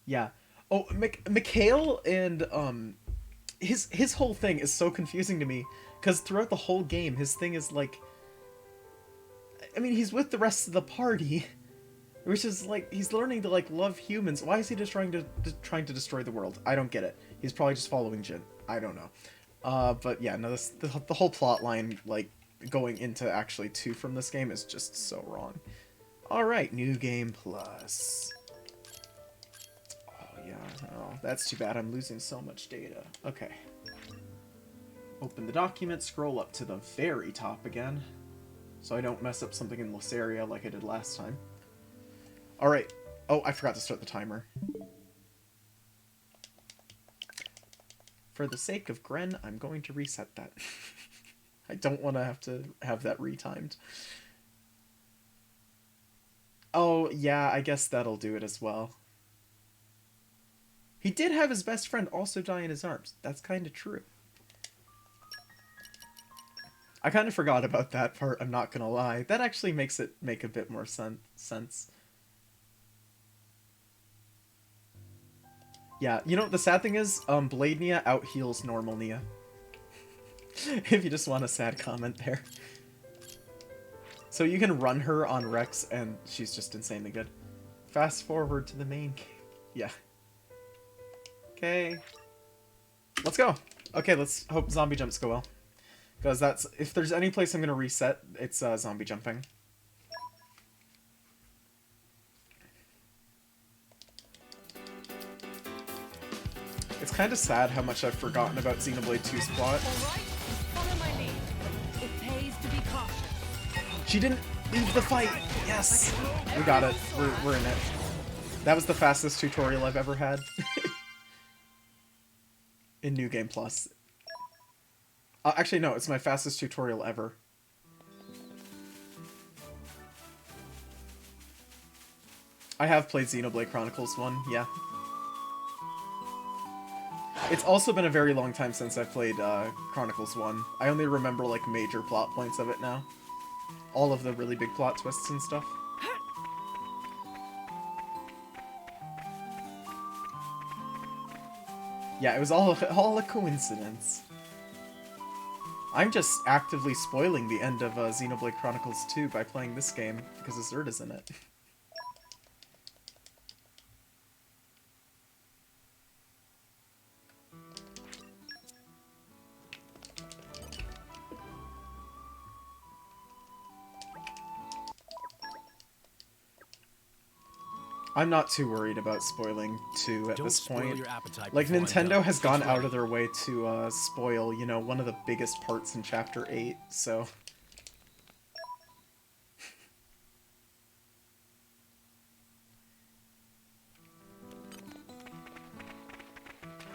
Yeah. Oh, Mikhail and his whole thing is so confusing to me because throughout the whole game, his thing is like, I mean, he's with the rest of the party, which is like he's learning to like love humans. Why is he just trying to destroy the world? I don't get it. He's probably just following Jin. I don't know. But yeah, no, the whole plot line like going into actually 2 from this game is just so wrong. All right, new game plus. Oh yeah, oh, that's too bad. I'm losing so much data. Okay. Open the document, scroll up to the very top again, so I don't mess up something in this area like I did last time. Alright. Oh, I forgot to start the timer. For the sake of Gren, I'm going to reset that. I don't want to have that retimed. Oh, yeah, I guess that'll do it as well. He did have his best friend also die in his arms. That's kind of true. I kind of forgot about that part, I'm not gonna lie. That actually makes it make a bit more sense. Yeah, you know what the sad thing is? Blade Nia out-heals normal Nia. If you just want a sad comment there. So you can run her on Rex and she's just insanely good. Fast forward to the main game. Yeah. Okay. Let's go. Okay, let's hope zombie jumps go well. Because that's, if there's any place I'm going to reset, it's zombie jumping. It's kind of sad how much I've forgotten about Xenoblade 2's plot. Alright, follow my lead. It pays to be cautious. She didn't leave the fight! Yes! We got it. We're in it. That was the fastest tutorial I've ever had. In New Game Plus. Actually, no, it's my fastest tutorial ever. I have played Xenoblade Chronicles 1, yeah. It's also been a very long time since I've played Chronicles 1. I only remember, like, major plot points of it now. All of the really big plot twists and stuff. Yeah, it was all a coincidence. I'm just actively spoiling the end of Xenoblade Chronicles 2 by playing this game, because Azurta's in it. I'm not too worried about spoiling 2 at this point. Like, Nintendo has gone out of their way to spoil, you know, one of the biggest parts in Chapter 8, so...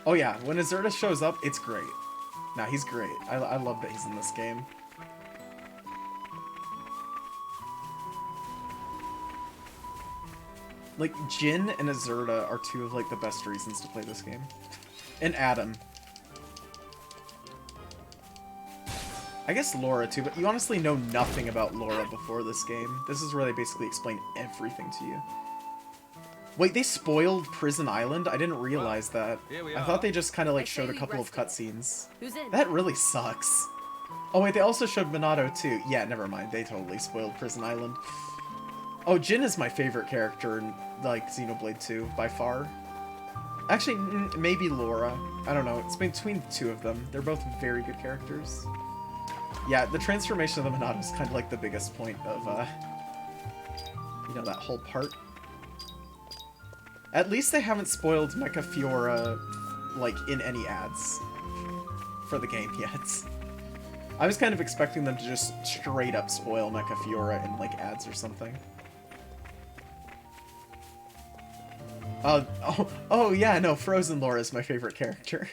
Oh yeah, when Azurta shows up, it's great. Nah, he's great. I love that he's in this game. Like, Jin and Azurta are 2 of, like, the best reasons to play this game. And Adam. I guess Laura, too, but you honestly know nothing about Laura before this game. This is where they basically explain everything to you. Wait, they spoiled Prison Island? I didn't realize that. I thought they just kind of, like, showed a couple of cutscenes. That really sucks. Oh, wait, they also showed Minato, too. Yeah, never mind. They totally spoiled Prison Island. Oh, Jin is my favorite character in, like, Xenoblade 2, by far. Actually, maybe Laura. I don't know. It's between the 2 of them. They're both very good characters. Yeah, the transformation of the Minato is kind of like the biggest point of, you know, that whole part. At least they haven't spoiled Mecha Fiora, like, in any ads for the game yet. I was kind of expecting them to just straight up spoil Mecha Fiora in, like, ads or something. Oh yeah, no, Frozen Laura is my favorite character.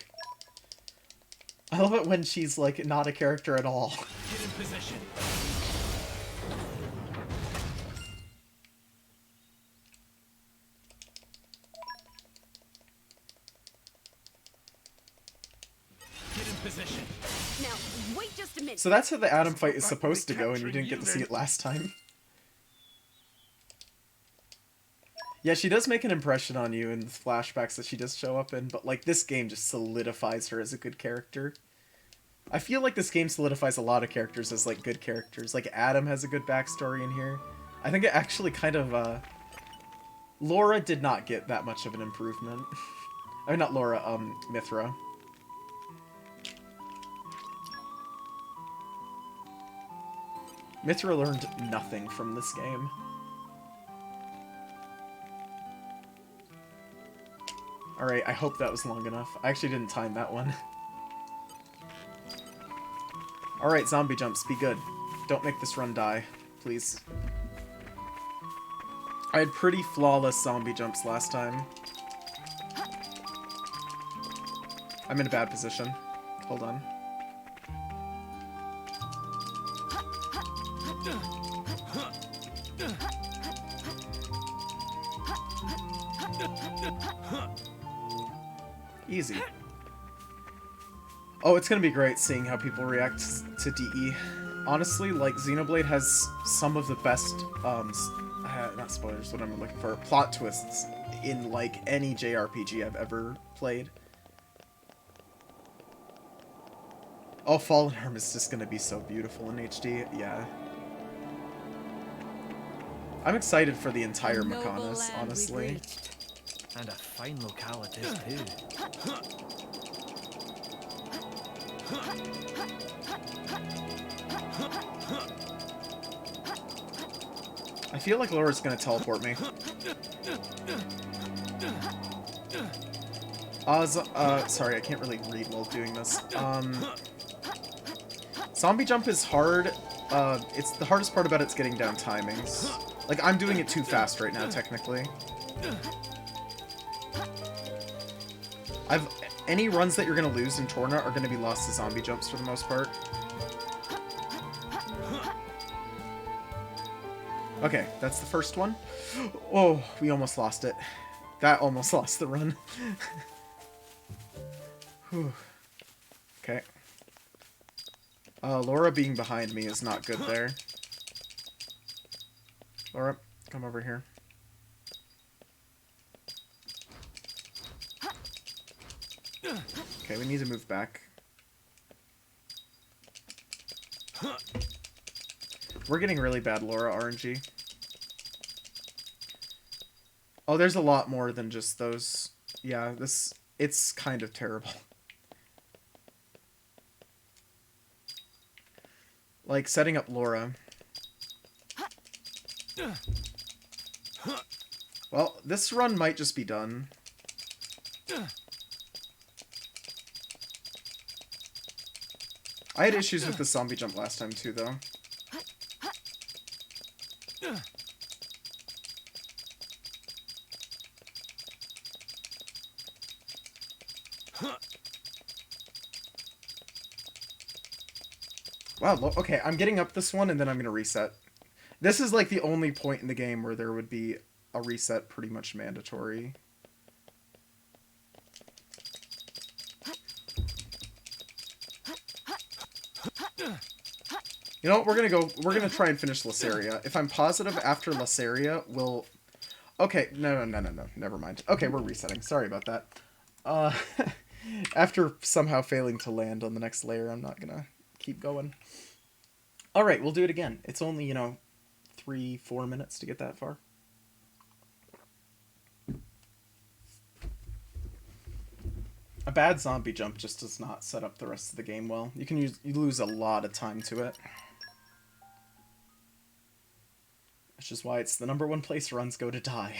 I love it when she's, like, not a character at all. Get in position. Get in position. Now, wait just a minute. So that's how the Adam fight is supposed to go, and you didn't get to see it last time. Yeah, she does make an impression on you in the flashbacks that she does show up in, but like this game just solidifies her as a good character. I feel like this game solidifies a lot of characters as like good characters. Like Adam has a good backstory in here. I think it actually kind of Laura did not get that much of an improvement. I mean, not Laura, Mithra. Mithra learned nothing from this game. Alright, I hope that was long enough. I actually didn't time that one. Alright, zombie jumps, be good. Don't make this run die, please. I had pretty flawless zombie jumps last time. I'm in a bad position. Hold on. Easy. Oh, it's gonna be great seeing how people react to DE. Honestly, like, Xenoblade has some of the best, not spoilers, what I'm looking for, plot twists in, like, any JRPG I've ever played. Oh, Fallen Arm is just gonna be so beautiful in HD, yeah. I'm excited for the entire Mechonis, honestly. And a fine locality too. I feel like Laura's gonna teleport me. Sorry, I can't really read while doing this. Zombie jump is hard. It's the hardest part about it's getting down timings. Like, I'm doing it too fast right now, technically. Any runs that you're gonna lose in Torna are gonna be lost to zombie jumps for the most part. Okay, that's the first one. Oh, we almost lost it. That almost lost the run. Whew. Okay. Laura being behind me is not good there. Laura, come over here. Okay, we need to move back. We're getting really bad Laura RNG. Oh, there's a lot more than just those. Yeah, it's kind of terrible. Like, setting up Laura. Well, this run might just be done. I had issues with the zombie jump last time too, though. Wow, okay, I'm getting up this one and then I'm gonna reset. This is like the only point in the game where there would be a reset pretty much mandatory. You know what, we're gonna try and finish Laceria. If I'm positive after Laceria, we'll... Okay, no, never mind. Okay, we're resetting. Sorry about that. After somehow failing to land on the next layer, I'm not gonna keep going. Alright, we'll do it again. It's only, you know, 3-4 minutes to get that far. A bad zombie jump just does not set up the rest of the game well. You lose a lot of time to it. Which is why it's the #1 place runs go to die.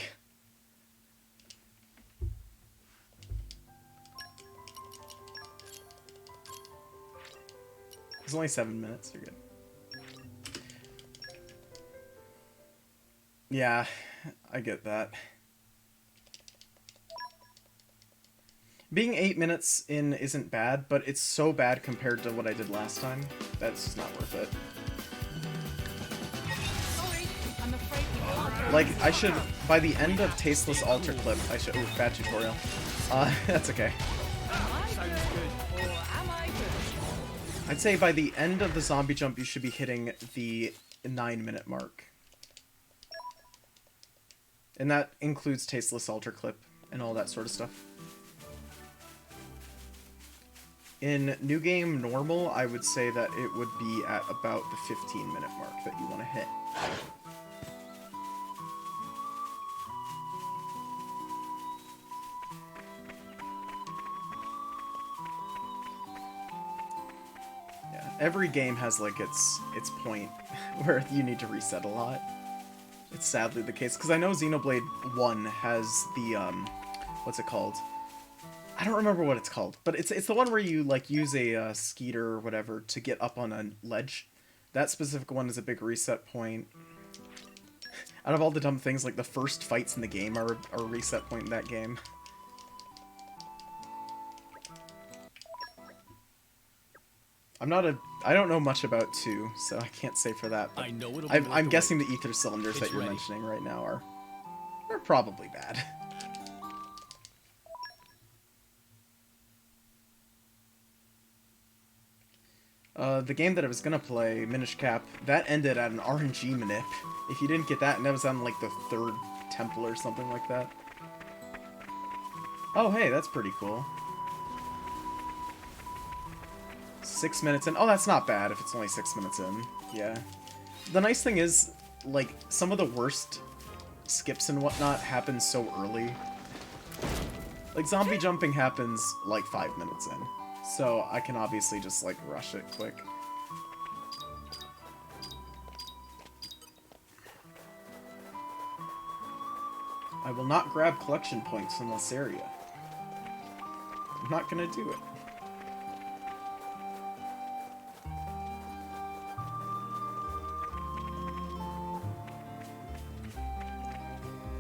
It's only 7 minutes, you're good. Yeah, I get that. Being 8 minutes in isn't bad, but it's so bad compared to what I did last time. That's just not worth it. Sorry, I'm afraid we can't. Like, I should, by the end of Tasteless Altar Clip, I should, ooh, bad tutorial. That's okay. Am I good or am I good? I'd say by the end of the zombie jump, you should be hitting the 9-minute mark. And that includes Tasteless Altar Clip and all that sort of stuff. In New Game Normal, I would say that it would be at about the 15-minute mark that you want to hit. Yeah, every game has like its point where you need to reset a lot. It's sadly the case, because I know Xenoblade 1 has the, what's it called? I don't remember what it's called, but it's the one where you, like, use a skeeter or whatever to get up on a ledge. That specific one is a big reset point. Out of all the dumb things, like, the first fights in the game are a reset point in that game. I don't know much about 2, so I can't say for that. But I know it'll be I'm guessing the ether cylinders It's that you're ready. mentioning right now are probably bad. The game that I was gonna play, Minish Cap, that ended at an RNG manip. If you didn't get that, and that was on like the 3rd temple or something like that. Oh, hey, that's pretty cool. 6 minutes in. Oh, that's not bad if it's only 6 minutes in. Yeah. The nice thing is, like, some of the worst skips and whatnot happen so early. Like, zombie jumping happens, like, 5 minutes in. So I can obviously just, like, rush it quick. I will not grab collection points in this area. I'm not gonna do it.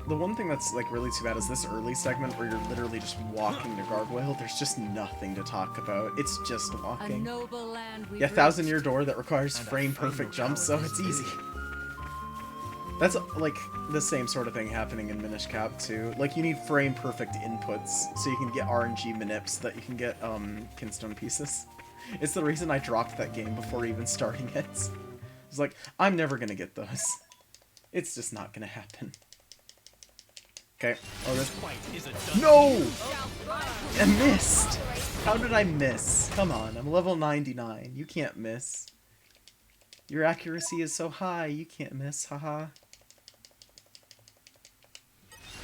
The one thing that's, like, really too bad is this early segment where you're literally just walking to Gargoyle. There's just nothing to talk about. It's just A walking. noble land we Yeah, Thousand Year Door that requires And a frame-perfect final jumps, so tower it's is easy. That's, like, the same sort of thing happening in Minish Cap, too. Like, you need frame-perfect inputs so you can get RNG manips so that you can get, kinstone pieces. It's the reason I dropped that game before even starting it. It's like, I'm never gonna get those. It's just not gonna happen. Okay. Oh, this... No! I missed! How did I miss? Come on, I'm level 99. You can't miss. Your accuracy is so high, you can't miss, haha.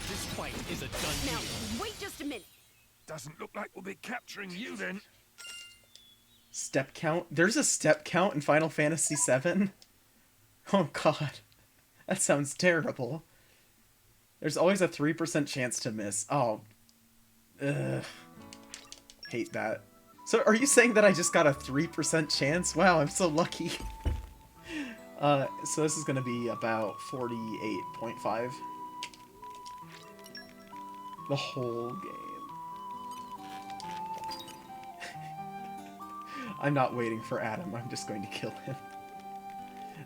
This fight is a done Now, deal. wait just a minute. Doesn't look like we'll be capturing you then. Step count? There's a step count in Final Fantasy VII? Oh god. That sounds terrible. There's always a 3% chance to miss. Oh. Ugh. Hate that. So are you saying that I just got a 3% chance? Wow, I'm so lucky. So this is gonna be about 48.5. The whole game. I'm not waiting for Adam, I'm just going to kill him.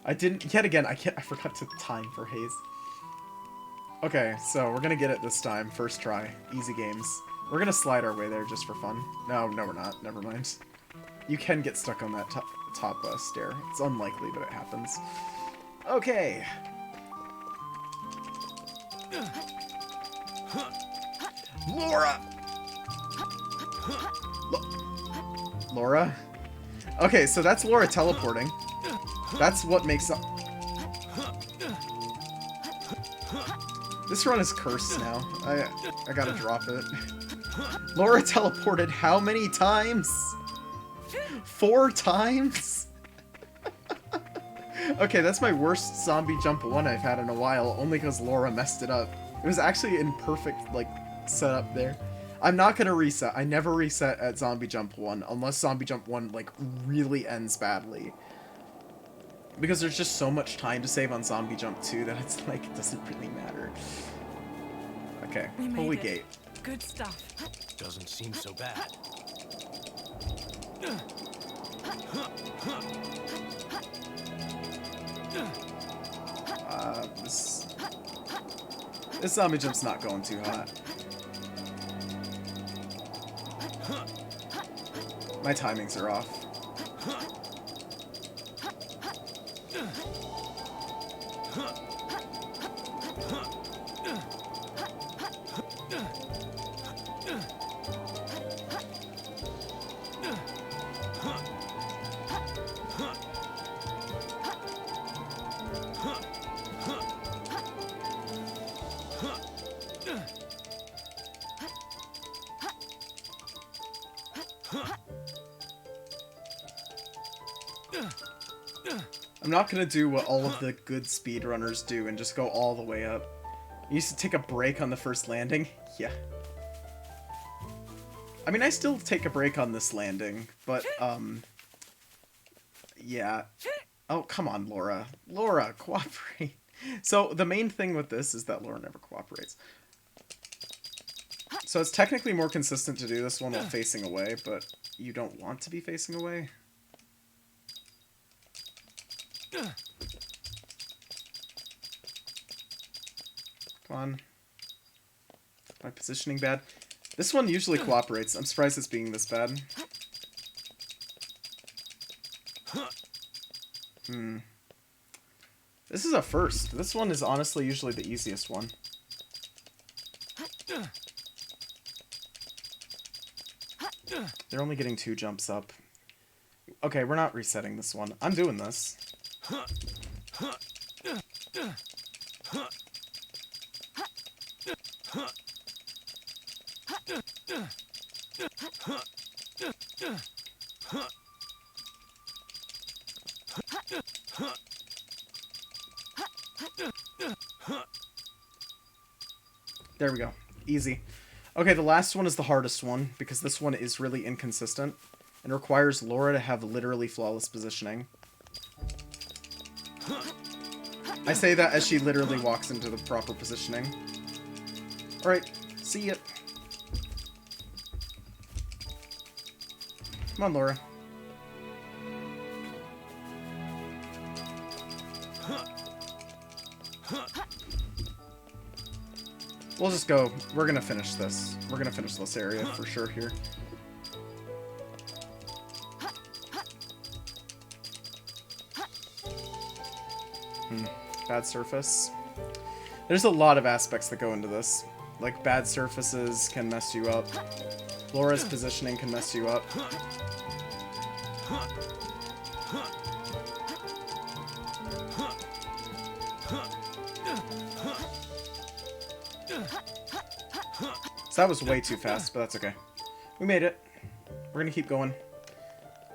I didn't, yet again, I forgot to time for Haze. Okay, so we're gonna get it this time, first try, easy games. We're gonna slide our way there just for fun. No, we're not, never mind. You can get stuck on that top stair. It's unlikely, but it happens. Okay. Laura! Laura? Okay, so that's Laura teleporting. That's what makes up... This run is cursed now. I gotta drop it. Laura teleported how many times? 4 times? Okay, that's my worst zombie jump one I've had in a while, only because Laura messed it up. It was actually in perfect, like, setup there. I'm not gonna reset. I never reset at zombie jump 1, unless zombie jump 1, like, really ends badly. Because there's just so much time to save on zombie jump 2 that it's like, it doesn't really matter. Okay, We made holy it. gate. Good stuff. Doesn't seem so bad. This zombie jump's not going too hot. My timings are off. I'm not gonna do what all of the good speedrunners do and just go all the way up. You used to take a break on the first landing? Yeah. I mean, I still take a break on this landing, but, yeah. Oh, come on, Laura. Laura, cooperate. So, the main thing with this is that Laura never cooperates. So, it's technically more consistent to do this one while facing away, but you don't want to be facing away. Come on. My positioning bad? This one usually cooperates. I'm surprised it's being this bad. This is a first. This one is honestly usually the easiest one. They're only getting 2 jumps up. Okay, we're not resetting this one. I'm doing this. There we go. Easy. Okay, the last one is the hardest one, because this one is really inconsistent, and requires Laura to have literally flawless positioning. I say that as she literally walks into the proper positioning. Alright, see it. Come on, Laura. We'll just go. We're gonna finish this. We're gonna finish this area for sure here. Bad surface. There's a lot of aspects that go into this. Like, bad surfaces can mess you up. Laura's positioning can mess you up. So that was way too fast, but that's okay. We made it. We're gonna keep going.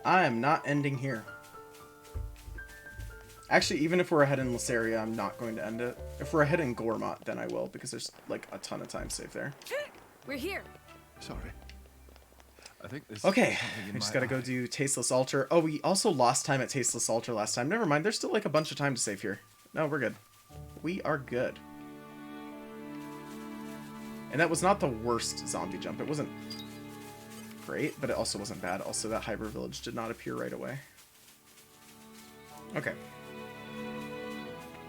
I am not ending here. Actually, even if we're ahead in Lysaria, I'm not going to end it. If we're ahead in Gormott, then I will, because there's, like, a ton of time saved there. We're here. Sorry. I think this. Okay, we just gotta go do Tasteless Altar. Oh, we also lost time at Tasteless Altar last time. Never mind, there's still, like, a bunch of time to save here. No, we're good. We are good. And that was not the worst zombie jump. It wasn't great, but it also wasn't bad. Also, that Hyper Village did not appear right away. Okay.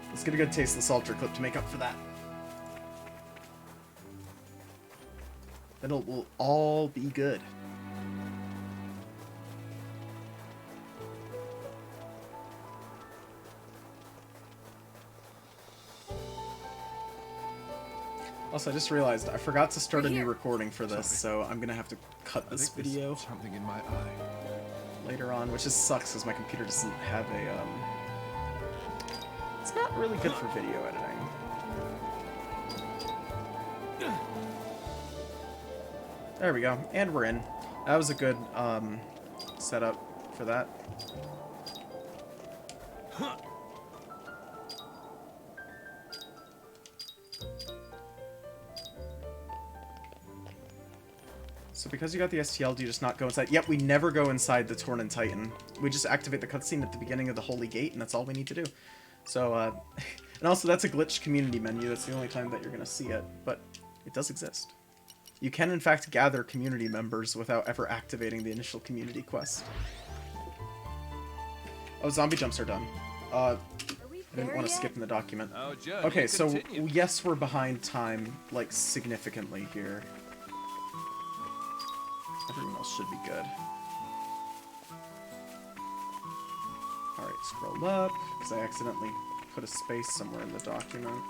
Let's get a good Tasteless Altar clip to make up for that. Then it will all be good. Also, I just realized I forgot to start a new recording for this, so I'm gonna have to cut this video Something in my eye. later on, which just sucks because my computer doesn't have a, It's not really good for video editing. There we go, and we're in. That was a good, setup for that. So because you got the STL, do you just not go inside? Yep, we never go inside the Torna Titan. We just activate the cutscene at the beginning of the Holy Gate, and that's all we need to do. So, and also that's a glitched community menu. That's the only time that you're going to see it, but it does exist. You can, in fact, gather community members without ever activating the initial community quest. Oh, zombie jumps are done. I didn't want to skip in the document. Oh, Joe, Okay, so yes, we're behind time, like, significantly here. Everyone else should be good. Alright, scroll up, because I accidentally put a space somewhere in the document.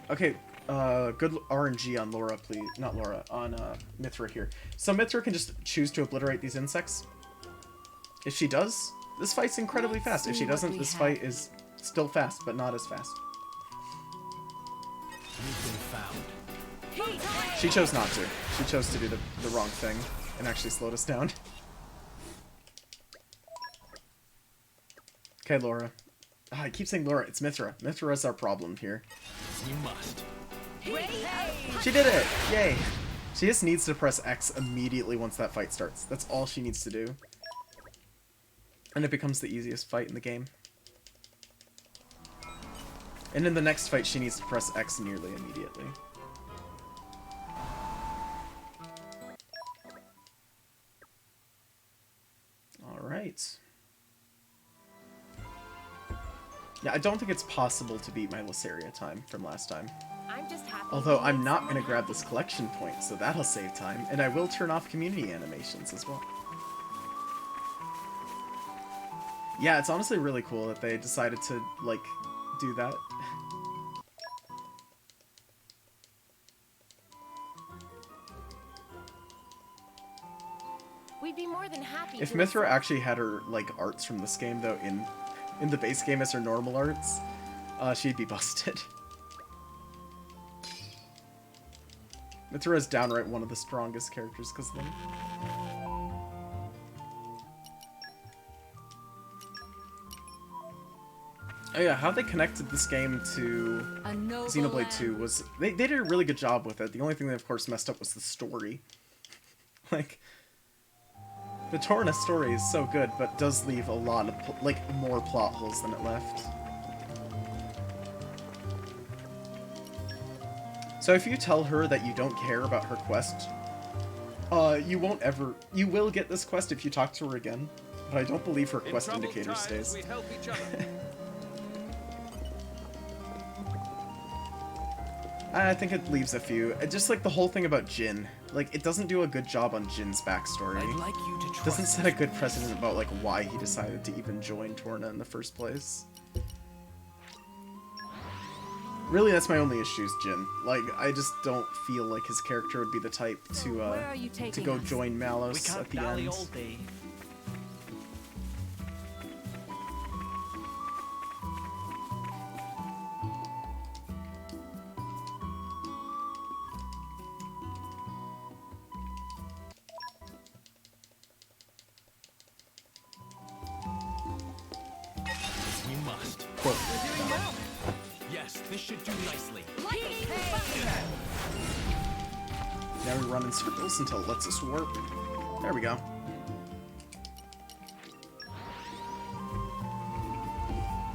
Okay, good RNG on Laura, please. Not Laura, on Mithra here. So Mithra can just choose to obliterate these insects. If she does, this fight's incredibly fast. If she doesn't, this fight is still fast, but not as fast. You've been found. She chose not to. She chose to do the wrong thing and actually slowed us down. Okay, Laura. I keep saying Laura. It's Mithra. Mithra's our problem here. You must. She did it! Yay! She just needs to press X immediately once that fight starts. That's all she needs to do. And it becomes the easiest fight in the game. And in the next fight, she needs to press X nearly immediately. Alright. Yeah, I don't think it's possible to beat my Lysaria time from last time. I'm just happy. Although I'm not going to grab this collection point, so that'll save time. And I will turn off community animations as well. Yeah, it's honestly really cool that they decided to, like, do that. We'd be more than happy. If to Mithra assist. actually had her, like, arts from this game, though, in the base game as her normal arts, she'd be busted. Mithra is downright one of the strongest characters because of them. Oh yeah, how they connected this game to A noble Xenoblade land. 2 was... They did a really good job with it. The only thing they, of course, messed up was the story. Like, the Torna story is so good, but does leave a lot of, more plot holes than it left. So if you tell her that you don't care about her quest, you won't ever... You will get this quest if you talk to her again, but I don't believe her quest indicator stays. We help each other. I think it leaves a few. Just like the whole thing about Jin. Like, it doesn't do a good job on Jin's backstory. I'd like you to trust Doesn't set a good precedent about, like, why he decided to even join Torna in the first place. Really, that's my only issue is Jin. Like, I just don't feel like his character would be the type to, Where are you to taking go us? join We Malos can't at the dally end. all day. We must. Quote. Yes, this should do nicely. Now we run in circles until it lets us warp. There we go.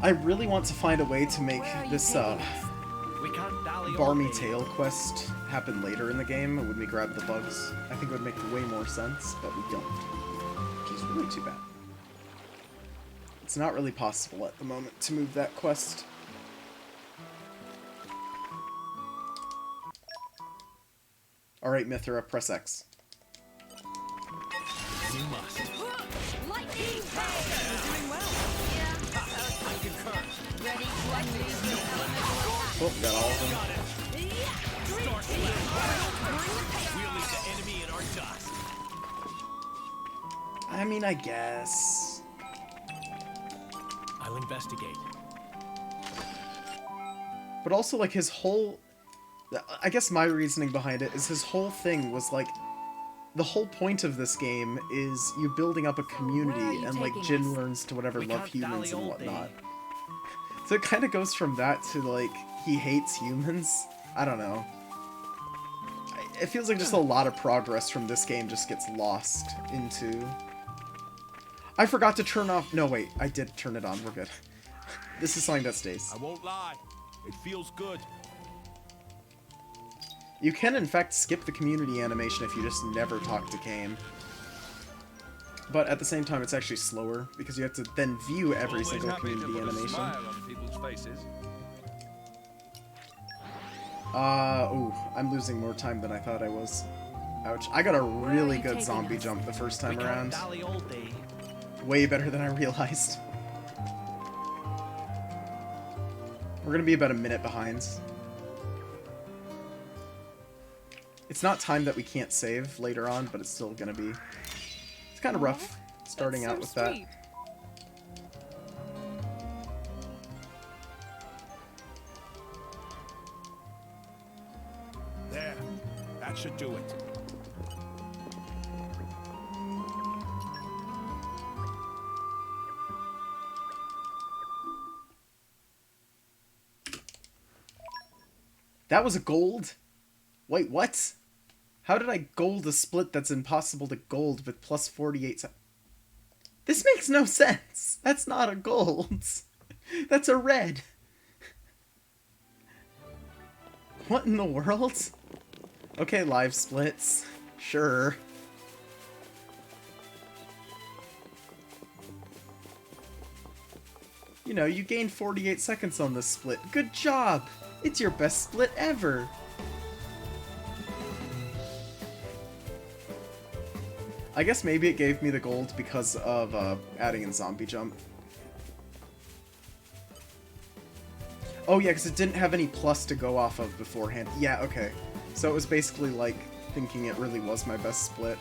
I really want to find a way to make Where are you this, taking us? We can't dally all Barmy day. Tail quest happen later in the game when we grab the bugs. I think it would make way more sense, but we don't. Which is really too bad. It's not really possible at the moment to move that quest. Alright, Mithra, press X. We must. Lightning power. Doing well. I concur. Ready to unleash the elemental Oh, got all of them. Star Slash. Wielding the enemy in our dust. I mean, I guess. I'll investigate. But also, like, his whole... I guess my reasoning behind it is his whole thing was, like... The whole point of this game is you building up a where are community, you and, like, taking Jin us? learns to whatever We love can't humans dally and all day. whatnot. So it kind of goes from that to, like, he hates humans. I don't know. It feels like just a lot of progress from this game just gets lost into... I forgot to turn off... No, wait. I did turn it on. We're good. This is something that stays. I won't lie. It feels good. You can, in fact, skip the community animation if you just never talk to Kane. But at the same time, it's actually slower, because you have to then view every Always single happy to community put a animation. smile on people's faces. Ooh, I'm losing more time than I thought I was. Ouch. I got a are really you good taking zombie us? jump the first We time can't around. dally all day. Way better than I realized. We're gonna be about a minute behind. It's not time that we can't save later on, but it's still gonna be... It's kind of rough starting out with that. That should do it. That was a gold? Wait, what? How did I gold a split that's impossible to gold with plus 48? This makes no sense. That's not a gold. That's a red. What in the world? Okay, live splits. Sure. You know, you gained 48 seconds on this split. Good job! It's your best split ever! I guess maybe it gave me the gold because of adding in zombie jump. Oh yeah, because it didn't have any plus to go off of beforehand. Yeah, okay. So it was basically like thinking it really was my best split.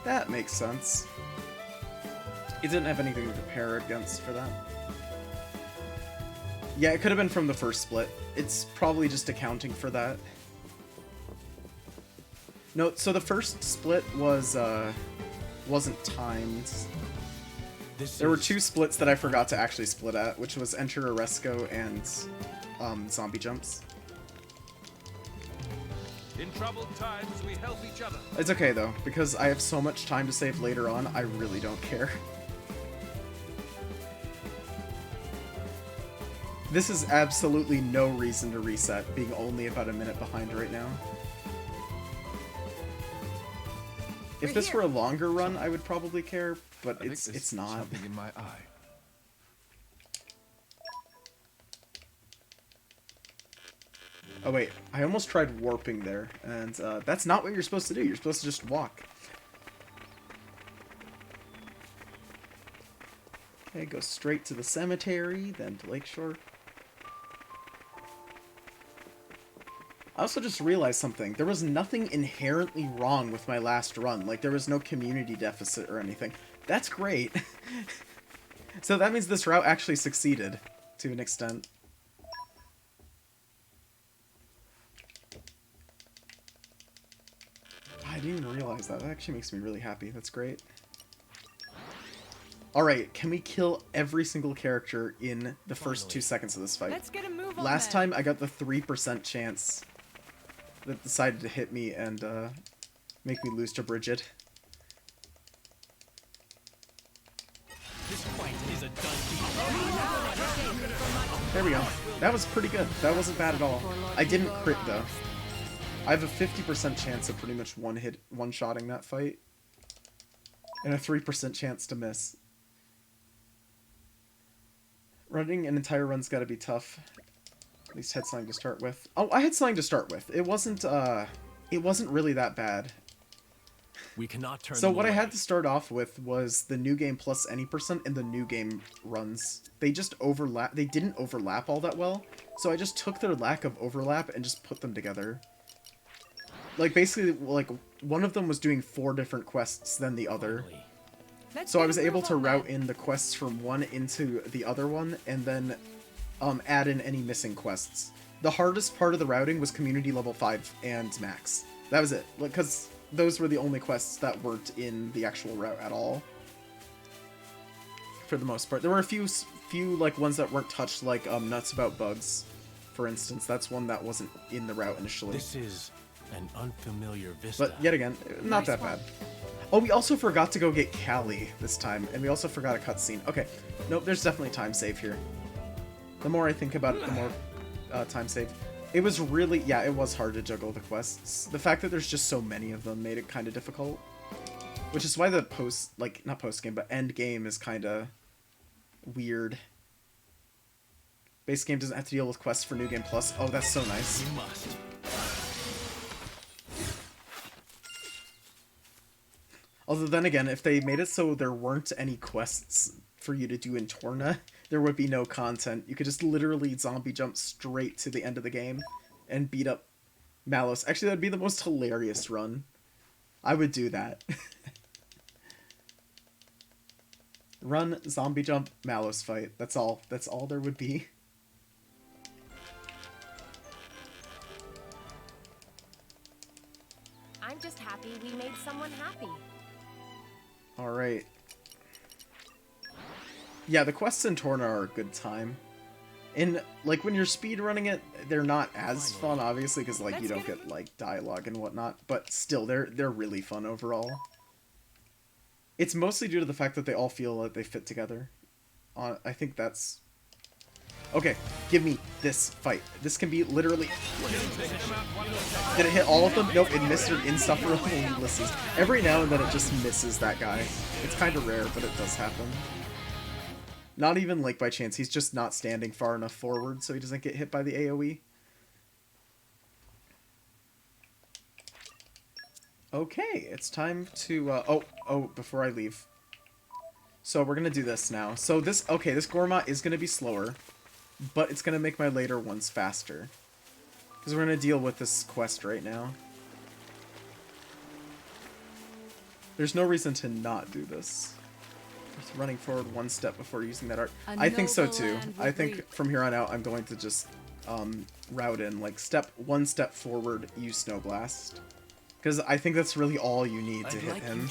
That makes sense. It didn't have anything to compare against for that. Yeah, it could have been from the first split. It's probably just accounting for that. No, so the first split was, wasn't timed. There were two splits that I forgot to actually split at, which was Enter Oresco and, Zombie Jumps. In troubled times, we help each other. It's okay, though, because I have so much time to save later on, I really don't care. This is absolutely no reason to reset, being only about a minute behind right now. If this were a longer run, I would probably care, but it's not. Something in my eye. Oh wait, I almost tried warping there, and that's not what you're supposed to do. You're supposed to just walk. Okay, go straight to the cemetery, then to Lakeshore. I also just realized something. There was nothing inherently wrong with my last run. Like, there was no community deficit or anything. That's great. So that means this route actually succeeded, to an extent. I didn't even realize that. That actually makes me really happy. That's great. Alright, can we kill every single character in the first 2 seconds of this fight? Let's get a move on Last then. time I got the 3% chance that decided to hit me and make me lose to Bridget. This fight is a done deal. There we go. That was pretty good. That wasn't bad at all. I didn't crit though. I have a 50% chance of pretty much one-shotting that fight. And a 3% chance to miss. Running an entire run's gotta be tough. At least had something to start with. Oh, I had something to start with. It wasn't really that bad. We cannot turn So them what I away. had to start off with was the new game plus any percent and the new game runs. They just overlap. They didn't overlap all that well. So I just took their lack of overlap and just put them together. Like basically, like one of them was doing 4 different quests than the other. Finally. Let's So I get a was able move to on route then. in the quests from one into the other one, and then add in any missing quests. The hardest part of the routing was community level 5 and max. That was it, because those were the only quests that weren't in the actual route at all. For the most part, there were a few like ones that weren't touched, like Nuts About Bugs, for instance. That's one that wasn't in the route initially. This is an unfamiliar vista. But yet again, not that bad. Oh, we also forgot to go get Callie this time, and we also forgot a cutscene. Okay, nope, there's definitely time save here. The more I think about it, the more time save. It was really, yeah, it was hard to juggle the quests. The fact that there's just so many of them made it kind of difficult. Which is why the not post-game, but end game is kind of weird. Base game doesn't have to deal with quests for New Game Plus. Oh, that's so nice. You must. Although then again, if they made it so there weren't any quests for you to do in Torna, there would be no content. You could just literally zombie jump straight to the end of the game and beat up Malus. Actually, that'd be the most hilarious run. I would do that. Run, zombie jump, Malus fight. That's all. That's all there would be. I'm just happy we made someone happy. Alright. Yeah, the quests in Torna are a good time. And, like, when you're speedrunning it, they're not as fun, obviously, because, like, you don't get, like, dialogue and whatnot. But still, they're really fun overall. It's mostly due to the fact that they all feel like they fit together. I think that's... Okay, give me this fight. This can be literally... Did it hit all of them? Nope, it missed her insufferable Ulysses. Every now and then it just misses that guy. It's kind of rare, but it does happen. Not even, like, by chance. He's just not standing far enough forward so he doesn't get hit by the AoE. Okay, it's time to... Oh, before I leave. So we're going to do this now. So this... Okay, this Gormat is going to be slower, but it's going to make my later ones faster. Because we're going to deal with this quest right now. There's no reason to not do this. Just running forward one step before using that art. I think so too. I think from here on out I'm going to just route in, like, one step forward, use Snow Blast. Because I think that's really all you need to hit him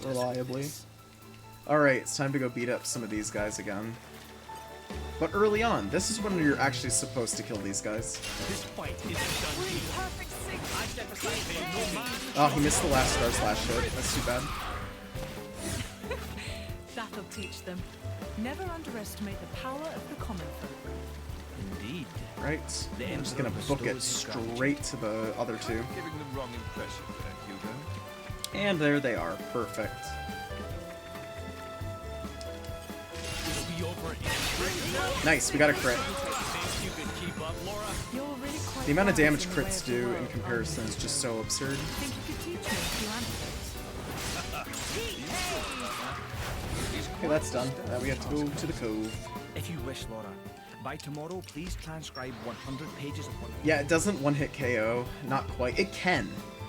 reliably. Alright, it's time to go beat up some of these guys again. But early on, this is when you're actually supposed to kill these guys. This fight isn't done here. I step aside, no mind. Oh, he missed the last Star Slash hit. That's too bad. That'll teach them. Never underestimate the power of the common folk. Indeed. Right. I'm just gonna book it straight to the other two. Giving the wrong impression, there, Hugo. And there they are. Perfect. It'll be over in Nice, we got a crit. Think you can keep up, Laura? You're really quite The amount of wise damage in the way crits of the do in world, comparison is just so absurd. Think you could teach me a few antidotes? Okay, that's done. Now we have to go to the cove. If you wish, Laura, by tomorrow, please transcribe 100 pages of one. Yeah, it doesn't one-hit KO. Not quite. It can.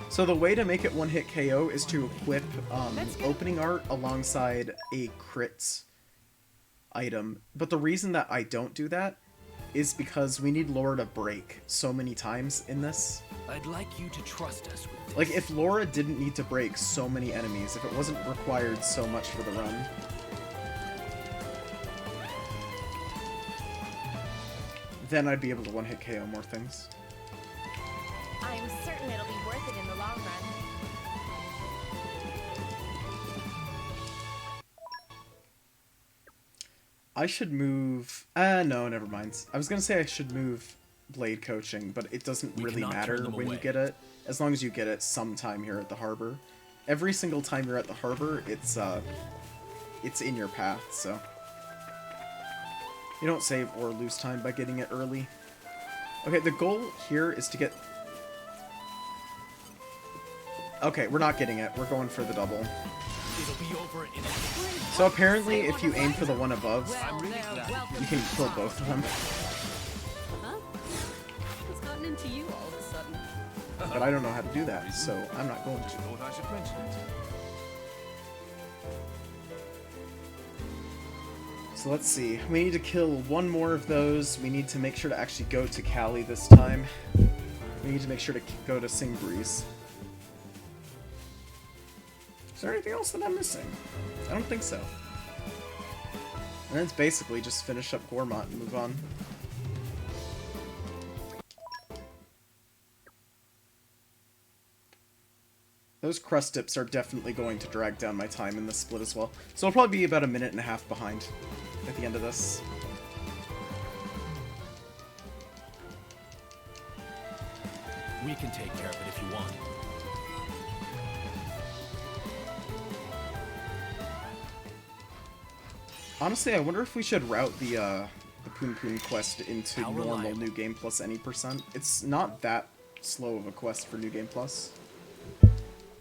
So the way to make it one-hit KO is to equip opening art alongside a crit item. But the reason that I don't do that is because we need Laura to break so many times in this. I'd like you to trust us with this. Like, if Laura didn't need to break so many enemies, if it wasn't required so much for the run, then I'd be able to one-hit KO more things. I'm certain it'll be worth it in the long run. I should move... no, never mind. I was gonna say I should move Blade Coaching, but it doesn't We really cannot matter turn them when you away. get it, as long as you get it sometime here at the harbor. Every single time you're at the harbor, it's in your path, so... You don't save or lose time by getting it early. Okay, the goal here is to get... Okay, we're not getting it. We're going for the double. It'll be over in So apparently, if you aim for the one above, Well, they're welcome. you can kill both of them. Huh? What's gotten into you all of a sudden? But I don't know how to do that, so I'm not going to. Thought I should mention it. So let's see. We need to kill one more of those. We need to make sure to actually go to Cali this time. We need to make sure to go to Sing Breeze. Is there anything else that I'm missing? I don't think so. And then it's basically just finish up Gormat and move on. Those crust dips are definitely going to drag down my time in this split as well. So I'll probably be about a minute and a half behind at the end of this. We can take care of it if you want. Honestly, I wonder if we should route the Poon Poon quest into How normal reliable. New Game Plus any %. It's not that slow of a quest for New Game Plus.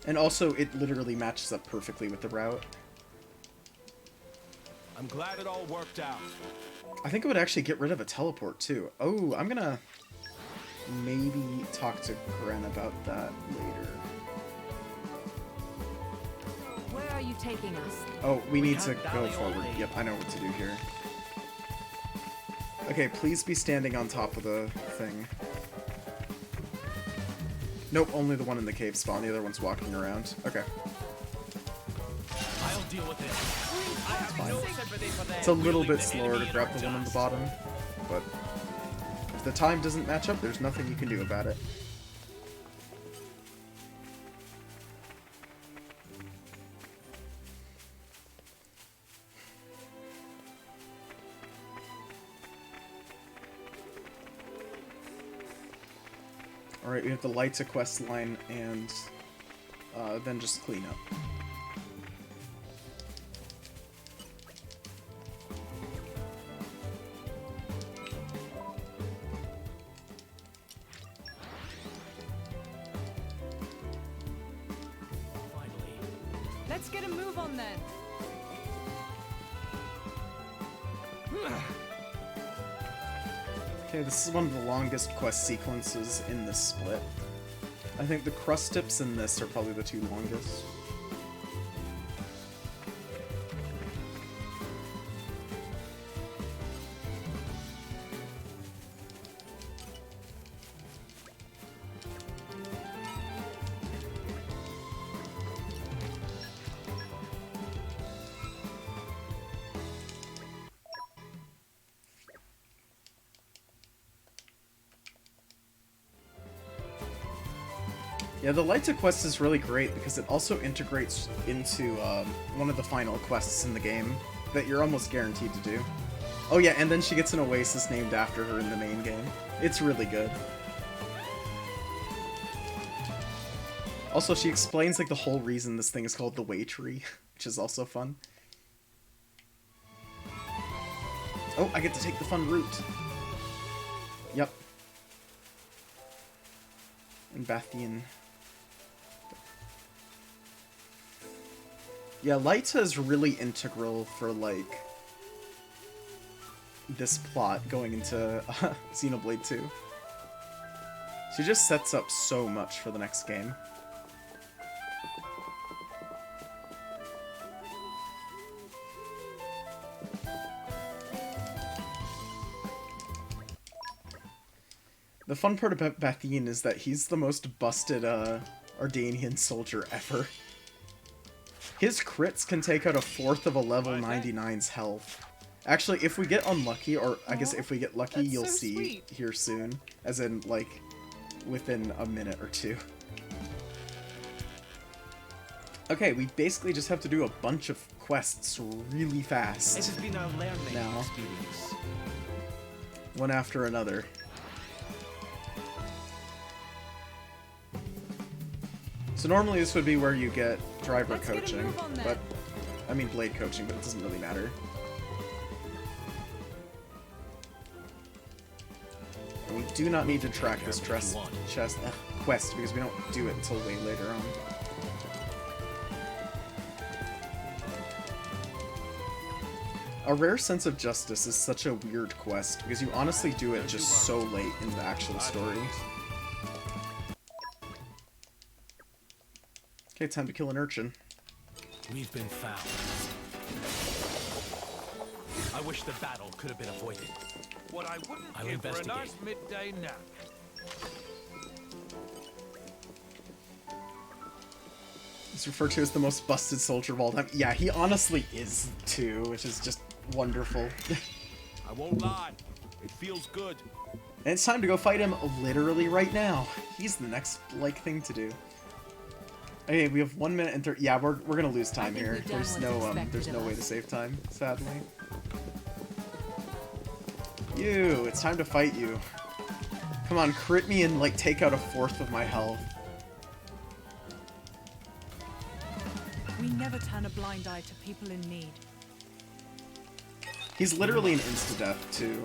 And also, it literally matches up perfectly with the route. I'm glad it all worked out. I think it would actually get rid of a teleport, too. Oh, I'm gonna maybe talk to Gren about that later. Where are you taking us? Oh, we need to can't go dally all forward. day. Yep, I know what to do here. Okay, please be standing on top of the thing. Nope, only the one in the cave spawn. The other one's walking around. Okay. I'll deal with it. It's fine. It's a little bit slower to grab the one on the bottom, but if the time doesn't match up, there's nothing you can do about it. Alright, we have the Lights of quest line, and then just clean up. Finally. Let's get a move on then. Okay, this is one of the longest quest sequences in this split. I think the crust tips in this are probably the two longest. Yeah, the Lights of quest is really great because it also integrates into one of the final quests in the game that you're almost guaranteed to do. Oh yeah, and then she gets an oasis named after her in the main game. It's really good. Also, she explains like the whole reason this thing is called the Way Tree, which is also fun. Oh, I get to take the fun route. Yep. And Bathian. Yeah, Lyta is really integral for, like, this plot going into Xenoblade 2. She just sets up so much for the next game. The fun part about Bathian is that he's the most busted Ardanian soldier ever. His crits can take out a fourth of a level 99's health. Actually, if we get unlucky, or I guess if we get lucky, That's you'll so see sweet. here soon. As in, like, within a minute or two. Okay, we basically just have to do a bunch of quests really It fast. has been a learning Now. experience. One after another. So normally this would be where you get driver Let's get a coaching, move on then. but I mean blade coaching, but it doesn't really matter. And we do not need to track this quest because we don't do it until way later on. A Rare Sense of Justice is such a weird quest because you honestly do it just so late in the actual story. Okay, time to kill an urchin. We've been found. I wish the battle could have been avoided. What I wouldn't I'll give for a investigate. nice midday nap. He's referred to as the most busted soldier of all time. Yeah, he honestly is too, which is just wonderful. I won't lie. It feels good. And it's time to go fight him literally right now. He's the next, like, thing to do. Okay, we have 1 minute and 30. Yeah, we're gonna lose time think here. we've done There's what's no expected way of to us. save time, sadly. You, it's time to fight you. Come on, crit me and like take out a fourth of my health. We never turn a blind eye to people in need. He's literally an insta-death too,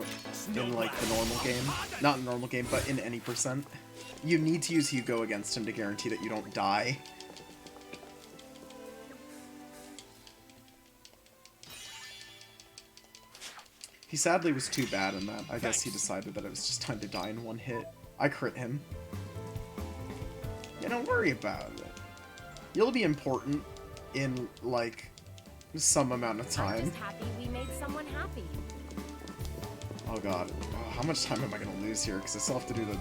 in like the normal game. Not in normal game, but in any percent. You need to use Hugo against him to guarantee that you don't die. He sadly was too bad in that. I guess he decided that it was just time to die in one hit. I crit him. Yeah, don't worry about it. You'll be important in, like, some amount of I'm time. just happy we made someone happy. Oh god. Oh, how much time am I gonna lose here? Because I still have to do the...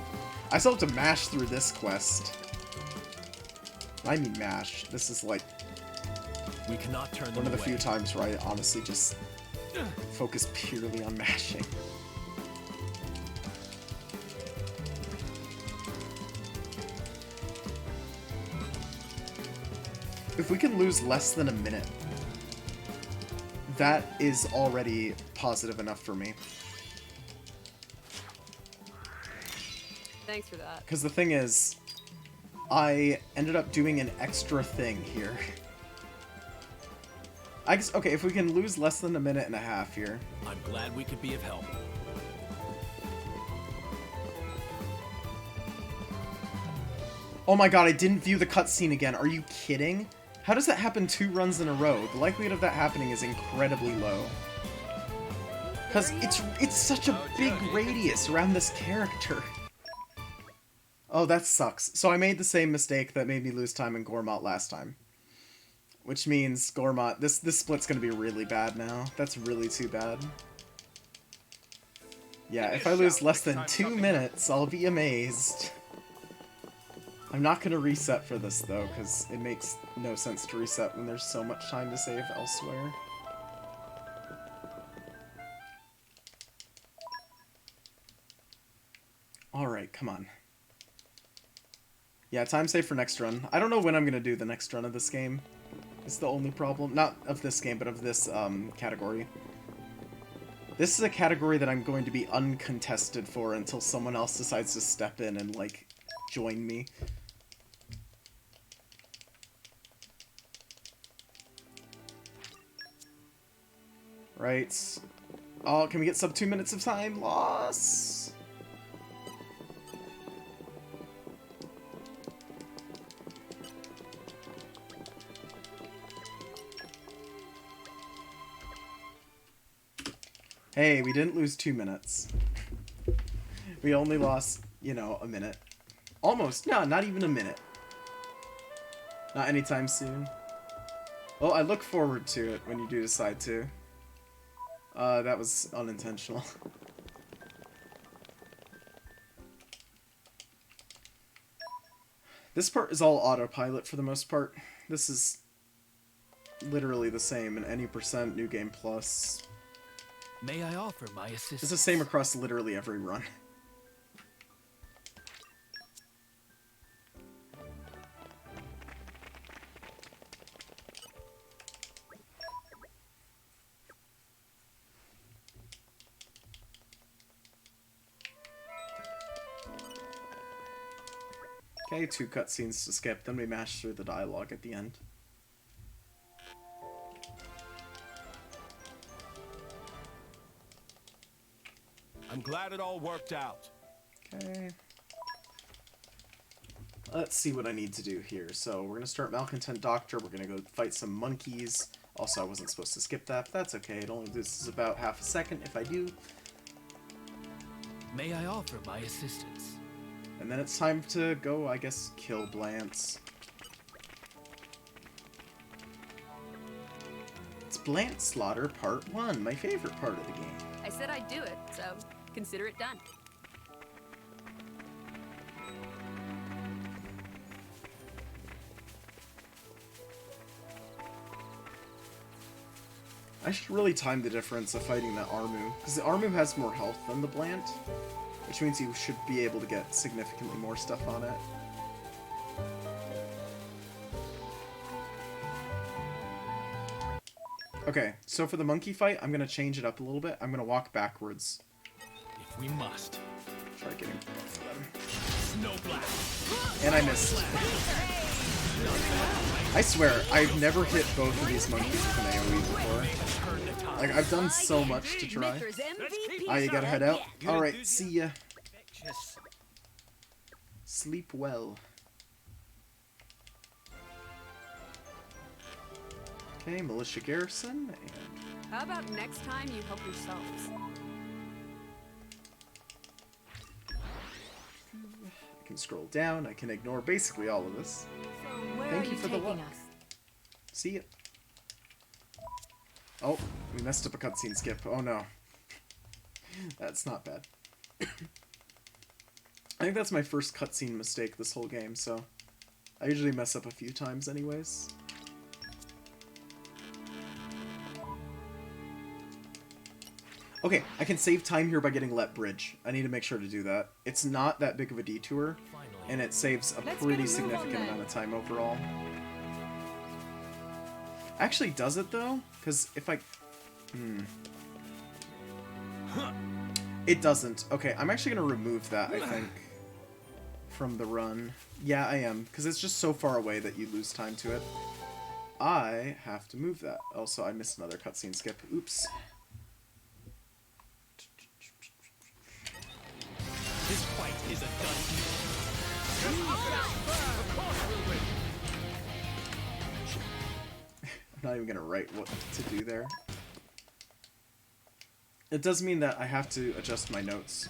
I still have to mash through this quest. I mean mash. This is like We cannot turn them one of the away. few times where I honestly just focus purely on mashing. If we can lose less than a minute, that is already positive enough for me. Thanks for that. Because the thing is, I ended up doing an extra thing here. I guess, okay, if we can lose less than a minute and a half here. I'm glad we could be of help. Oh my god, I didn't view the cutscene again. Are you kidding? How does that happen 2 runs in a row? The likelihood of that happening is incredibly low. Because it's such a big radius around this character. Oh, that sucks. So I made the same mistake that made me lose time in Gormott last time. Which means Gormott, this split's gonna be really bad now. That's really too bad. Yeah, if I lose less than 2 minutes, I'll be amazed. I'm not gonna reset for this though, because it makes no sense to reset when there's so much time to save elsewhere. Alright, come on. Yeah, time save for next run. I don't know when I'm gonna do the next run of this game. It's the only problem. Not of this game, but of this category. This is a category that I'm going to be uncontested for until someone else decides to step in and, like, join me. Right. Oh, can we get sub 2 minutes of time? Loss! Hey, we didn't lose 2 minutes. We only lost, you know, a minute. Almost. No, not even a minute. Not anytime soon. Well, I look forward to it when you do decide to. That was unintentional. This part is all autopilot for the most part. This is literally the same in any percent New Game Plus. May I offer my assistance? It's the same across literally every run. Okay, 2 cutscenes to skip, then we mash through the dialogue at the end. I'm glad it all worked out. Okay. Let's see what I need to do here. So we're going to start Malcontent Doctor. We're going to go fight some monkeys. Also, I wasn't supposed to skip that, but that's okay. It only loses about half a second if I do. May I offer my assistance? And then it's time to go, I guess, kill Blance. It's Blance Slaughter Part 1, my favorite part of the game. I said I'd do it, so consider it done. I should really time the difference of fighting the Armu, because the Armu has more health than the Blant, which means you should be able to get significantly more stuff on it. Okay, so for the monkey fight, I'm going to change it up a little bit. I'm going to walk backwards. If we must. Try getting both of them. Snow blast. And I missed. I swear, I've never hit both of these monkeys with an AoE before. Turn the tide. Like, I've done so much to try. Ah, you gotta head out? Alright, see ya. Infectious. Sleep well. Okay, Militia Garrison, and How about next time you help yourselves? I can scroll down, I can ignore basically all of this. So where Thank are you you for the taking luck. us? See ya. Oh, we messed up a cutscene skip. Oh no. That's not bad. I think that's my first cutscene mistake this whole game, so I usually mess up a few times anyways. Okay, I can save time here by getting Let Bridge. I need to make sure to do that. It's not that big of a detour, and it saves a pretty significant amount of time overall. Actually, does it though? Because if I... It doesn't. Okay, I'm actually going to remove that, I think, from the run. Yeah, I am, because it's just so far away that you lose time to it. I have to move that. Also, I missed another cutscene skip. Oops. This fight is a done I'm not even going to write what to do there. It does mean that I have to adjust my notes.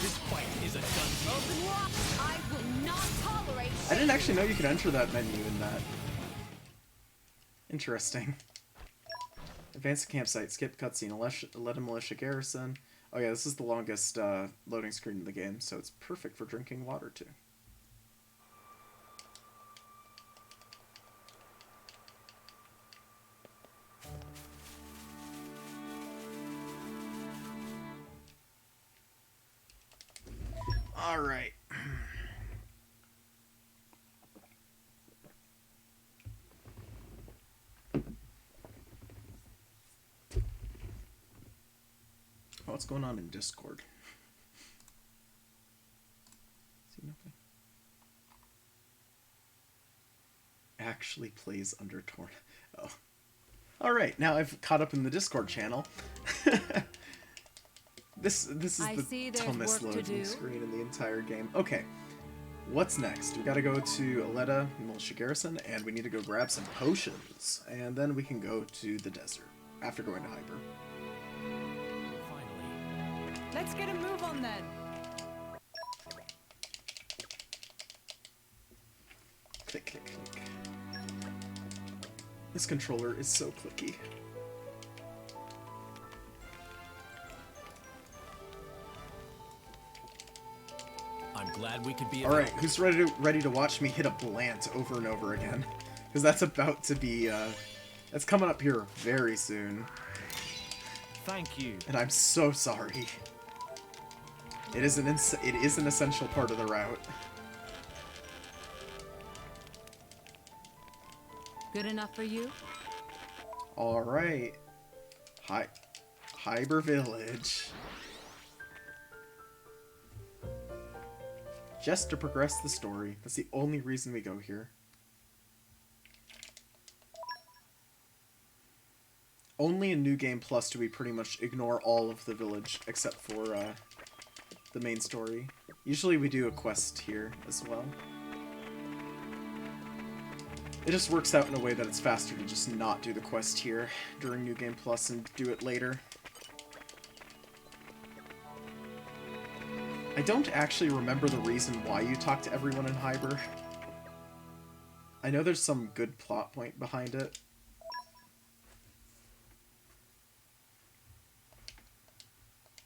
This fight is a done Open wide. I will not tolerate. I didn't actually know you could enter that menu in that. Interesting. Advance the campsite, skip cutscene, let a militia garrison. Oh yeah, this is the longest loading screen in the game, so it's perfect for drinking water too. Alright. What's going on in Discord? See nothing. Actually plays under Torna. Oh. Alright, now I've caught up in the Discord channel. This is the dumbest loading screen in the entire game. Okay, what's next? We gotta go to Aletta Militia Garrison, and we need to go grab some potions. And then we can go to the desert, after going to Hyper. Finally. Let's get a move on then. Click, click, click. This controller is so clicky. I'm glad we could be. All right, who's ready to watch me hit a Blant over and over again? Because that's about to be that's coming up here very soon. Thank you. And I'm so sorry. It is an essential part of the route. Good enough for you? All right, Hyper Village. Just to progress the story. That's the only reason we go here. Only in New Game Plus do we pretty much ignore all of the village, except for the main story. Usually we do a quest here as well. It just works out in a way that it's faster to just not do the quest here during New Game Plus and do it later. I don't actually remember the reason why you talk to everyone in Hyper. I know there's some good plot point behind it.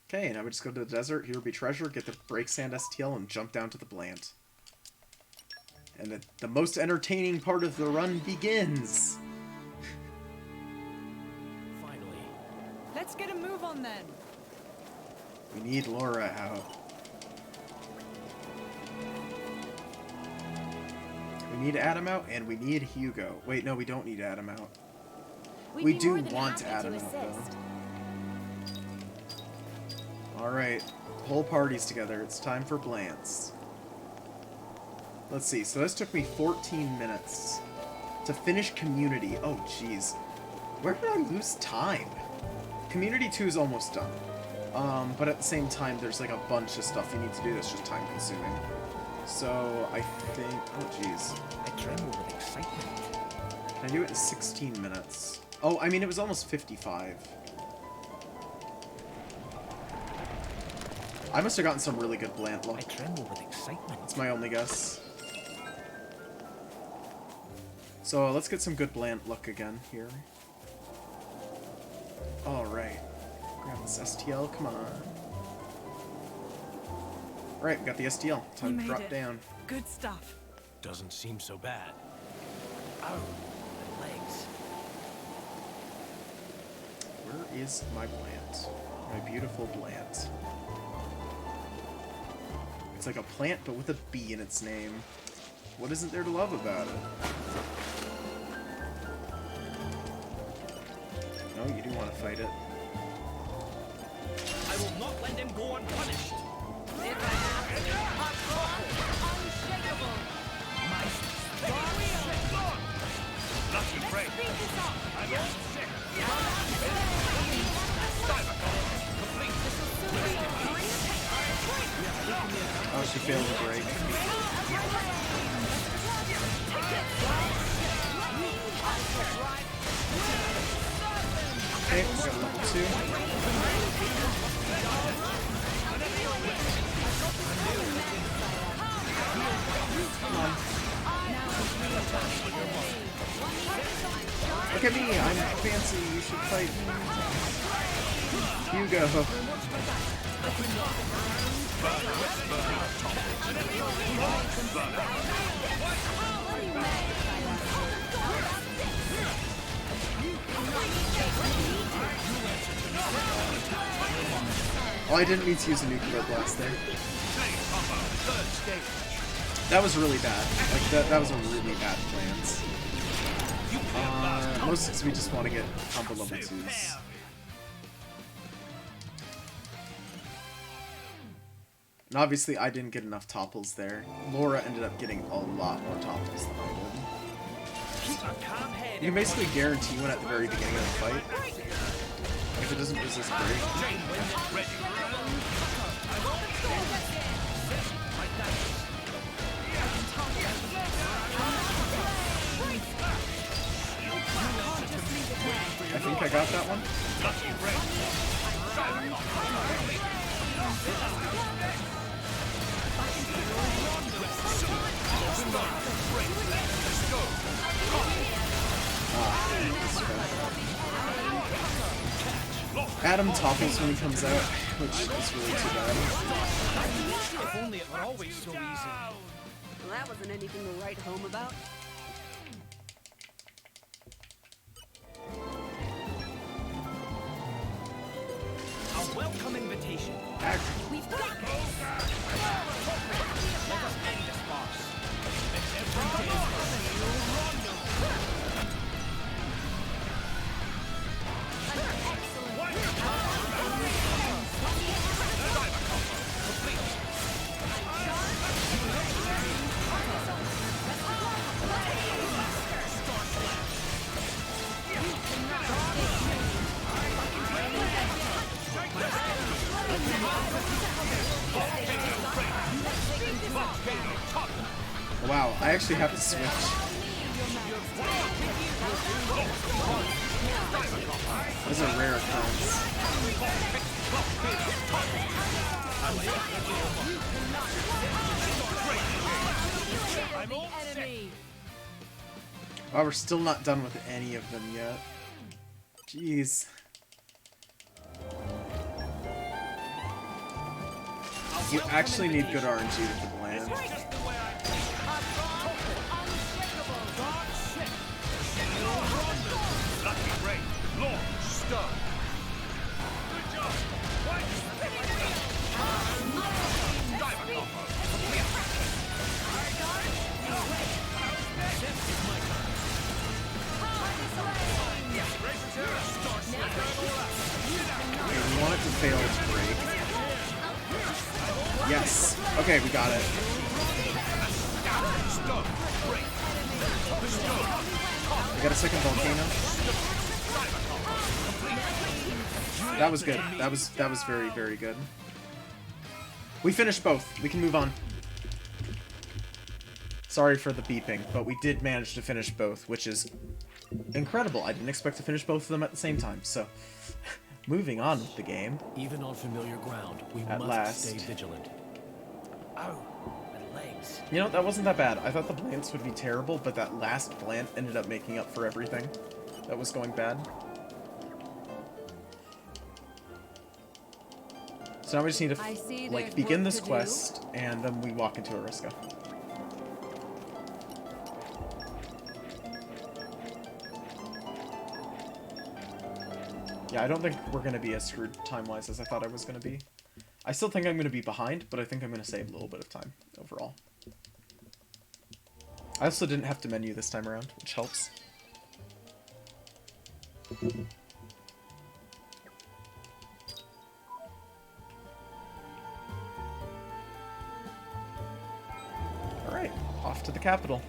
Okay, now we just go to the desert, here will be treasure, get the break sand STL, and jump down to the Blant. And the most entertaining part of the run begins! Finally. Let's get a move on then. We need Laura out. We need Adam out, and we need Hugo. Wait, no, we don't need Adam out. We do want Adam out, though. Alright, whole party's together. It's time for Blants. Let's see, so this took me 14 minutes to finish Community. Oh, jeez. Where did I lose time? Community 2 is almost done. But at the same time, there's like a bunch of stuff you need to do that's just time consuming. So, I think... Oh, jeez. I tremble with excitement. Can I do it in 16 minutes? Oh, I mean, it was almost 55. I must have gotten some really good Blant luck. I tremble with excitement. That's my only guess. So, let's get some good Blant luck again here. Alright. Grab this STL, come on. Right, we got the STL. You Time to made drop it. down. Good stuff. Doesn't seem so bad. Oh, the legs. Where is my plant? My beautiful plant. It's like a plant, but with a B in its name. What isn't there to love about it? No, you do want to fight it. I will not let them go unpunished. Lucky break. I'm all set. Oh, she failed to break. Okay, we got level 2. Come on. Look at me, I'm fancy, you should fight me. Hugo. Oh, I didn't mean to use a nuclear blast there. That was really bad. Like, that was a really bad plan. Most we just want to get combo level 2s. And obviously I didn't get enough topples there. Laura ended up getting a lot more topples than I did. You can basically guarantee one at the very beginning of the fight. If it doesn't resist break. I think I got that one. Adam topples when he comes out, which is really too bad. If only it were always so easy. Well, that wasn't anything to write home about. A welcome invitation. We've got this. Let us end this farce. Let every day Wow, I actually have to switch. This is a rare occurrence. Wow, we're still not done with any of them yet. Jeez. You actually need good RNG with the bland. Okay, we want it to fail to break. Yes. Okay, we got it. We got a second volcano. That was good. That was very, very good. We finished both. We can move on. Sorry for the beeping, but we did manage to finish both, which is incredible. I didn't expect to finish both of them at the same time, so moving on with the game. Even on familiar ground, we At must last. stay vigilant. Oh, the legs. You know, that wasn't that bad. I thought the blants would be terrible, but that last blant ended up making up for everything that was going bad. So now we just need I to see like there's begin work this to do. quest, and then we walk into Ariska. Yeah, I don't think we're gonna be as screwed time-wise as I thought I was gonna be. I still think I'm gonna be behind, but I think I'm gonna save a little bit of time overall. I also didn't have to menu this time around, which helps. Alright, off to the capital.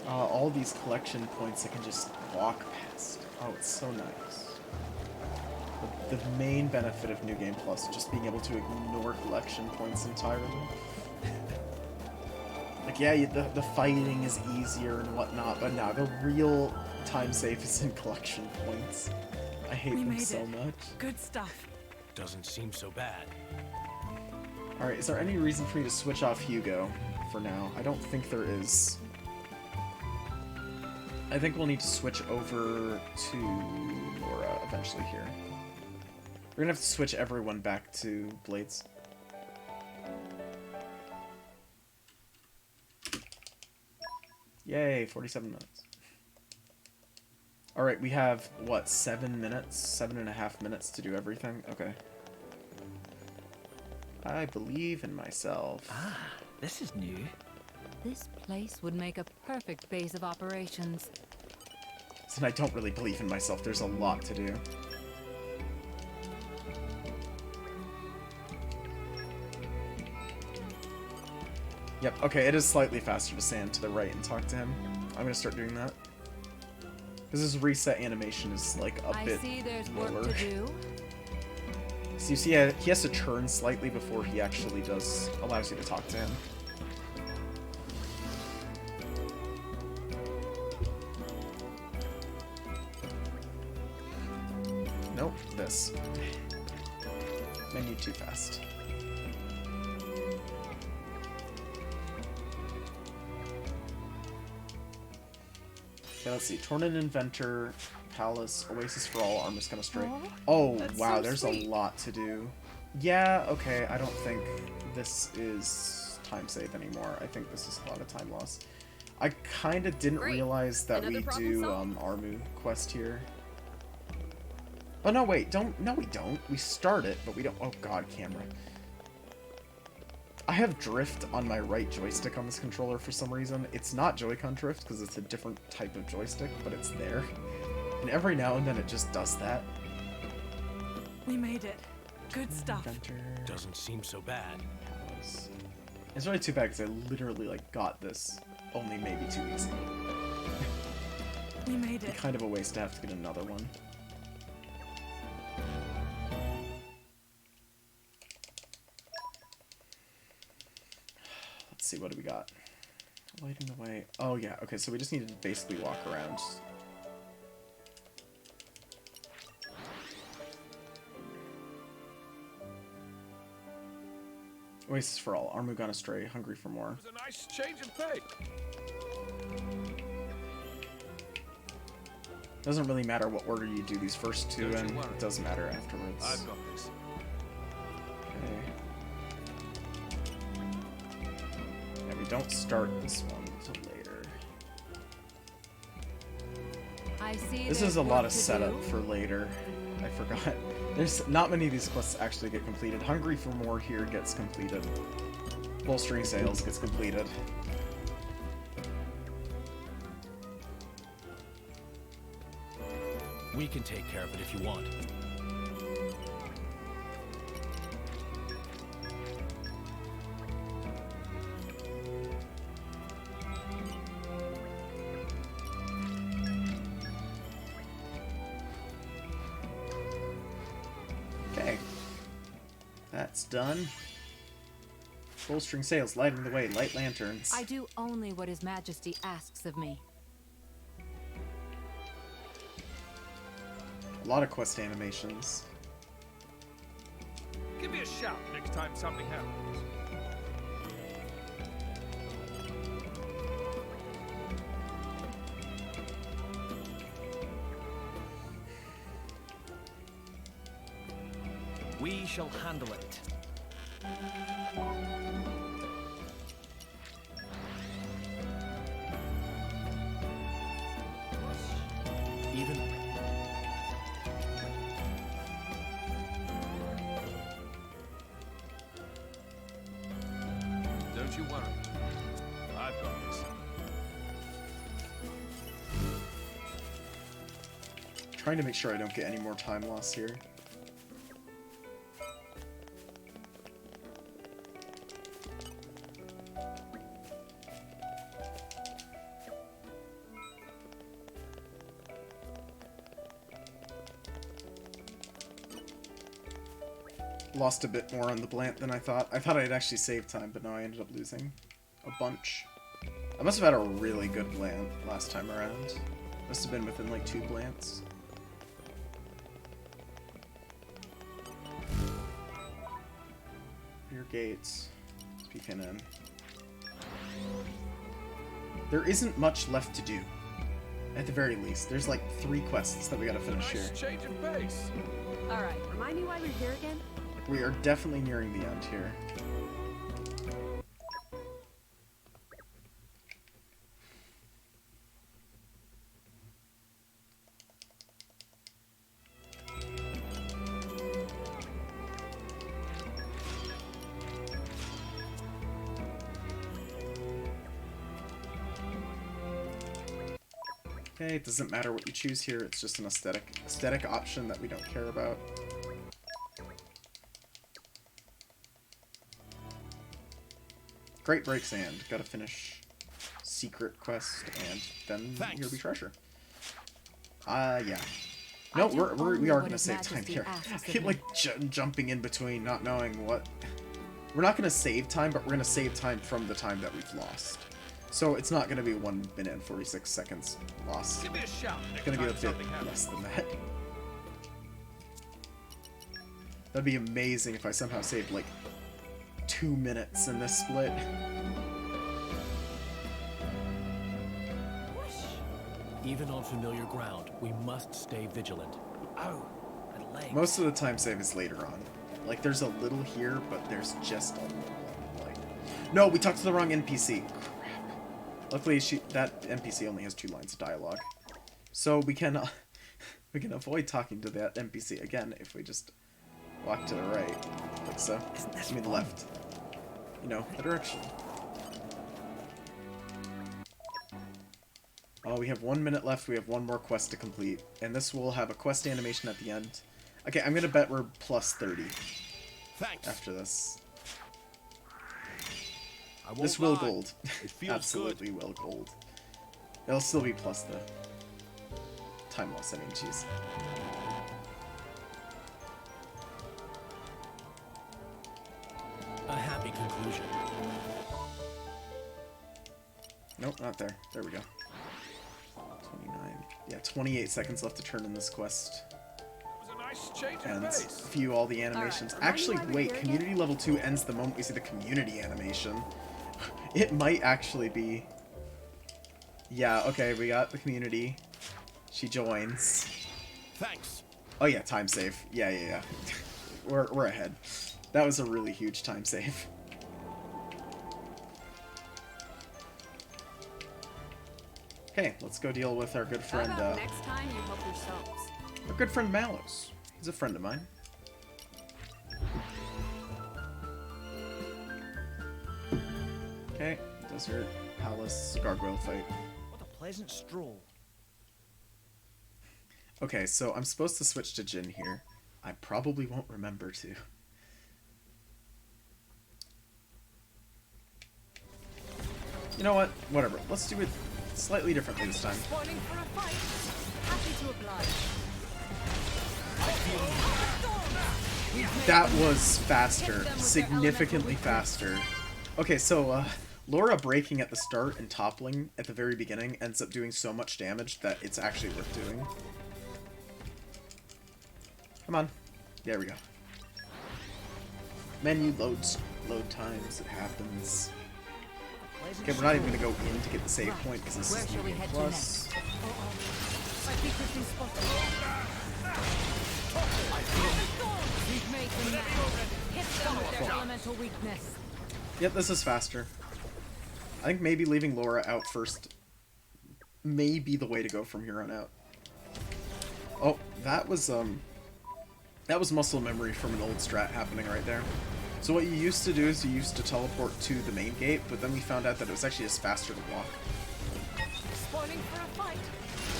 All these collection points I can just walk past. Oh, it's so nice. The main benefit of New Game Plus is just being able to ignore collection points entirely. Like, yeah, the fighting is easier and whatnot, but no, the real time save is in collection points. I hate them so much. Good stuff. Doesn't seem so bad. Alright, is there any reason for me to switch off Hugo for now? I don't think there is. I think we'll need to switch over to Laura eventually here. We're gonna have to switch everyone back to Blades. Yay, 47 minutes. Alright, we have, what, 7 minutes? 7.5 minutes to do everything? Okay. I believe in myself. Ah, this is new. This place would make a perfect base of operations. And I don't really believe in myself. There's a lot to do. Yep, okay, it is slightly faster to stand to the right and talk to him. I'm gonna start doing that. Because his reset animation is, like, a bit I see there's work lower. to do. So you see, he has to turn slightly before he actually allows you to talk to him. Nope, this. Menu too fast. Okay, let's see. Torna Inventor, Palace, Oasis for All, Armor's Gonna Stray. Aw, Oh, that's wow, so there's sweet. a lot to do. Yeah, okay, I don't think this is time save anymore. I think this is a lot of time loss. I kind of didn't Great. realize that Another we problem do solved. Armu quest here. Oh, no, wait, no, we don't. We start it, but we don't. Oh, God, camera. I have drift on my right joystick on this controller for some reason. It's not Joy-Con drift, because it's a different type of joystick, but it's there. And every now and then it just does that. We made it. Good stuff. Inventor. Doesn't seem so bad. It's really too bad, because I literally, like, got this only maybe 2 weeks ago. We made It'd it. be kind of a waste to have to get another one. Let's see, what do we got? Lighting the way. Oh, yeah. Okay, so we just need to basically walk around. Oasis for All. Armu Gone Astray. Hungry for More. It was a nice change of pace. Doesn't really matter what order you do these first two Don't in. you worry. It doesn't matter afterwards. I've got this. Okay. Yeah, we don't start this one until later. I see This there's is a lot work of to setup do. for later. I forgot. There's not many of these quests actually get completed. Hungry for More here gets completed. Bolstering Sales gets completed. We can take care of it if you want. Okay. That's done. Bolstering Sails, lighting the way, light lanterns. I do only what His Majesty asks of me. A lot of quest animations. Give me a shout next time something happens. We shall handle it. Even. Don't you worry. I've got this. Trying to make sure I don't get any more time loss here. Lost a bit more on the Blant than I thought. I thought I'd actually save time, but no, I ended up losing a bunch. I must have had a really good Blant last time around. Must have been within like 2 Blants. Rear gates. Peeking in. There isn't much left to do. At the very least. There's like 3 quests that we gotta finish here. Nice change of pace. Alright, remind me why we're here again? We are definitely nearing the end here. Okay, it doesn't matter what you choose here, it's just an aesthetic option that we don't care about. Great Breaks and gotta finish secret quest and then Thanks. here be treasure. Yeah. No, we are gonna save time here. I keep like jumping in between, not knowing what. We're not gonna save time, but we're gonna save time from the time that we've lost. So it's not gonna be 1 minute and 46 seconds lost. Give me a shout It's next gonna be a time bit something happens. less than that. That'd be amazing if I somehow saved like 2 minutes in this split. Even on familiar ground, we must stay vigilant. Ow, my leg. Most of the time save is later on. Like there's a little here, but there's just a little. Like, no, we talked to the wrong NPC. Crap. Luckily, that NPC only has 2 lines of dialogue, so we can avoid talking to that NPC again if we just walk to the right, like so. I mean left. You know, the direction. Oh, we have 1 minute left. We have 1 more quest to complete, and this will have a quest animation at the end. Okay, I'm gonna bet we're plus 30 Thanks. after this. I won't This will lie. gold. It feels Absolutely will gold. It'll still be plus the time loss. I mean, jeez. A happy conclusion. Nope, not there. There we go. 29. Yeah, 28 seconds left to turn in this quest. It was a nice change of And pace. view all the animations. Alright, Actually, remind me why we're wait, here community level 2 ends the moment we see the community animation. It might actually be... Yeah, okay, we got the community. She joins. Thanks. Oh yeah, time save. Yeah. We're ahead. That was a really huge time save. Okay, let's go deal with our good How friend, about next time you help yourselves? our good friend Mallows. He's a friend of mine. Okay, desert, palace, gargoyle fight. What a pleasant stroll. Okay, so I'm supposed to switch to Jin here. I probably won't remember to. You know what? Whatever. Let's do it slightly differently this time. Spoiling for a fight? Happy to oblige. That was faster. Significantly faster. Okay, so, Laura breaking at the start and toppling at the very beginning ends up doing so much damage that it's actually worth doing. Come on. There we go. Menu loads, load times, it happens. Okay, we're not even gonna go in to get the save point because this is medium plus. I think we've been spotted. We've made them mad. Hit them with their elemental weakness. Yep, this is faster. I think maybe leaving Laura out first may be the way to go from here on out. Oh, that was muscle memory from an old strat happening right there. So what you used to do is you used to teleport to the main gate, but then we found out that it was actually just faster to walk. Spoiling for a fight.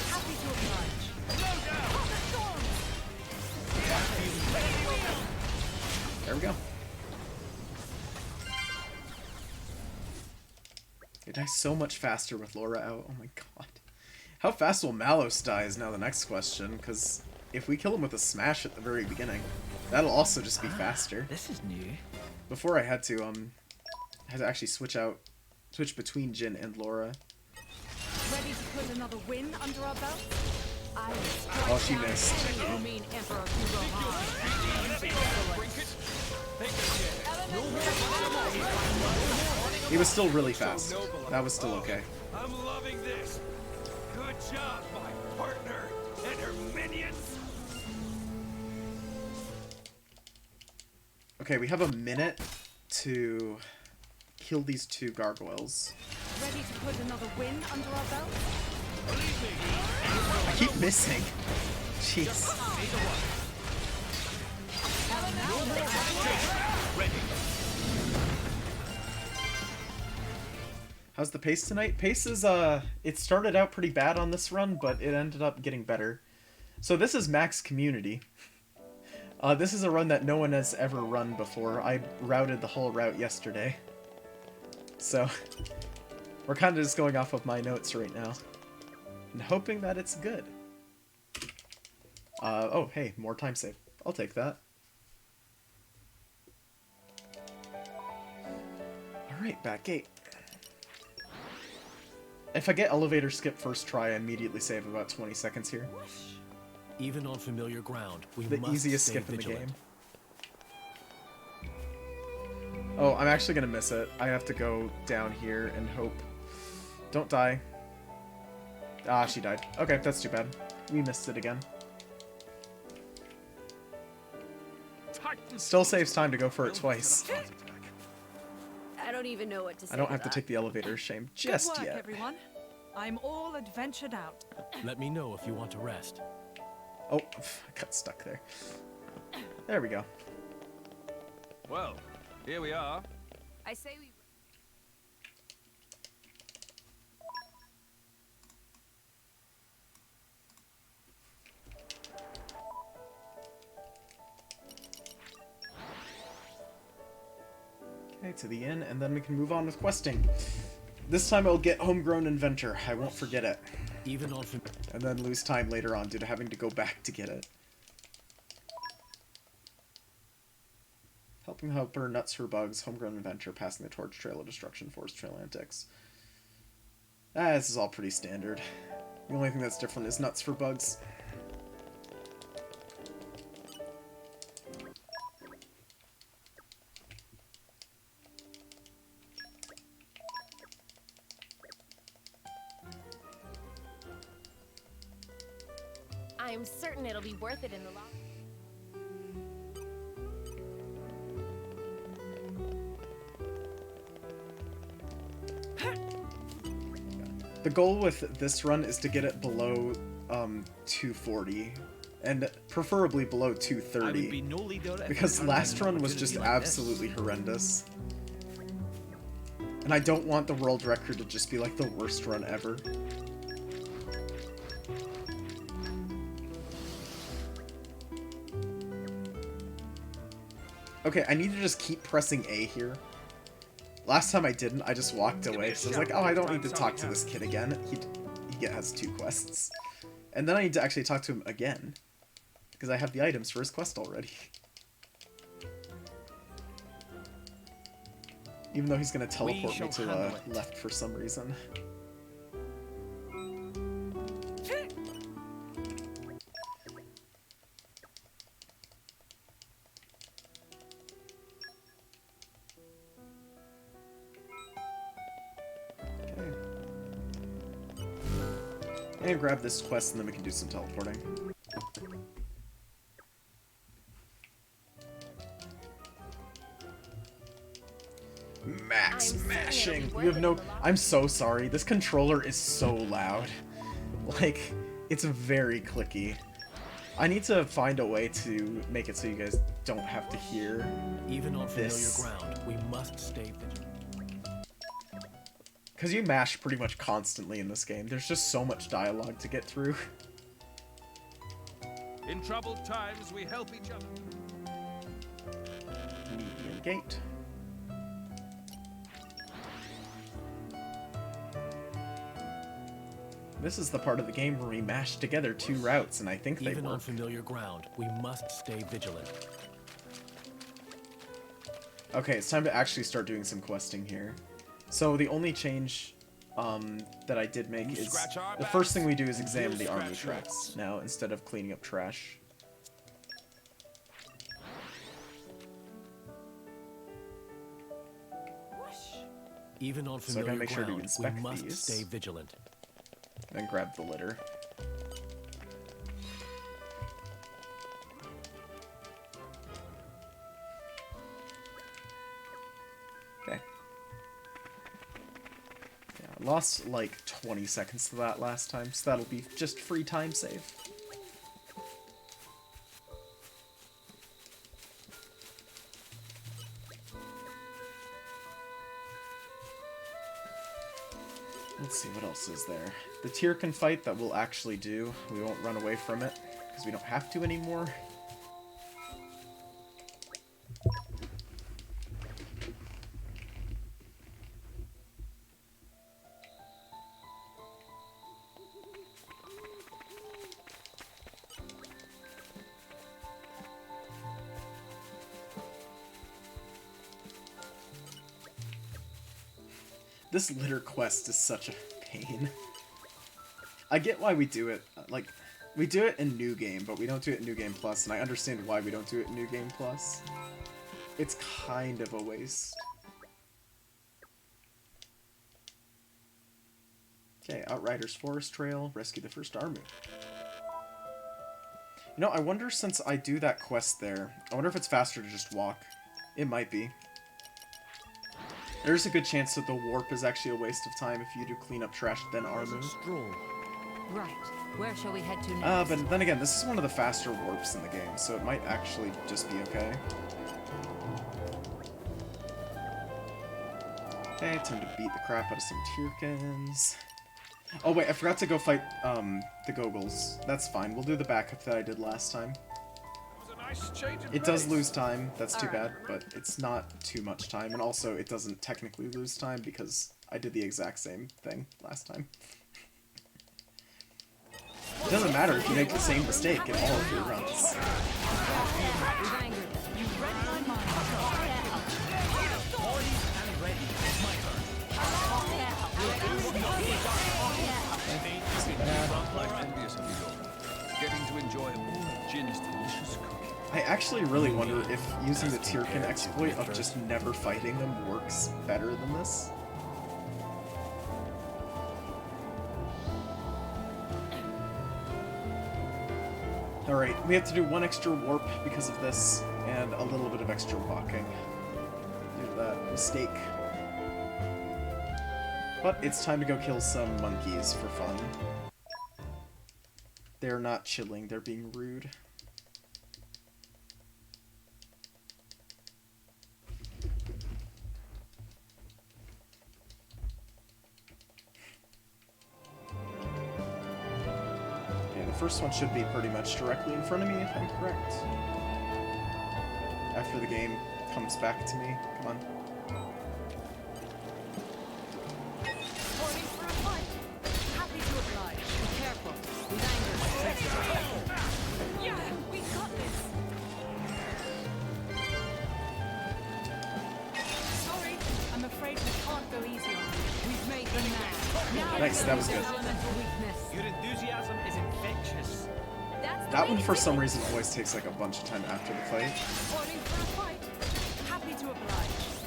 Happy to oblige. There we go. It dies so much faster with Laura out. Oh my god. How fast will Malos die is now the next question, because if we kill him with a smash at the very beginning, that'll also just be faster. This is new. Before I had to actually switch between Jin and Laura. Ready to put another win under our belt? I will Oh, strike she down missed. any who mean Emperor Kurohan. He was still really fast. That was still okay. I'm loving this. Good job, my partner and her minions. Okay, we have a minute to kill these two gargoyles. Ready to put another win under our belt? I keep missing. Jeez. How's the pace tonight? Pace is, it started out pretty bad on this run, but it ended up getting better. So this is max community. This is a run that no one has ever run before. I routed the whole route yesterday. So, we're kind of just going off of my notes right now. And hoping that it's good. Oh, hey, more time save. I'll take that. Alright, back gate. If I get elevator skip first try, I immediately save about 20 seconds here. Even on familiar ground, we The must easiest stay skip in the vigilant. game. Oh, I'm actually gonna miss it. I have to go down here and hope. Don't die. Ah, she died. Okay, that's too bad. We missed it again. Still saves time to go for it twice. I don't even know what to say. I don't have to take the elevator shame just Good work, yet. everyone. I'm all adventured out. Let me know if you want to rest. Oh, I got stuck there. There we go. Well, here we are. I say we. Okay, to the inn, and then we can move on with questing. This time I'll get Homegrown Inventor. I won't forget it. Even on And then lose time later on due to having to go back to get it. Helping Helper, Nuts for Bugs, Homegrown Inventor, Passing the Torch, Trail of Destruction, Forest Trail Antics. This is all pretty standard. The only thing that's different is Nuts for Bugs. I'm certain it'll be worth it in the long. The goal with this run is to get it below 240, and preferably below I would be 230, no leader if because I had last an run was opportunity just like this. absolutely horrendous. And I don't want the world record to just be like the worst run ever. Okay, I need to just keep pressing A here. Last time I didn't, I just walked away. So I was like, oh, I don't need to talk to this kid again. He has 2 quests. And then I need to actually talk to him again. Because I have the items for his quest already. Even though he's going to teleport me shall to handle it. left for some reason. And grab this quest, and then we can do some teleporting. Max mashing! You have no... I'm so sorry. This controller is so loud. Like, it's very clicky. I need to find a way to make it so you guys don't have to hear Even on this. familiar ground, we must stay vigilant. Because you mash pretty much constantly in this game. There's just so much dialogue to get through. In troubled times, we help each other. Median gate. This is the part of the game where we mash together two routes, and I think they Even on work. familiar ground, we must stay vigilant. Okay, it's time to actually start doing some questing here. So the only change that I did make is the first thing we do is examine the army tracks now instead of cleaning up trash. Even on So I gotta familiar make sure to ground, we inspect must these. stay vigilant. Then grab the litter. Okay. Yeah, I lost like 20 seconds to that last time, so that'll be just free time save. Let's see, what else is there? The Tyrken fight that we'll actually do. We won't run away from it, because we don't have to anymore. This litter quest is such a pain. I get why we do it. Like, we do it in New Game, but we don't do it in New Game Plus, and I understand why we don't do it in New Game Plus. It's kind of a waste. Okay, Outriders Forest Trail, rescue the first army. You know, I wonder, since I do that quest there, I wonder if it's faster to just walk. It might be. There's a good chance that the warp is actually a waste of time if you do clean up trash then Armu. Right. Where shall we head to next? But then again, this is one of the faster warps in the game, so it might actually just be okay. Okay, time to beat the crap out of some Tyrkens. Oh wait, I forgot to go fight the Gogles. That's fine, we'll do the backup that I did last time. Nice change of It does pace. lose time, that's too bad, but it's not too much time, and also it doesn't technically lose time because I did the exact same thing last time. It doesn't matter if you make the same mistake in all of your runs. I'm envious of you all. Getting to enjoy all of Jin's delicious cooking. I actually really wonder if using the Tyrken exploit of just never fighting them works better than this. Alright, we have to do one extra warp because of this, and a little bit of extra walking due to that mistake. But it's time to go kill some monkeys for fun. They're not chilling, they're being rude. The first one should be pretty much directly in front of me, if I'm correct. After the game comes back to me. Come on. Reporting for a fight. Happy to oblige. Be careful. With anger. Yeah, we got this. Sorry, I'm afraid we can't go easy on you. We've made them mad. Nice, that was good. Elemental weakness. Your enthusiasm is infectious. That one, for some reason, always takes like a bunch of time after the fight. Reporting for a fight. Happy to oblige.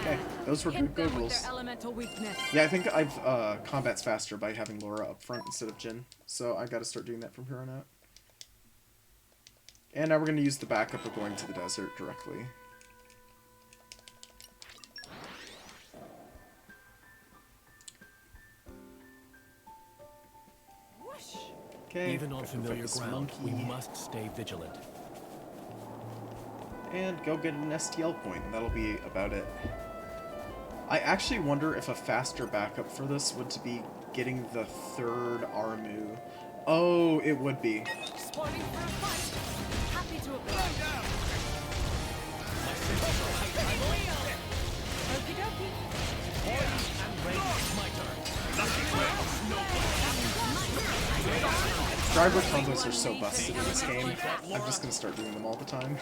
Okay, those were Hit good them with rules. their elemental weakness. Yeah, I think I've combat's faster by having Laura up front instead of Jin, so I gotta start doing that from here on out. And now we're gonna use the backup of going to the desert directly. Okay, Even on gotta go fight familiar this ground, we monkey. must stay vigilant. And go get an STL point, and that'll be about it. I actually wonder if a faster backup for this would be getting the third Armu. Oh, it would be. Spawning for a fight. Happy to oblige. Okie dokie. Driver combos are so busted in this game. I'm just gonna start doing them all the time.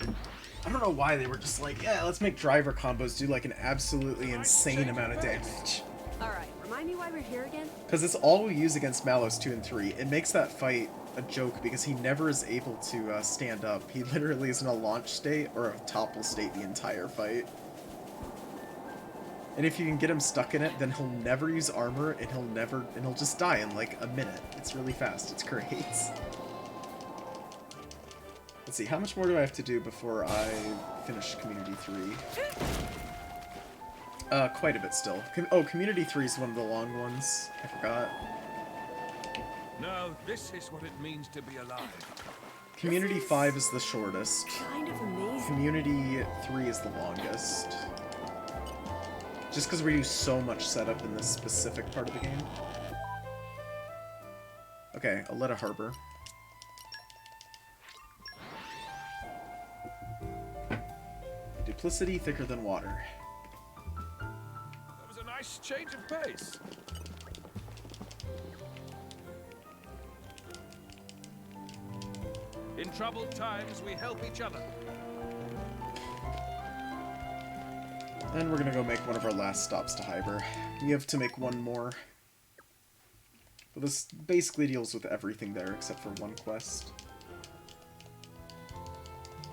I don't know why they were just like, yeah, let's make driver combos do like an absolutely insane amount of damage. Alright, remind me why we're here again? Because it's all we use against Malos 2 and 3. It makes that fight a joke because he never is able to stand up. He literally is in a launch state or a topple state the entire fight. And if you can get him stuck in it, then he'll never use armor and he'll just die in like a minute. It's really fast. It's great. Let's see, how much more do I have to do before I finish Community 3? Quite a bit still. Community 3 is one of the long ones. I forgot. Now, this is what it means to be alive. Community 5 is the shortest. Kind of amazing. Community 3 is the longest. Just because we do so much setup in this specific part of the game. Okay, Aletta Harbor. Duplicity thicker than water. That was a nice change of pace. In troubled times, we help each other. And we're gonna go make one of our last stops to Hyber. We have to make one more. But this basically deals with everything there except for one quest.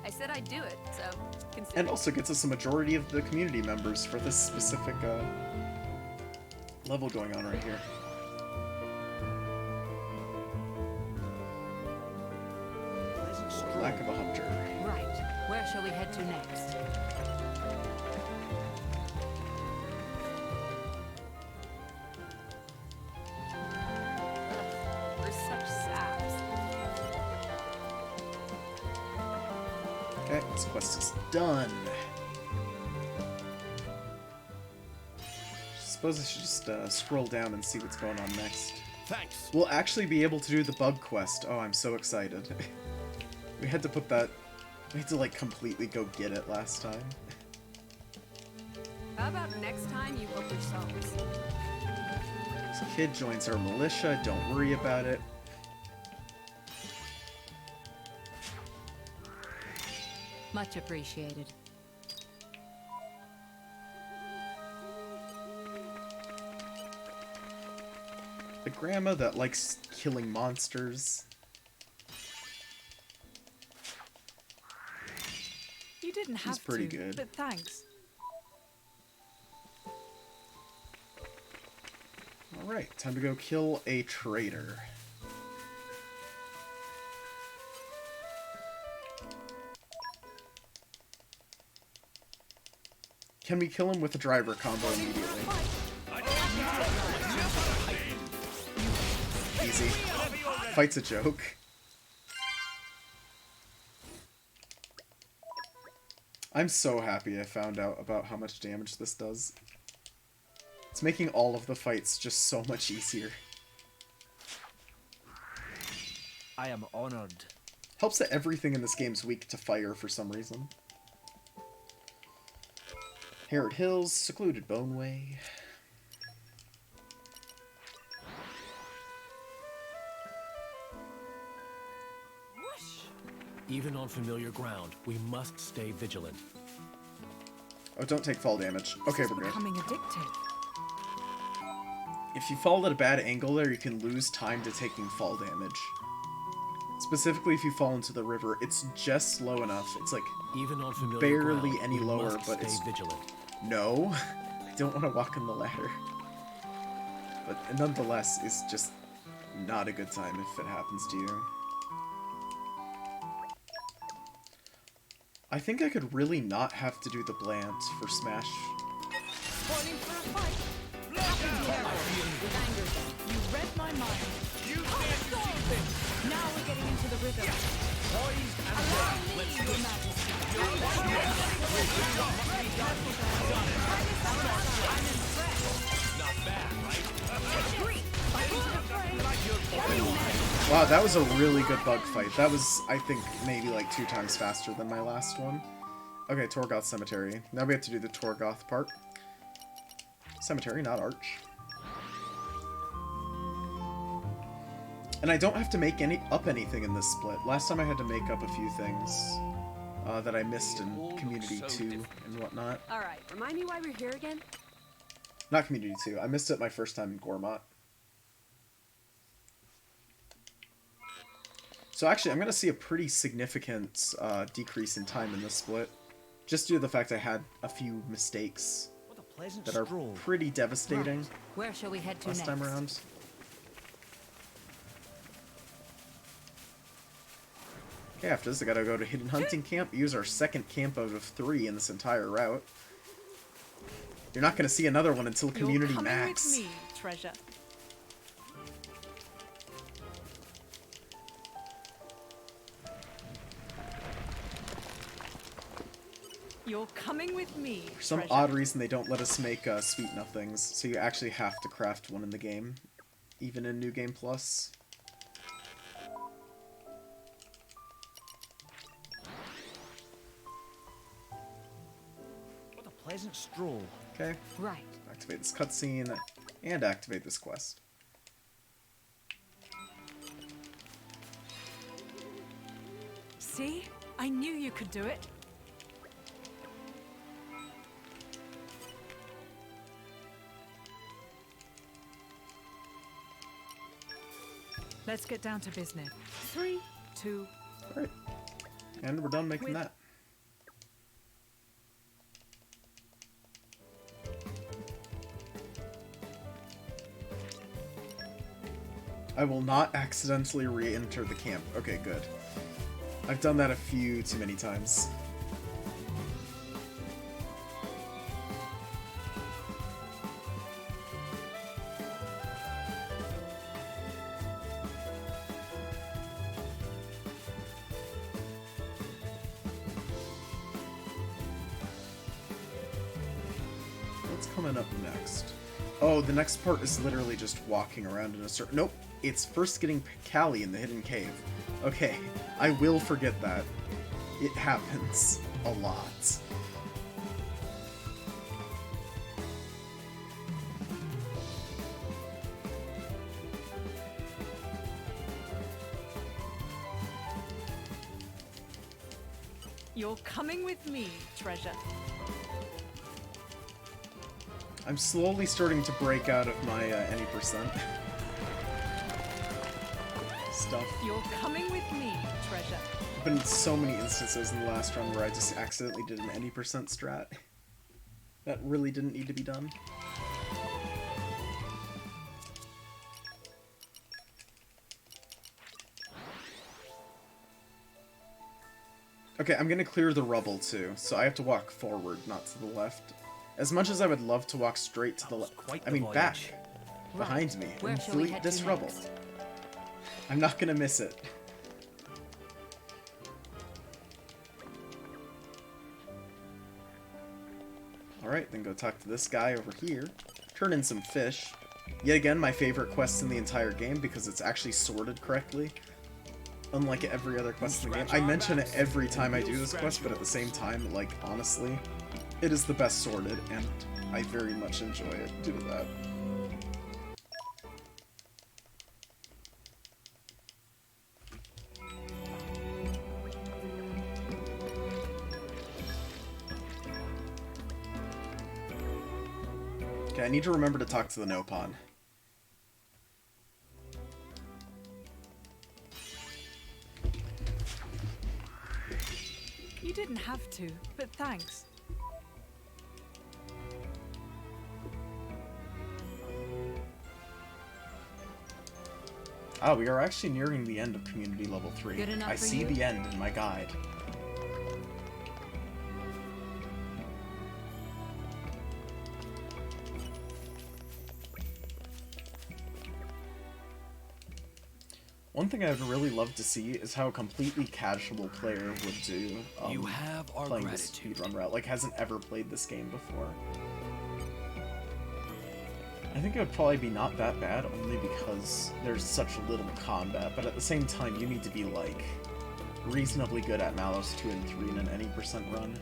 I said I'd do it, so consider And also gets us a majority of the community members for this specific level going on right here. Lack of a hunter. Right. Where shall we head to next? we're such saps. Okay, this quest is done. Suppose I should just scroll down and see what's going on next. Thanks. We'll actually be able to do the bug quest. Oh, I'm so excited. We had to put that... We had to, like, completely go get it last time. How about next time you book your songs? This kid joins our militia. Don't worry about it. Much appreciated. The grandma that likes killing monsters. You didn't have pretty to, good. but thanks. Alright, time to go kill a traitor. Can we kill him with a driver combo immediately? Easy. Fight's a joke. I'm so happy I found out about how much damage this does. It's making all of the fights just so much easier. I am honored. Helps that everything in this game's weak to fire for some reason. Herod Hills, secluded Boneway. Even on familiar ground, we must stay vigilant. Oh, don't take fall damage. Okay, This is we're good. becoming addictive. If you fall at a bad angle there, you can lose time to taking fall damage. It's Specifically, if you fall into the river, it's just low enough. It's like, Even on familiar barely ground, any we lower, must but stay it's... vigilant. No, I don't want to walk on the ladder. But nonetheless, it's just not a good time if it happens to you. I think I could really not have to do the bland for Smash. Morning for a fight. With anger, you read my mind. You can't see this! Now we're getting into the rhythm. Poised and Allow ready. me, Let's Your go. Majesty. Not bad, right? Wow, that was a really good bug fight. That was, I think, maybe like 2 times faster than my last one. Okay, Torgoth Cemetery. Now we have to do the Torgoth part. Cemetery, not Arch. And I don't have to make anything in this split. Last time I had to make up a few things that I missed in Community 2 and whatnot. All right, remind me why we're here again. Not Community 2. I missed it my first time in Gormott. So actually, I'm going to see a pretty significant decrease in time in this split. Just due to the fact I had a few mistakes What a pleasant that are stroll. pretty devastating Right. Where shall we head to last next? time around. Okay, after this I gotta go to Hidden Hunting Camp, use our second camp out of 3 in this entire route. You're not gonna see another one until Community You're coming Max. with me, treasure. You're coming with me, For some treasure. odd reason they don't let us make sweet nothings, so you actually have to craft one in the game, even in New Game Plus. What a pleasant stroll. Okay, Right. activate this cutscene, and activate this quest. See? I knew you could do it. Let's get down to business. 3, 2, Alright, and we're done making With- that. I will not accidentally re-enter the camp. Okay, good. I've done that a few too many times. What's coming up next? Oh, the next part is literally just walking around in a circle. Nope, it's first getting Callie in the hidden cave. Okay, I will forget that. It happens a lot. you're coming with me, treasure. I'm slowly starting to break out of my any percent stuff. You're coming with me, treasure. Been so many instances in the last run where I just accidentally did an any percent strat. That really didn't need to be done. Okay, I'm gonna clear the rubble too, so I have to walk forward, not to the left. As much as I would love to walk straight to the left, quite I the mean back, voyage. behind me, Where and shall we delete head this to rubble. next? I'm not gonna miss it. Alright, then go talk to this guy over here. Turn in some fish. Yet again, my favorite quest in the entire game because it's actually sorted correctly. Unlike every other quest in the game. I mention it every time I do this quest, but at the same time, like, honestly, it is the best sorted, and I very much enjoy it due to that. Okay, I need to remember to talk to the Nopon. didn't have to, but thanks. Ah, we are actually nearing the end of community level 3. Good enough I for see you? the end in my guide. One thing I'd really love to see is how a completely casual player would do You have our playing this gratitude. speedrun route, like hasn't ever played this game before. I think it would probably be not that bad, only because there's such little combat, but at the same time you need to be like reasonably good at Malus 2 and 3 in an any percent run.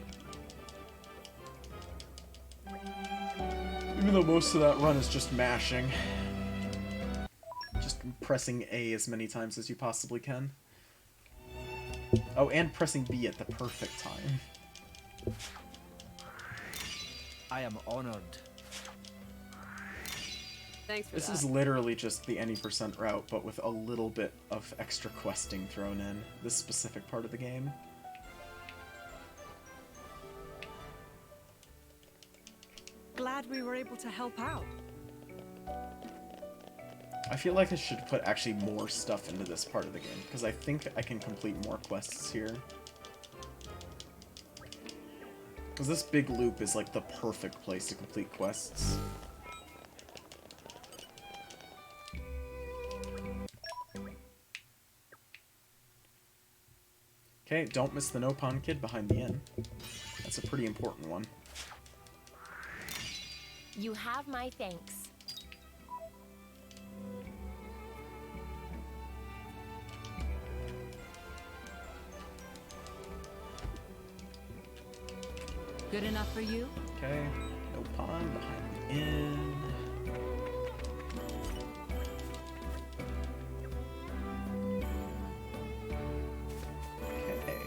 Even though most of that run is just mashing. Just pressing A as many times as you possibly can. Oh, and pressing B at the perfect time. I am honored. Thanks for This that. is literally just the any percent route, but with a little bit of extra questing thrown in, this specific part of the game. Glad we were able to help out. I feel like I should put actually more stuff into this part of the game, because I think I can complete more quests here. Because this big loop is like the perfect place to complete quests. Okay, don't miss the No Pond Kid behind the inn. That's a pretty important one. You have my thanks. Good enough for you? Okay, No Pond behind the inn. Okay.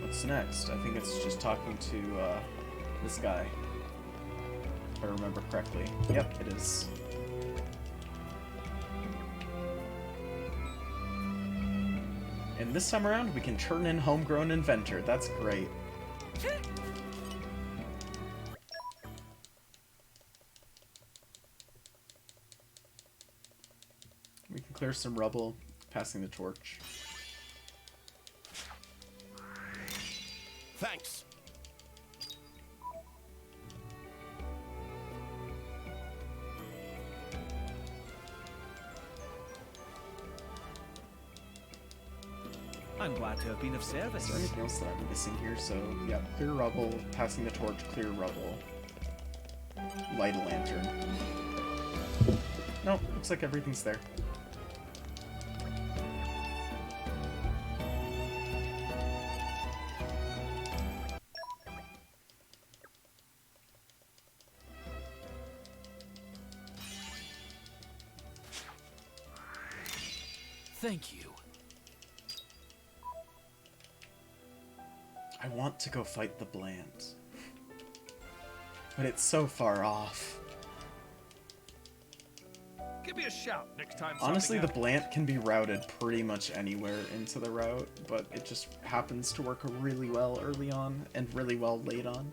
What's next? I think it's just talking to this guy. If I remember correctly. Yep, it is. And this time around, we can turn in Homegrown Inventor. That's great. We can clear some rubble, passing the torch. Thanks. I'm glad to have been of service. Is there anything else that I'm missing here? So, yeah, clear rubble, passing the torch, clear rubble, light a lantern. Nope, looks like everything's there. Thank you. I want to go fight the Blant. But it's so far off. Give me a shout next time. Honestly, the something Blant can be routed pretty much anywhere into the route, but it just happens to work really well early on and really well late on.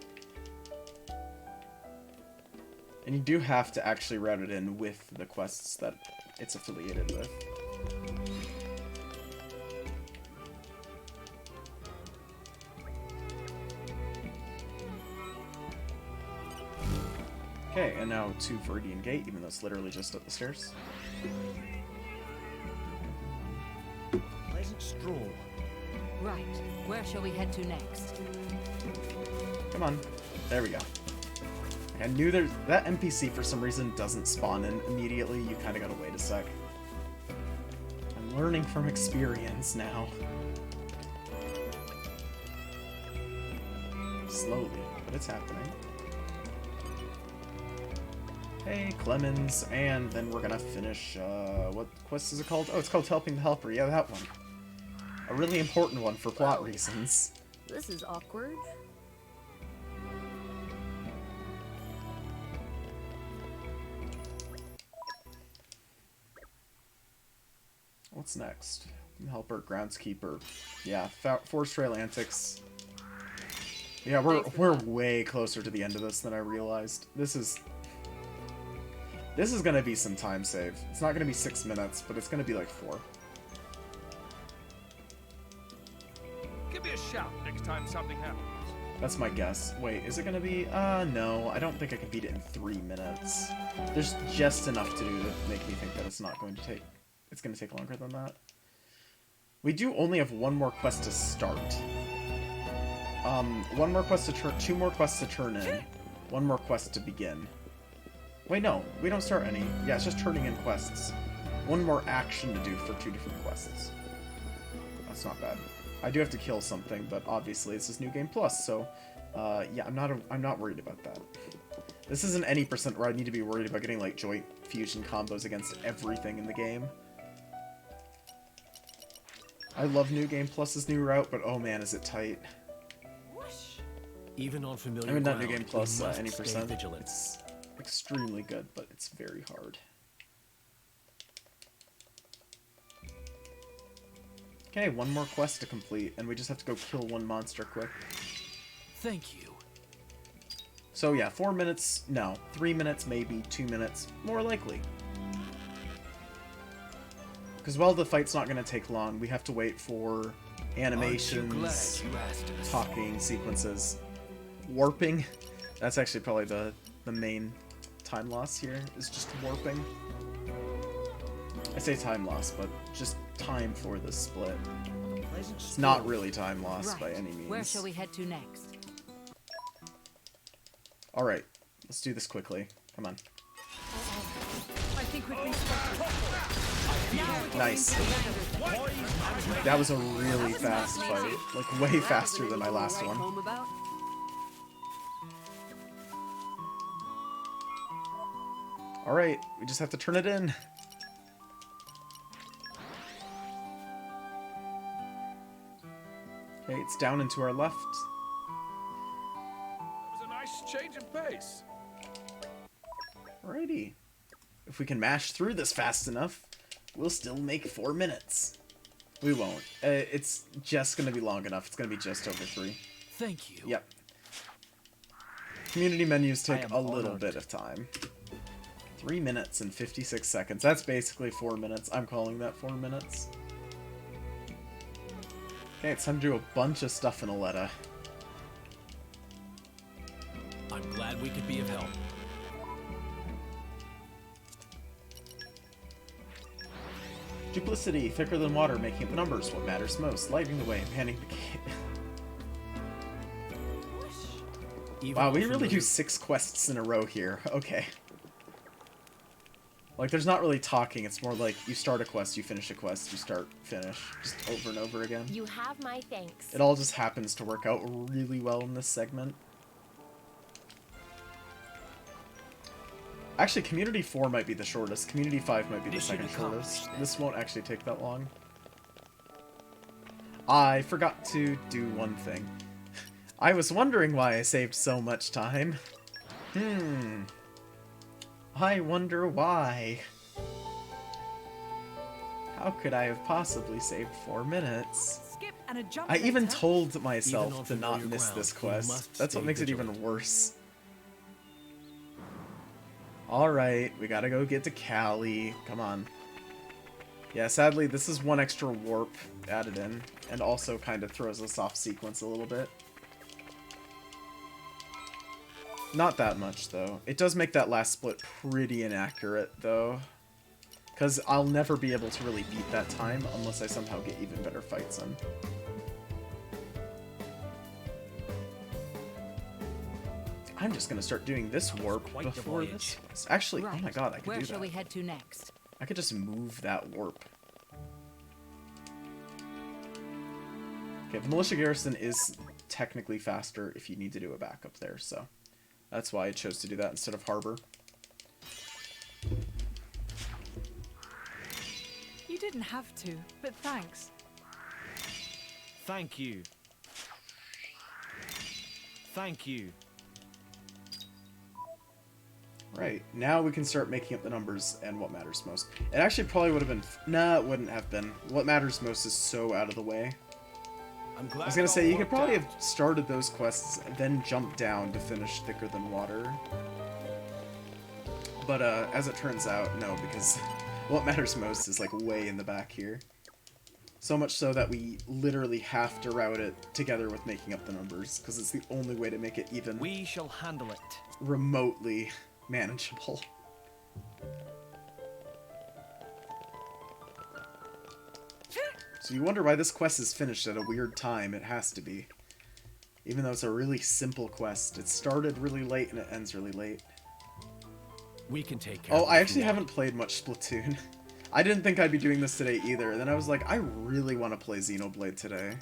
And you do have to actually route it in with the quests that it's affiliated with. Okay, and now to Viridian Gate, even though it's literally just up the stairs. Pleasant stroll. Right. Where shall we head to next? Come on. There we go. I knew that NPC for some reason doesn't spawn in immediately. You kind of gotta wait a sec. I'm learning from experience now. Slowly, but it's happening. Hey, Clemens, and then we're gonna finish, what quest is it called? Oh, it's called Helping the Helper. Yeah, that one. A really important one for plot reasons. This is awkward. What's next? Helper, groundskeeper. Yeah, Forest Trail Antics. Yeah, we're way closer to the end of this than I realized. This is gonna be some time save. It's not gonna be 6 minutes, but it's gonna be like 4. Give me a shout next time something happens. That's my guess. Wait, is it gonna be? No, I don't think I can beat it in 3 minutes. There's just enough to do to make me think that it's not going to take. It's gonna take longer than that. We do only have one more quest to start. One more quest to turn. 2 more quests to turn in. 1 more quest to begin. Wait, no, we don't start any. Yeah, it's just turning in quests. 1 more action to do for 2 different quests. That's not bad. I do have to kill something, but obviously it's this new game plus, so yeah, I'm not worried about that. This isn't any percent where I need to be worried about getting like joint fusion combos against everything in the game. I love New Game Plus's new route, but oh man, is it tight. Even on familiar I mean, not ground, New Game Plus we must any stay percent. vigilant. It's extremely good, but it's very hard. Okay, 1 more quest to complete, and we just have to go kill 1 monster quick. Thank you. So yeah, 4 minutes, no, 3 minutes, maybe 2 minutes, more likely. Because while the fight's not going to take long, we have to wait for animations, talking sequences, warping. That's actually probably the main time loss here, is just warping. I say time loss, but just time for this split. It's not really time loss by any means. Where shall we head to next? Alright, let's do this quickly. Come on. I think we've been spotted. Nice. That was a really fast fight. Like, way faster than my last one. Home about? Alright, we just have to turn it in. Okay, it's down and to our left. That was a nice change of pace. Alrighty. If we can mash through this fast enough, we'll still make 4 minutes. We won't. It's just gonna be long enough. It's gonna be just over 3. Thank you. Yep. Community menus take am a little honored. bit of time. 3 minutes and 56 seconds. That's basically 4 minutes. I'm calling that 4 minutes. Okay, it's time to do a bunch of stuff in Aletta. I'm glad we could be of help. Duplicity, thicker than water, making up the numbers, what matters most, lighting the way, panning the gate. Even Wow, on we really do familiar- 6 quests in a row here. Okay. Like, there's not really talking, it's more like you start a quest, you finish a quest, you start, finish, just over and over again. You have my thanks. It all just happens to work out really well in this segment. Actually, Community 4 might be the shortest. Community 5 might be the Mission second shortest. accomplished, then. This won't actually take that long. I forgot to do one thing. I was wondering why I saved so much time. I wonder why. How could I have possibly saved 4 minutes? Skip and a jump I even later. told Even myself on to not familiar miss ground, this we quest. must That's what stay makes it vigilant. even worse. Alright, we gotta go get to Callie. Come on. Yeah, sadly, this is 1 extra warp added in, and also kind of throws us off sequence a little bit. Not that much, though. It does make that last split pretty inaccurate, though. Because I'll never be able to really beat that time unless I somehow get even better fights in. I'm just gonna start doing this warp quite the before voyage. this was. Actually, oh my Right. god, I could Where do shall that. we head to next? I could just move that warp. Okay, the Militia Garrison is technically faster if you need to do a backup there, so that's why I chose to do that instead of Harbor. You didn't have to, but thanks. Thank you. Thank you. Right, now we can start making up the numbers and what matters most. It actually probably would have been... Nah, it wouldn't have been. What matters most is so out of the way. I'm glad I was gonna it say, all you could worked probably out. have started those quests, then jumped down to finish Thicker Than Water. But, as it turns out, no, because what matters most is, like, way in the back here. So much so that we literally have to route it together with making up the numbers, because it's the only way to make it even We shall handle it. remotely manageable. So you wonder why this quest is finished at a weird time. It has to be. Even though it's a really simple quest. It started really late and it ends really late. We can take care Oh, of I it if actually you haven't played much Splatoon. I didn't think I'd be doing this today either. And then I was like, I really want to play Xenoblade today.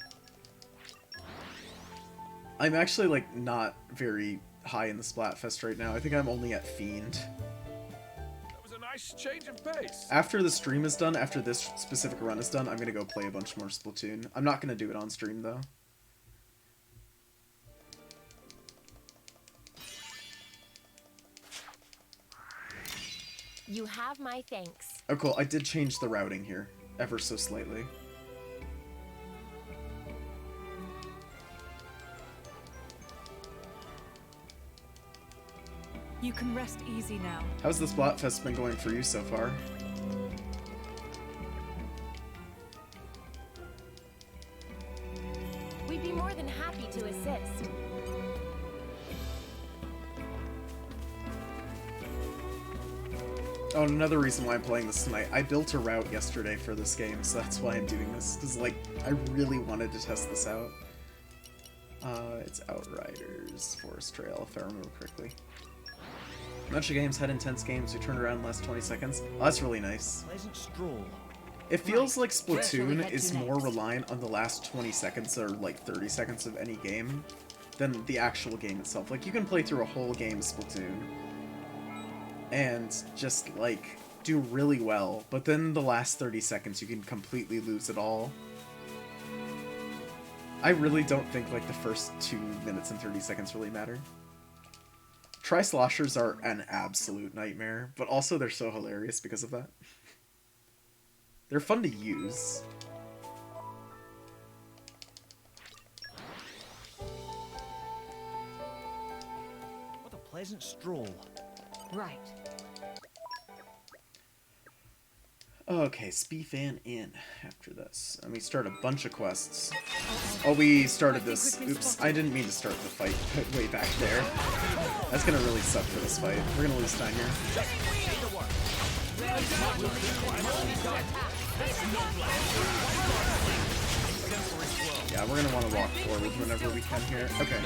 I'm actually, like, not very high in the Splatfest right now. I think I'm only at Fiend. That was a nice change of pace. After the stream is done, after this specific run is done, I'm gonna go play a bunch more Splatoon. I'm not gonna do it on stream, though. You have my thanks. Oh, cool. I did change the routing here, ever so slightly. You can rest easy now. How's the Splatfest been going for you so far? We'd be more than happy to assist. Oh, and another reason why I'm playing this tonight. I built a route yesterday for this game, so that's why I'm doing this. Because, like, I really wanted to test this out. It's Outriders, Forest Trail, if I remember correctly. Bunch of games had intense games who turned around in the last 20 seconds. Oh, that's really nice. Pleasant stroll. It feels like Where shall we Splatoon head is to more next? reliant on the last 20 seconds or like 30 seconds of any game than the actual game itself. Like, you can play through a whole game of Splatoon and just, like, do really well, but then the last 30 seconds you can completely lose it all. I really don't think, like, the first 2 minutes and 30 seconds really matter. Tri-sloshers are an absolute nightmare, but also they're so hilarious because of that. They're fun to use. What a pleasant stroll. Right. Okay, Speefan in after this. And we start a bunch of quests. Oh, we started this. Oops, I didn't mean to start the fight way back there. That's gonna really suck for this fight. We're gonna lose time here. Yeah, we're gonna want to walk forward whenever we can here. Okay.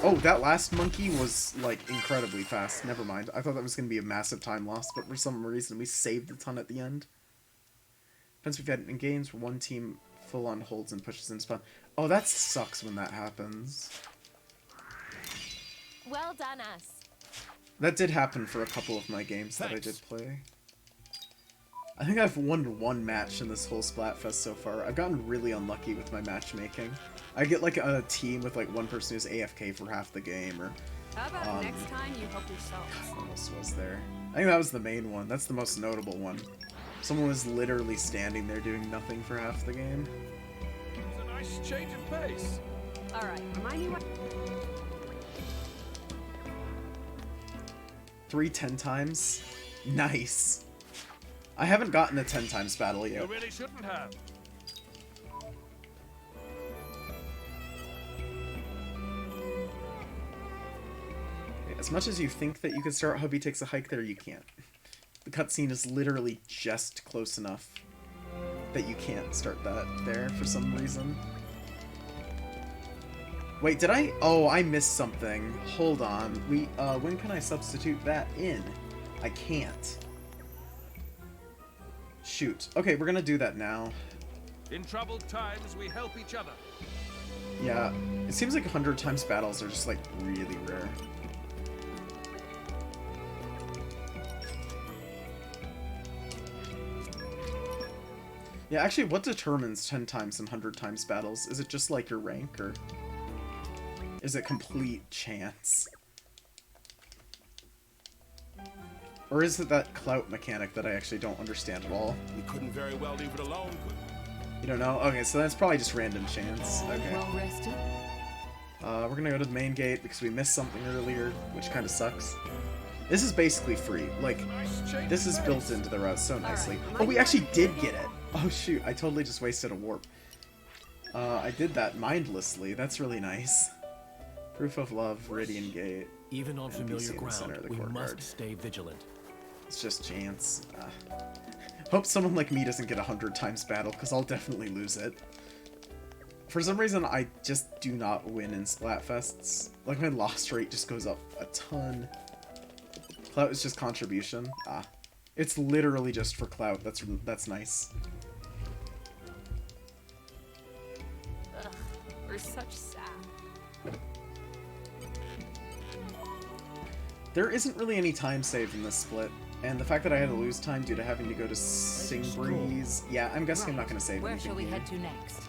Oh, that last monkey was, like, incredibly fast. Never mind. I thought that was going to be a massive time loss, but for some reason we saved a ton at the end. Depends we've had in games where one team full-on holds and pushes in spawn. Oh, that sucks when that happens. Well done, us. That did happen for a couple of my games that I did play. I think I've won one match in this whole Splatfest so far. I've gotten really unlucky with my matchmaking. I get like a team with like one person who's AFK for half the game, or How about next time you help yourself? what else was there? I think that was the main one. That's the most notable one. Someone was literally standing there doing nothing for half the game. It was a nice change of pace. All right, remind me what. 3 10 times? Nice. I haven't gotten a 10 times battle You yet. really shouldn't have. As much as you think that you can start Hubby Takes a Hike there, you can't. The cutscene is literally just close enough that you can't start that there for some reason. Wait, did I? Oh, I missed something. Hold on. When can I substitute that in? I can't. Shoot. Okay, we're gonna do that now. In troubled times, we help each other. Yeah, it seems like 100 times battles are just, like, really rare. Yeah, actually, what determines 10 times and 100 times battles? Is it just, like, your rank, or...? Is it complete chance? Or is it that clout mechanic that I actually don't understand at all? We couldn't very well leave it alone, could we? You don't know? Okay, so that's probably just random chance. Okay. Well rested? We're gonna go to the main gate because we missed something earlier, which kind of sucks. This is basically free. Like, this is built into the route so nicely. Oh, we actually did get it! Oh shoot, I totally just wasted a warp. I did that mindlessly. That's really nice. Proof of Love, Viridian Gate. Even on NPC familiar in the center ground, of the we courtyard. must stay vigilant. It's just chance. Hope someone like me doesn't get 100 times battle, because I'll definitely lose it. For some reason, I just do not win in Splatfests. Like, my loss rate just goes up a ton. Clout is just contribution. It's literally just for clout. That's nice. Ugh, we're such sap. There isn't really any time saved in this split, and the fact that I had to lose time due to having to go to Sing Breeze, yeah, I'm guessing I'm not going to save Where anything shall we here. head to next?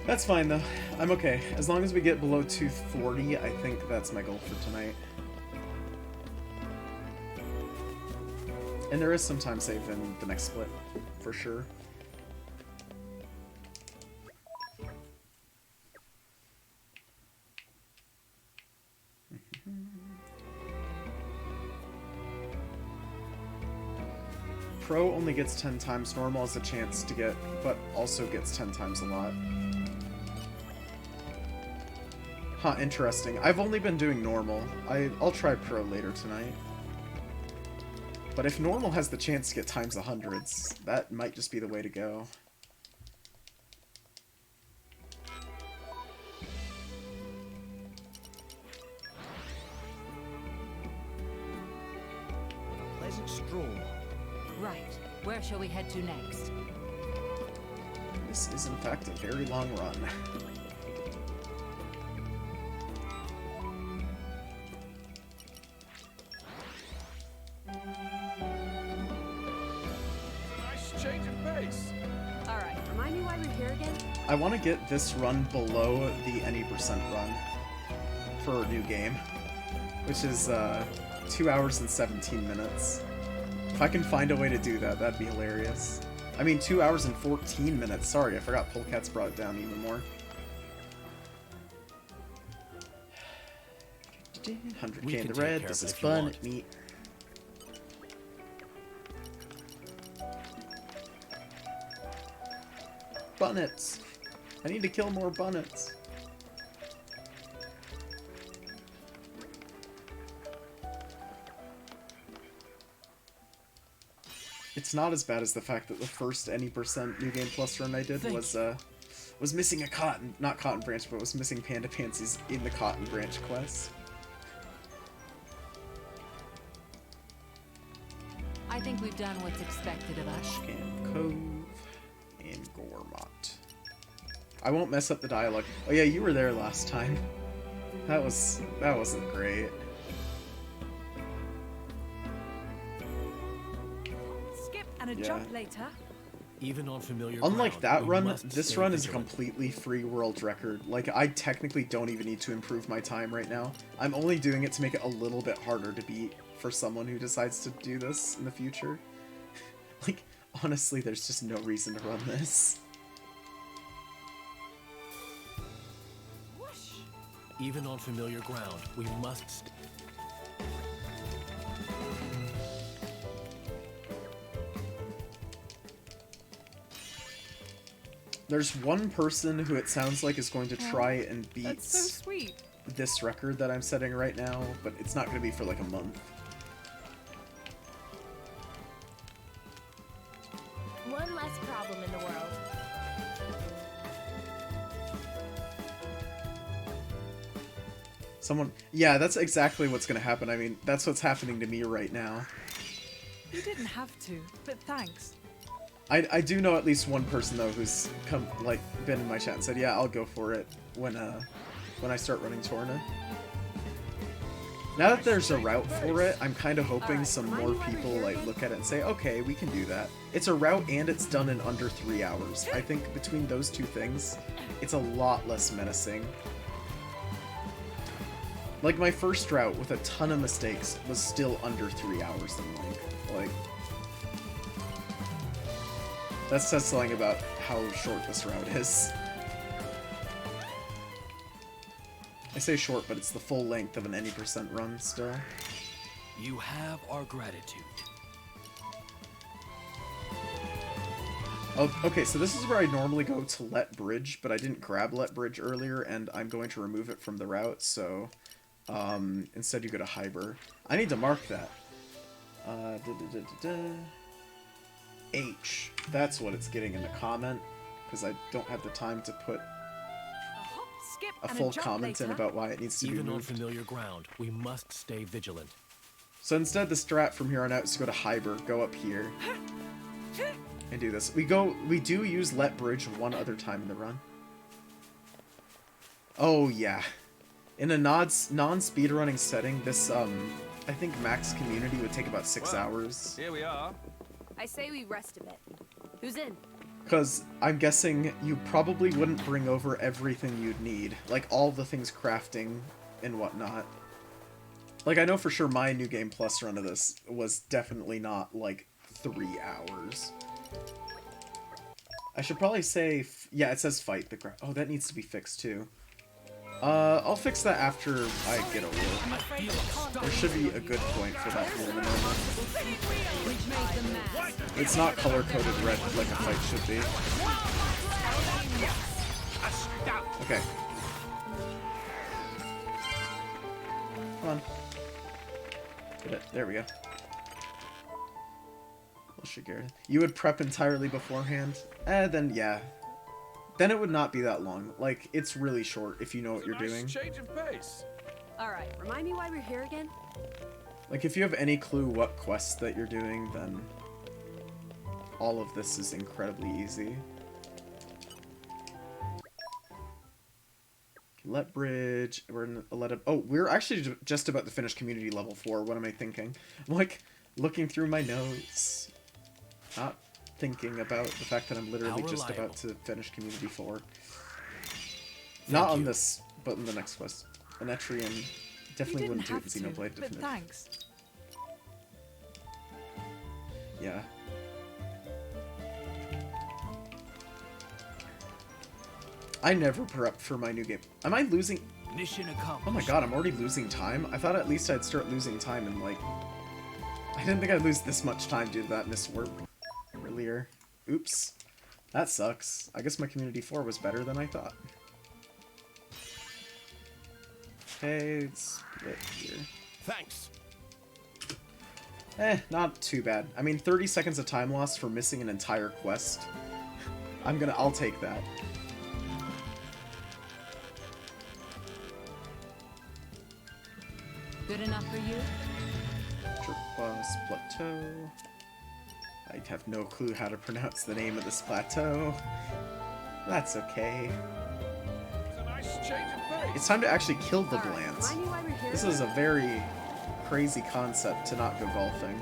That's fine though. I'm okay. As long as we get below 240, I think that's my goal for tonight. And there is some time saved in the next split, for sure. Pro only gets 10 times, normal has a chance to get, but also gets 10 times a lot. Huh, interesting. I've only been doing normal. I'll try pro later tonight. But if normal has the chance to get times the hundreds, that might just be the way to go. Pleasant stroll. Right. Where shall we head to next? This is in fact a very long run. Nice change of pace. Alright, remind me why we're here again? I want to get this run below the any percent run for a new game, which is 2 hours and 17 minutes. If I can find a way to do that, that'd be hilarious. I mean, 2 hours and 14 minutes. Sorry, I forgot Polecats brought it down even more. 100k We in can the take red. care This of is it if you fun. want. Neat. Bunnets. I need to kill more bunnets. It's not as bad as the fact that the first any percent New Game Plus run I did was missing a not cotton branch, but was missing panda pansies in the cotton branch quest. I think we've done what's expected of us. And Cove and Gormott. I won't mess up the dialogue. Oh yeah, you were there last time. That wasn't great. Skip and a Yeah. jump later. Even on familiar Unlike ground, that we run, must this stay run is a vigilant. completely free world record. Like, I technically don't even need to improve my time right now. I'm only doing it to make it a little bit harder to beat for someone who decides to do this in the future. Like, honestly, there's just no reason to run this. Even on familiar ground, we must. There's one person who it sounds like is going to try and beat That's so sweet. this record that I'm setting right now, but it's not going to be for like a month. One less problem in the world. Yeah, that's exactly what's going to happen. I mean, that's what's happening to me right now. You didn't have to, but thanks. I do know at least one person though who's been in my chat and said, yeah, I'll go for it when I start running Torna. Now that there's a route for it, I'm kind of hoping some more people look at it and say, okay, we can do that. It's a route and it's done in under 3 hours. I think between those two things, it's a lot less menacing. Like, my first route with a ton of mistakes was still under 3 hours in length. Like, that says something about how short this route is. I say short, but it's the full length of an any % run still. You have our gratitude. Oh, okay, so this is where I normally go to Let Bridge, but I didn't grab Let Bridge earlier, and I'm going to remove it from the route, so instead you go to Hyber. I need to mark that. H. That's what it's getting in the comment, because I don't have the time to put A hop, skip, a and full jump comment in later. about why it needs to be Even on moved. familiar ground, we must stay vigilant. So instead, the strat from here on out is to go to Hyber, go up here, and do this. We do use Let Bridge one other time in the run. Oh yeah. In a non-speedrunning setting, this, I think max community would take about 6 hours. Here we are. I say we rest a bit. Who's in? Because I'm guessing you probably wouldn't bring over everything you'd need. Like, all the things crafting and whatnot. Like, I know for sure my New Game Plus run of this was definitely not, like, 3 hours. I should probably say... yeah, it says fight the crowd. Oh, that needs to be fixed, too. I'll fix that after I get a wheel. There should be a good point for that here in a moment. We've made them mad. It's not color-coded red like a fight should be. Okay. Come on. Get it. There we go. You would prep entirely beforehand? Then yeah. Then it would not be that long. Like, it's really short if you know what you're doing. Change of pace. All right, remind me why we're here again? Like, if you have any clue what quests that you're doing, then all of this is incredibly easy. Let Bridge. We're in we're actually just about to finish Community Level 4. What am I thinking? I'm like looking through my notes, not thinking about the fact that I'm literally How just reliable. about to finish Community 4. Not on this, but in the next quest. An Etrian You definitely didn't wouldn't do it have in to, Xenoblade but Definitive. thanks. Yeah. I never prep for my new game. Am I losing? Mission accomplished. Oh my god, I'm already losing time? I thought at least I'd start losing time in, like... I didn't think I'd lose this much time due to that miswarp earlier. Oops. That sucks. I guess my Community 4 was better than I thought. Okay, it's split here. Thanks. Not too bad. I mean, 30 seconds of time loss for missing an entire quest. I'll take that. Good enough for you? Tripwas Plateau. I have no clue how to pronounce the name of this plateau. That's okay. It's a nice change of pace. It's time to actually kill the All right, Blants. remind me why we're here This again? is a very crazy concept to not go golfing.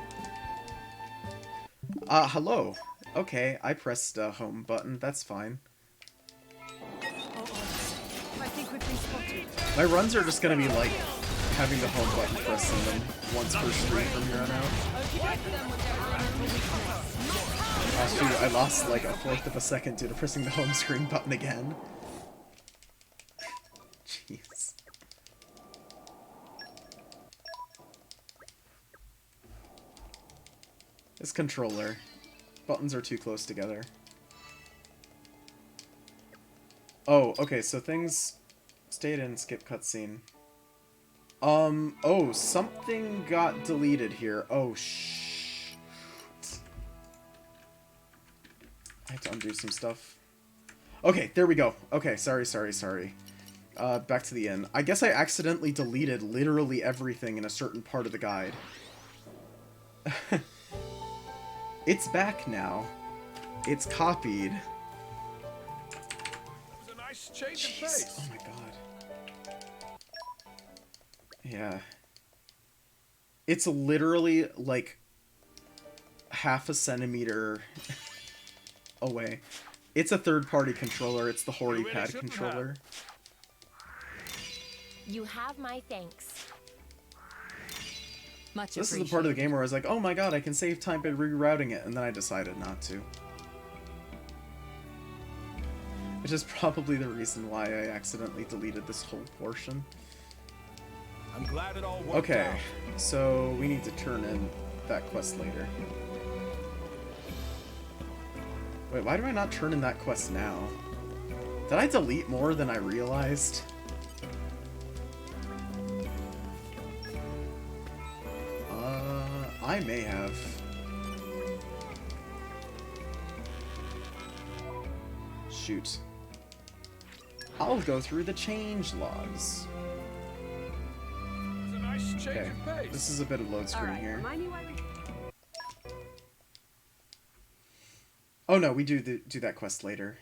Hello. Okay, I pressed home button. That's fine. I think we've been spotted. My runs are just gonna be like having the home button pressing them once per stream from here on out. Oh shoot, I lost like a fourth of a second due to pressing the home screen button again. Jeez. This controller. Buttons are too close together. Oh, okay, so things stayed in, skip cutscene. Oh, something got deleted here. Oh, shh. I have to undo some stuff. Okay, there we go. Okay, sorry. Back to the end. I guess I accidentally deleted literally everything in a certain part of the guide. It's back now. It's copied. It was a nice change of Jeez. pace. Oh my god. Yeah. It's literally like half a centimeter away. It's a third-party controller. It's the really HoriPad shouldn't controller. You have my thanks. Much This is the appreciated. part of the game where I was like, oh my god, I can save time by rerouting it, and then I decided not to. Which is probably the reason why I accidentally deleted this whole portion. I'm glad it all worked Okay, out. so we need to turn in that quest later. Wait, why do I not turn in that quest now? Did I delete more than I realized? I may have. Shoot. I'll go through the change logs. It's a nice change Okay, of pace. this is a bit of load screen Alright, here. remind me why we... Oh no, we do that quest later.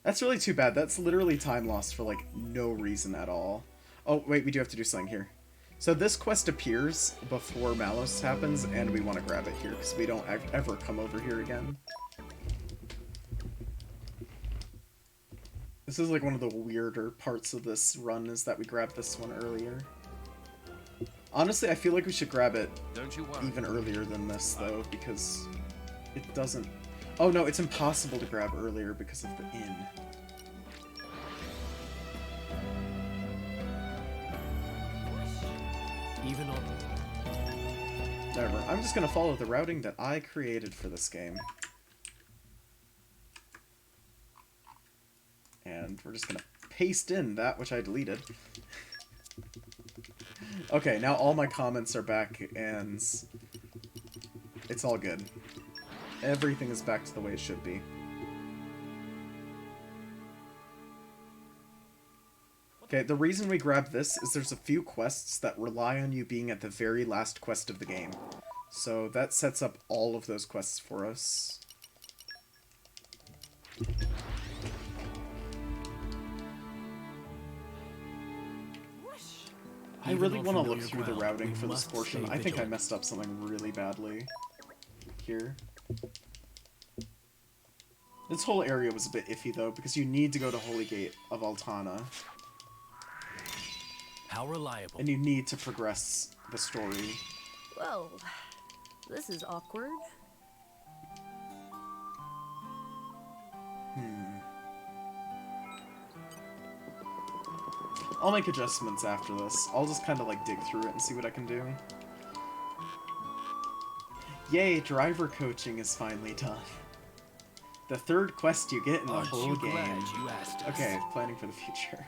That's really too bad. That's literally time lost for like no reason at all. Oh wait, we do have to do something here. So this quest appears before Malos happens, and we want to grab it here because we don't ever come over here again. This is like one of the weirder parts of this run, is that we grabbed this one earlier. Honestly, I feel like we should grab it Don't you worry. even earlier than this though, because it doesn't... Oh no, it's impossible to grab earlier because of the inn. Even on Whatever, I'm just gonna follow the routing that I created for this game. And we're just gonna paste in that which I deleted. Okay, now all my comments are back, and it's all good. Everything is back to the way it should be. Okay, the reason we grabbed this is there's a few quests that rely on you being at the very last quest of the game. So that sets up all of those quests for us. I Even really on want to familiar look through the ground, routing we for this must portion. stay I think I vigilant. messed up something really badly here. This whole area was a bit iffy though, because you need to go to Holy Gate of Altana, how reliable. and you need to progress the story. Well, this is awkward. I'll make adjustments after this. I'll just kind of like dig through it and see what I can do. Yay, driver coaching is finally done. The third quest you get in the Aren't whole you game. glad you asked us? Okay, planning for the future.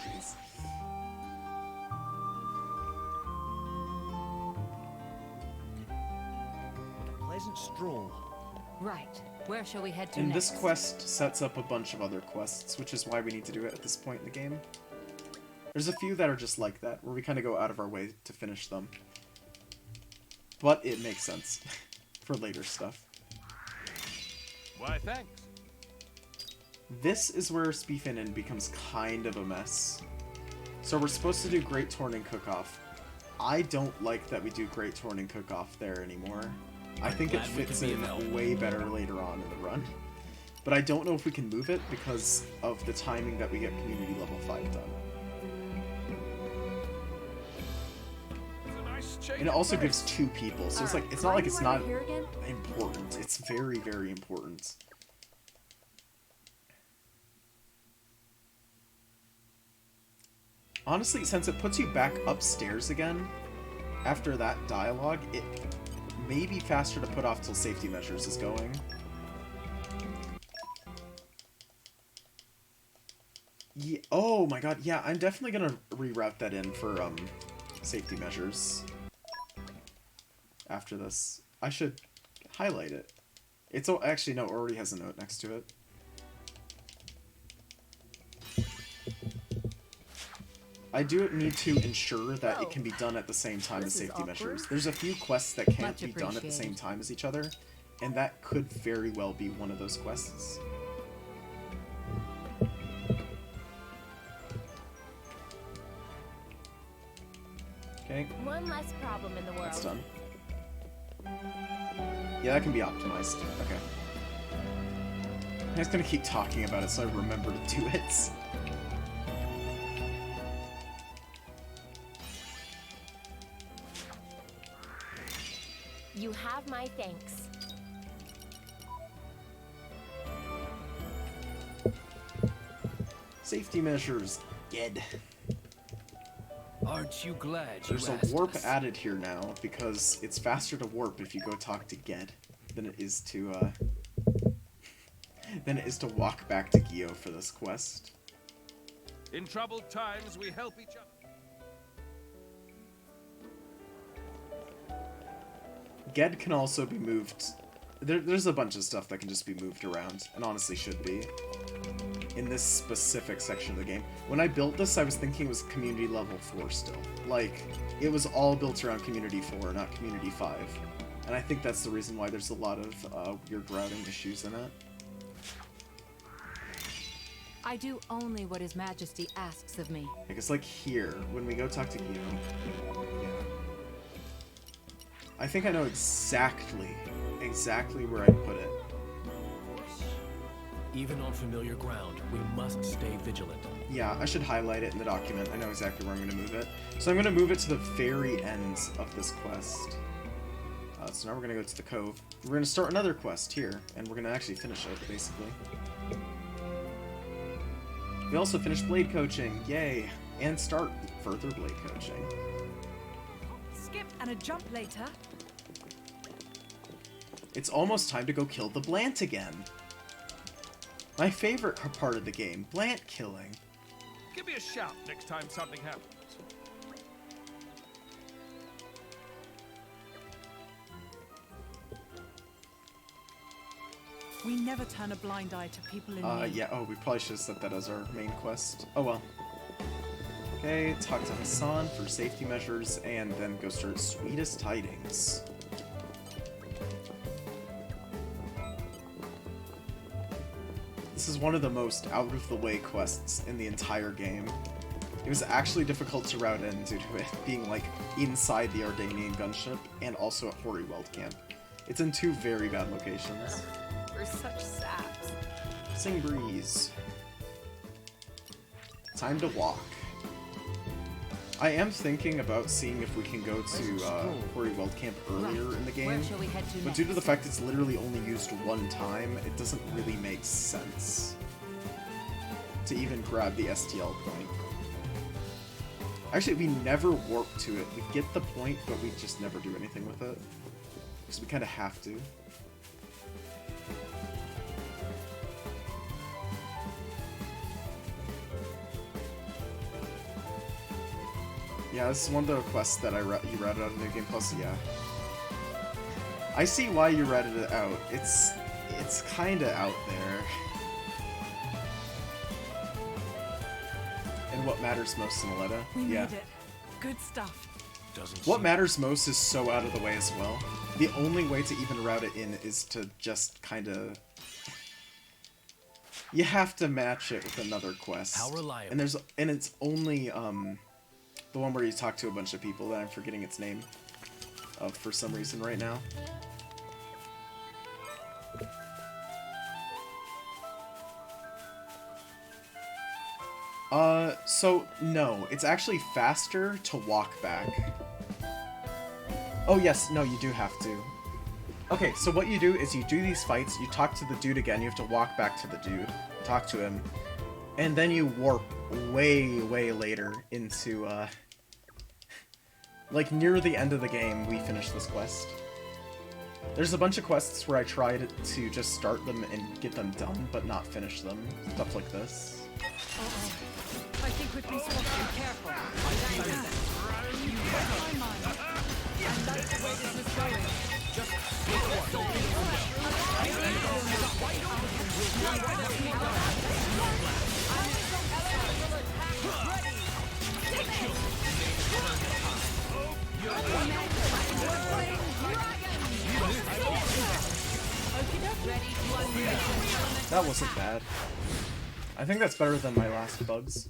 Jeez. Pleasant stroll. Right. Where shall we head to And next? this quest sets up a bunch of other quests, which is why we need to do it at this point in the game. There's a few that are just like that, where we kind of go out of our way to finish them. But it makes sense for later stuff. Why, thanks. This is where Spiefinen becomes kind of a mess. So we're supposed to do Great Torning Cook-Off. I don't like that we do Great Torning Cook-Off there anymore. I think it glad we fits can be in of help. way better later on in the run. But I don't know if we can move it because of the timing that we get Community Level 5 done. It's a nice change And it of also pace. gives 2 people, so it's Alright, like, it's not like remind it's me why not we're here again? important. It's very, very important. Honestly, since it puts you back upstairs again, after that dialogue, it may be faster to put off till safety measures is going. Yeah, oh my god, yeah, I'm definitely gonna reroute that in for, safety measures. After this. I should highlight it. It's, oh, actually, no, it already has a note next to it. I do need to ensure that it can be done at the same time as This is safety awkward. measures. There's a few quests that can't Much be done at the same appreciated. time as each other, and that could very well be one of those quests. Okay, One less problem in the world. that's done. Yeah, that can be optimized. Okay. was gonna keep talking about it so I remember to do it. You have my thanks. Safety measures. Ged. Aren't you glad you There's a asked warp us? added here now because it's faster to warp if you go talk to Ged than it is to walk back to Gio for this quest. In troubled times, we help each other. Ged can also be moved. There's a bunch of stuff that can just be moved around, and honestly should be, in this specific section of the game. When I built this, I was thinking it was community level 4 still. Like, it was all built around community 4, not community 5. And I think that's the reason why there's a lot of weird routing issues in it. I do only what His Majesty asks of me. Because, like, here, when we go talk to Gio, yeah. I think I know exactly where I'd put it. Even on familiar ground, we must stay vigilant. Yeah, I should highlight it in the document. I know exactly where I'm going to move it. So I'm going to move it to the very end of this quest. So now we're going to go to the cove. We're going to start another quest here, and we're going to actually finish it, basically. We also finished blade coaching, yay! And start further blade coaching. Skip and a jump later. It's almost time to go kill the Blant again. My favorite part of the game, Blant killing. Give me a shout next time something happens. We never turn a blind eye to people in need. Yeah, oh, we probably should have set that as our main quest. Oh well. Okay, talk to Hassan for safety measures, and then go start Sweetest Tidings. This is one of the most out-of-the-way quests in the entire game. It was actually difficult to route in due to it being, like, inside the Ardanian gunship, and also at Horryweld Camp. It's in two very bad locations. We're such saps. Sing Breeze. Time to walk. I am thinking about seeing if we can go to Horryweld Camp earlier in the game, Where shall we head to but next? due to the fact it's literally only used one time, it doesn't really make sense to even grab the STL point. Actually, we never warp to it. We get the point, but we just never do anything with it. Because we kind of have to. Yeah, this is one of the quests that you routed out of New Game Plus, yeah. I see why you routed it out. It's kinda out there. And what matters most, Sinaletta? We Yeah. made it. Good stuff. Doesn't What seem- matters most is so out of the way as well. The only way to even route it in is to just kinda... You have to match it with another quest. How reliable. And it's only, the one where you talk to a bunch of people that I'm forgetting its name of for some reason right now. So, no. It's actually faster to walk back. Oh, yes. No, you do have to. Okay, so what you do is you do these fights, you talk to the dude again, you have to walk back to the dude, talk to him, and then you warp way, way later into, like, near the end of the game, we finish this quest. There's a bunch of quests where I tried to just start them and get them done, but not finish them. Stuff like this. Uh-oh. I think we've been spotted. Be careful. You read my mind. I like the way this is going. That wasn't bad. I think that's better than my last bugs.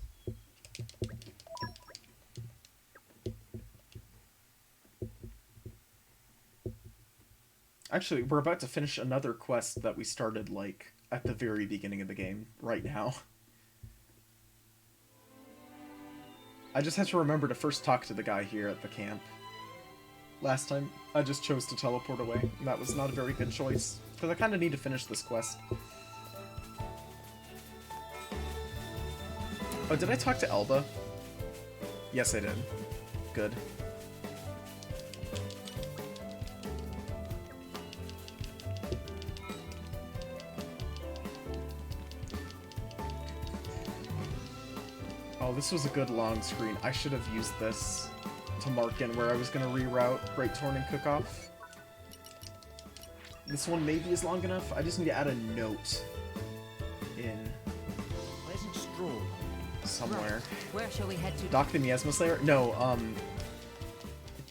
Actually, we're about to finish another quest that we started, like, at the very beginning of the game, right now. I just have to remember to first talk to the guy here at the camp. Last time, I just chose to teleport away, and that was not a very good choice, because I kind of need to finish this quest. Oh, did I talk to Elba? Yes, I did. Good. Oh, this was a good long screen. I should have used this to mark in where I was going to reroute Great Torna Cook-Off. This one maybe is long enough. I just need to add a note in Pleasant stroll. somewhere. Where shall we head to? Dock the Miasma Slayer? No,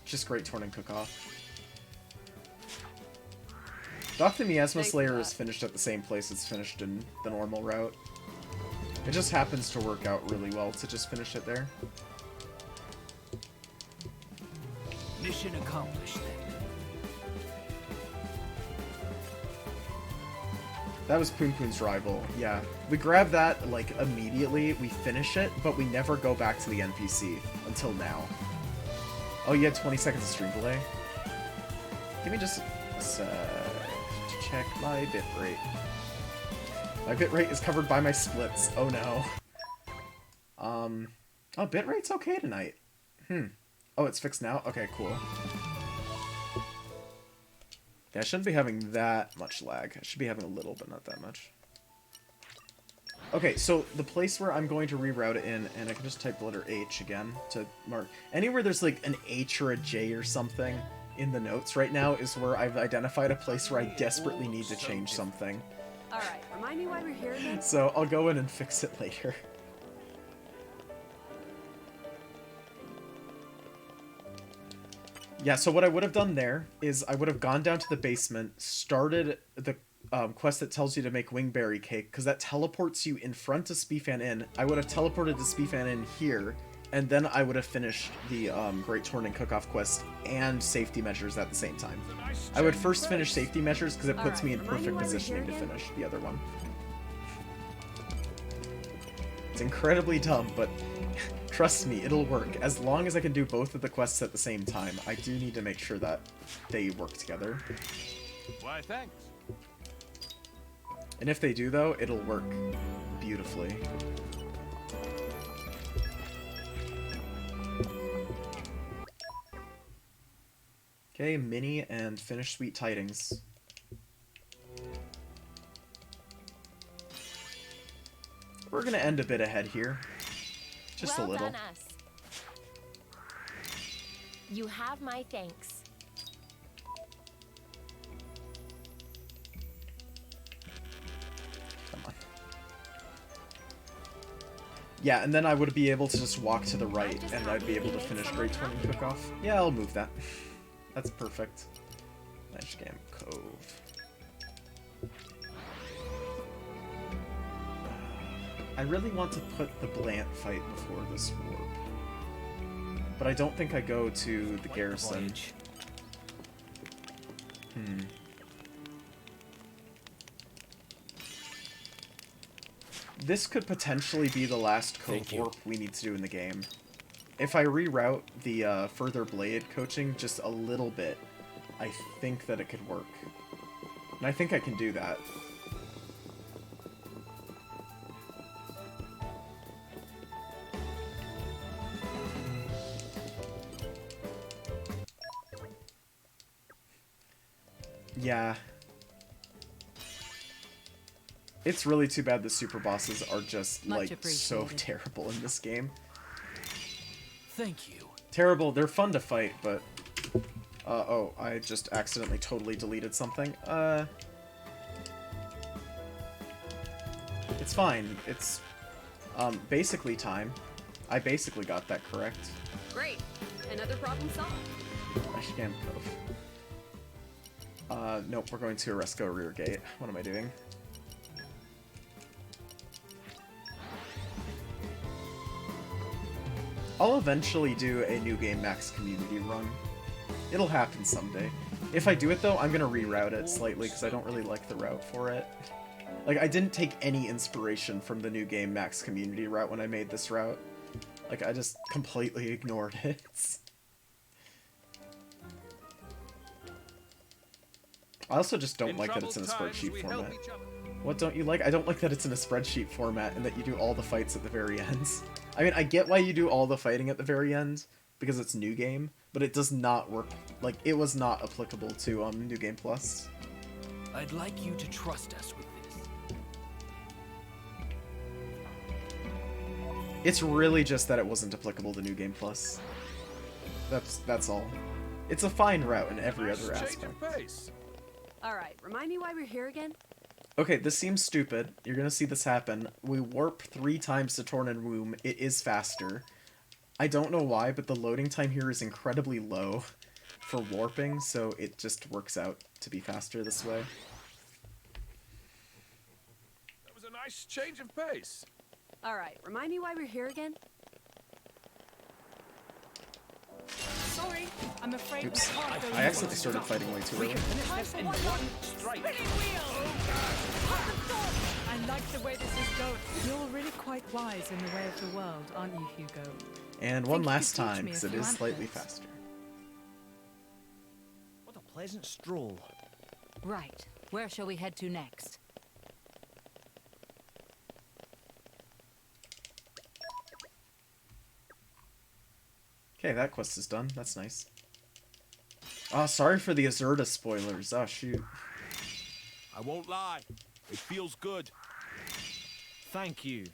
just Great Torna Cook-Off. Dock the Miasma Thanks Slayer for is that. finished at the same place it's finished in the normal route. It just happens to work out really well to just finish it there. Mission accomplished then. That was Poon Poon's rival, yeah. We grab that, like, immediately, we finish it, but we never go back to the NPC until now. Oh, you had 20 seconds of stream delay? Give me just a sec to check my bitrate. My bitrate is covered by my splits. Oh no. Oh, bitrate's okay tonight. Oh, it's fixed now? Okay, cool. Yeah, I shouldn't be having that much lag. I should be having a little, but not that much. Okay, so the place where I'm going to reroute it in, and I can just type the letter H again to mark. Anywhere there's like an H or a J or something in the notes right now is where I've identified a place where I desperately need to change something. Alright, remind me why we're here again? So I'll go in and fix it later. Yeah, so what I would have done there is I would have gone down to the basement, started the quest that tells you to make wingberry cake, because that teleports you in front of Spifan Inn. I would have teleported to Spifan Inn here, and then I would have finished the Great Torna Cook-Off quest and safety measures at the same time. I would first finish safety measures because it puts me in perfect positioning to finish the other one. It's incredibly dumb, but trust me, it'll work. As long as I can do both of the quests at the same time, I do need to make sure that they work together. Why, thanks. And if they do, though, it'll work beautifully. Okay, mini and finish Sweet Tidings. We're gonna end a bit ahead here. Just well a little. Done us. You have my thanks. Come on. Yeah, and then I would be able to just walk to the right, and I'd be able to finish Great Torna Cook-Off. Yeah, I'll move that. That's perfect. Nice Game Cove. I really want to put the Blant fight before this warp. But I don't think I go to the garrison. This could potentially be the last Cove Thank you. warp we need to do in the game. If I reroute the further blade coaching just a little bit, I think that it could work. And I think I can do that. Yeah. It's really too bad the super bosses are just, Much like, so appreciated. terrible in this game. Thank you. Terrible. They're fun to fight, but... oh, I just accidentally totally deleted something. It's fine. It's, basically time. I basically got that correct. Great. Another problem solved. Ashgam Cove. Nope, we're going to Oresco Rear Gate. What am I doing? I'll eventually do a New Game Max community run. It'll happen someday. If I do it, though, I'm gonna reroute it slightly, because I don't really like the route for it. Like, I didn't take any inspiration from the new game Max Community route when I made this route. Like, I just completely ignored it. I also just don't like that it's in a spreadsheet format. What don't you like? I don't like that it's in a spreadsheet format and that you do all the fights at the very end. I mean, I get why you do all the fighting at the very end, because it's new game, but it does not work. Like, it was not applicable to New Game Plus. I'd like you to trust us with this. It's really just that it wasn't applicable to New Game Plus. That's all. It's a fine route in every other aspect. Alright, remind me why we're here again? Okay, this seems stupid. You're gonna see this happen. We warp 3 times to Torna Womb. It is faster. I don't know why, but the loading time here is incredibly low for warping, so it just works out to be faster this way. That was a nice change of pace. Alright, remind me why we're here again? Sorry, I'm afraid Oops. we can't go I accidentally started fighting way too early. Time for one strike. I like the way this is going. You're really quite wise in the way of the world, aren't you, Hugo? And Think one you last could teach time, me a because it few is slightly anecdotes? faster. What a pleasant stroll. Right. Where shall we head to next? Okay, that quest is done. That's nice. Oh, sorry for the Azurda spoilers. Oh, shoot. I won't lie. It feels good. Thank you.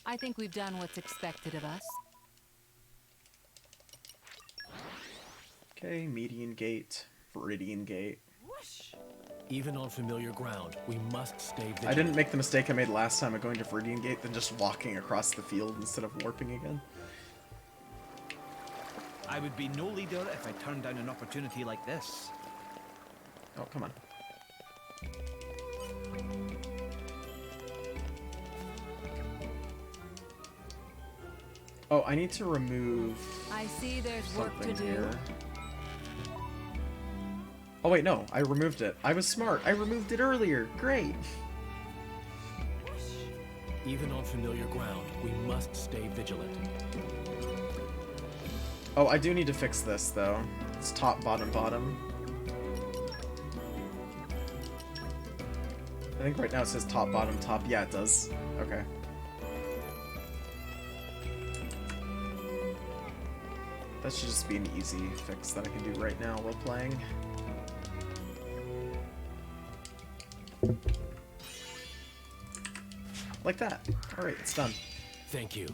I think we've done what's expected of us. Okay, Median Gate, Viridian Gate. Even on familiar ground, we must stay vigilant. I didn't make the mistake I made last time of going to Viridian Gate, then just walking across the field instead of warping again. I would be no leader if I turned down an opportunity like this. Oh, come on. Oh, I need to remove I see there's work to something do. here. Oh wait, no, I removed it. I was smart. I removed it earlier. Great. Even on familiar ground, we must stay vigilant. Oh, I do need to fix this though. It's top, bottom, bottom. I think right now it says top, bottom, top. Yeah, it does. Okay. That should just be an easy fix that I can do right now while playing. Like that. Alright, it's done. Thank you.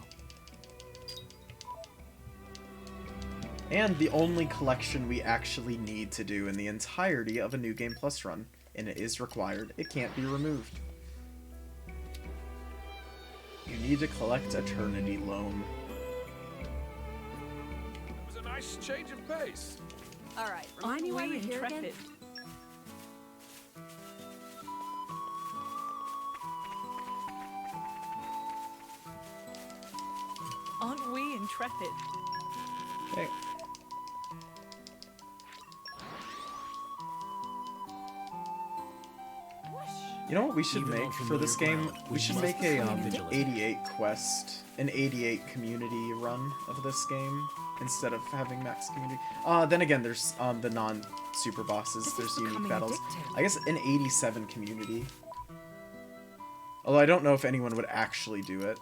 And the only collection we actually need to do in the entirety of a New Game Plus run. And it is required. It can't be removed. You need to collect Eternity Loam. That was a nice change of pace. Alright, remind me why we're here again? Aren't we intrepid? Okay. You know what we should Even make on for this familiar game? ground, We we should must make a stay vigilant. 88 quest, an 88 community run of this game instead of having max community. Then again, there's the non-super bosses. This is There's unique becoming battles. addictive. I guess an 87 community. Although I don't know if anyone would actually do it.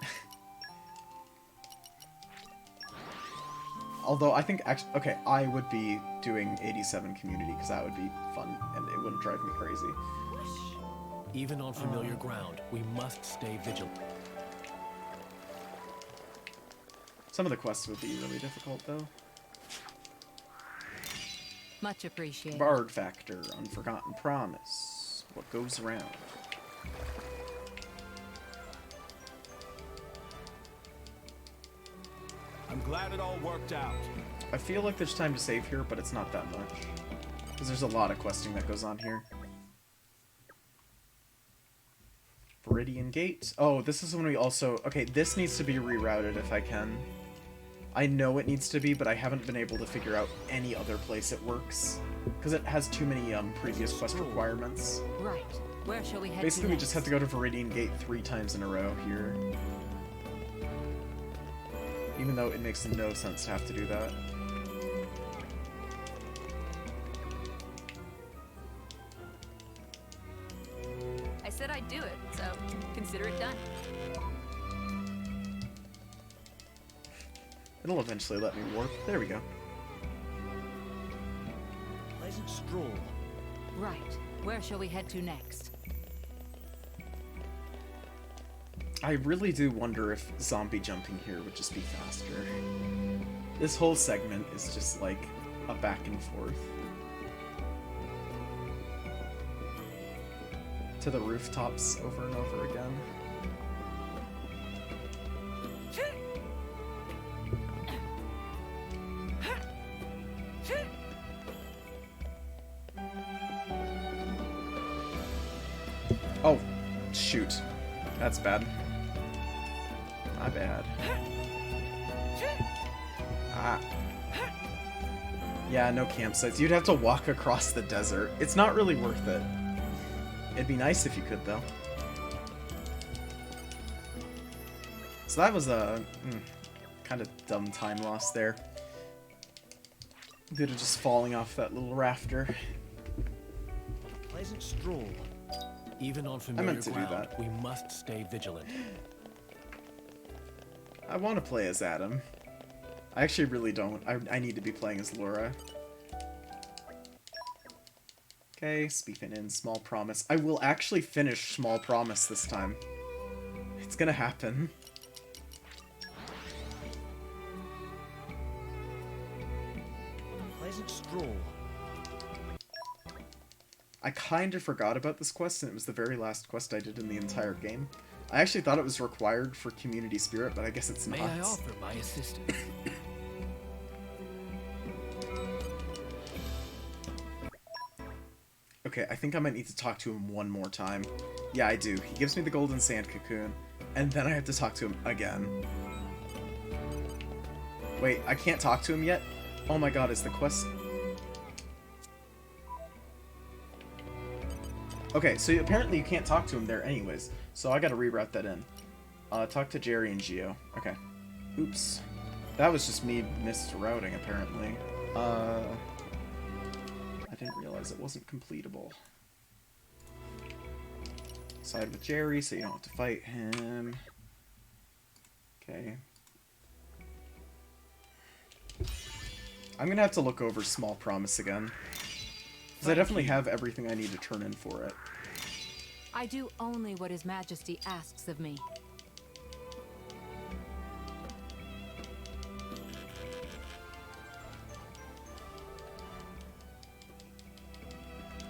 Although I think okay, I would be doing 87 community because that would be fun and it wouldn't drive me crazy. Even on familiar ground, we must stay vigilant. Some of the quests would be really difficult though. Much appreciated. Bard Factor, Unforgotten Promise, What Goes Around. I'm glad it all worked out. I feel like there's time to save here, but it's not that much. Because there's a lot of questing that goes on here. Viridian Gate. Oh, this is when we also... Okay, this needs to be rerouted if I can. I know it needs to be, but I haven't been able to figure out any other place it works. Because it has too many previous quest requirements. Right. Where shall we head Basically, to we just have to go to Viridian Gate 3 times in a row here. Even though it makes no sense to have to do that. I said I'd do it, so consider it done. It'll eventually let me warp. There we go. Pleasant stroll. Right. Where shall we head to next? I really do wonder if zombie jumping here would just be faster. This whole segment is just like a back and forth. To the rooftops over and over again. Oh, shoot. That's bad. My bad. Ah. Yeah, no campsites. You'd have to walk across the desert. It's not really worth it. It'd be nice if you could, though. So that was a kind of dumb time loss there. Due to just falling off that little rafter. Pleasant stroll. Even on familiar meant to do ground, that. we must stay vigilant. I want to play as Adam. I actually really don't. I need to be playing as Laura. Okay, Speaking in Small Promise. I will actually finish Small Promise this time. It's gonna happen. Pleasant stroll. I kind of forgot about this quest, and it was the very last quest I did in the entire game. I actually thought it was required for Community Spirit, but I guess it's not. May I offer my assistance? Okay, I think I might need to talk to him one more time. Yeah, I do. He gives me the golden sand cocoon, and then I have to talk to him again. Wait, I can't talk to him yet? Oh my god, is the quest... Okay, so apparently you can't talk to him there anyways, so I gotta reroute that in. Talk to Jerry and Gio. Okay. Oops. That was just me misrouting, apparently. I didn't realize it wasn't completable. Side with Jerry, so you don't have to fight him. Okay. I'm gonna have to look over Small Promise again. Because I definitely have everything I need to turn in for it. I do only what His Majesty asks of me.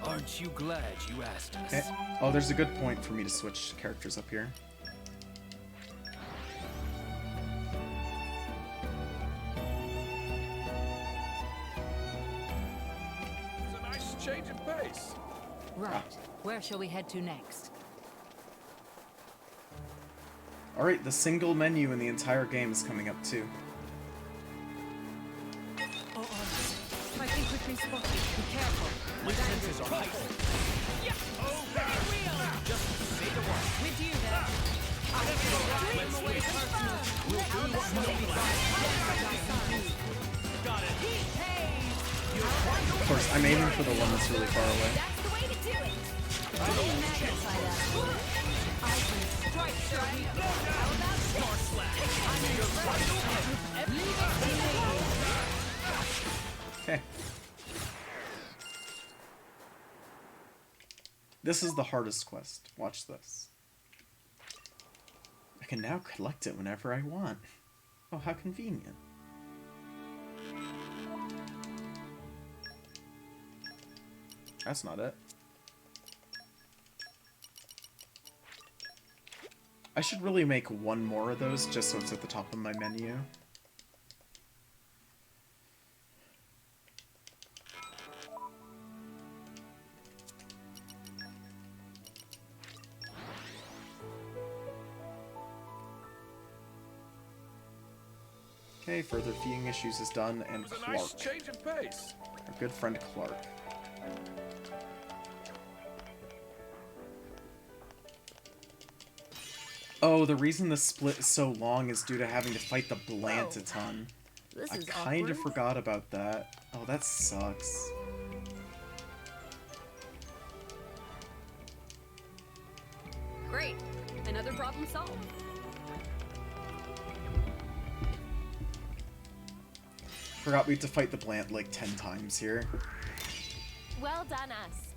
Aren't you glad you asked us? Okay. Oh, there's a good point for me to switch characters up here. It's a nice change of pace. Right. Where shall we head to next? Alright, the single menu in the entire game is coming up too. I think we've been spotted. Be careful. My senses are heightened. Just say the word. With you there. Let's wait. We'll do what Of course, I'm aiming for the one that's really far away. That's the way to do it. I can strike your weakness. How about Okay. This is the hardest quest. Watch this. I can now collect it whenever I want. Oh, how convenient. That's not it. I should really make one more of those just so it's at the top of my menu. Okay, further feeding issues is done, and It was a Clark. nice change of pace. Our good friend Clark. Oh, the reason the split is so long is due to having to fight the Blant a ton. This I is kind of awkward. forgot about that. Oh, that sucks. Great. Another problem solved. Forgot we have to fight the Blant like 10 times here. Well done, us.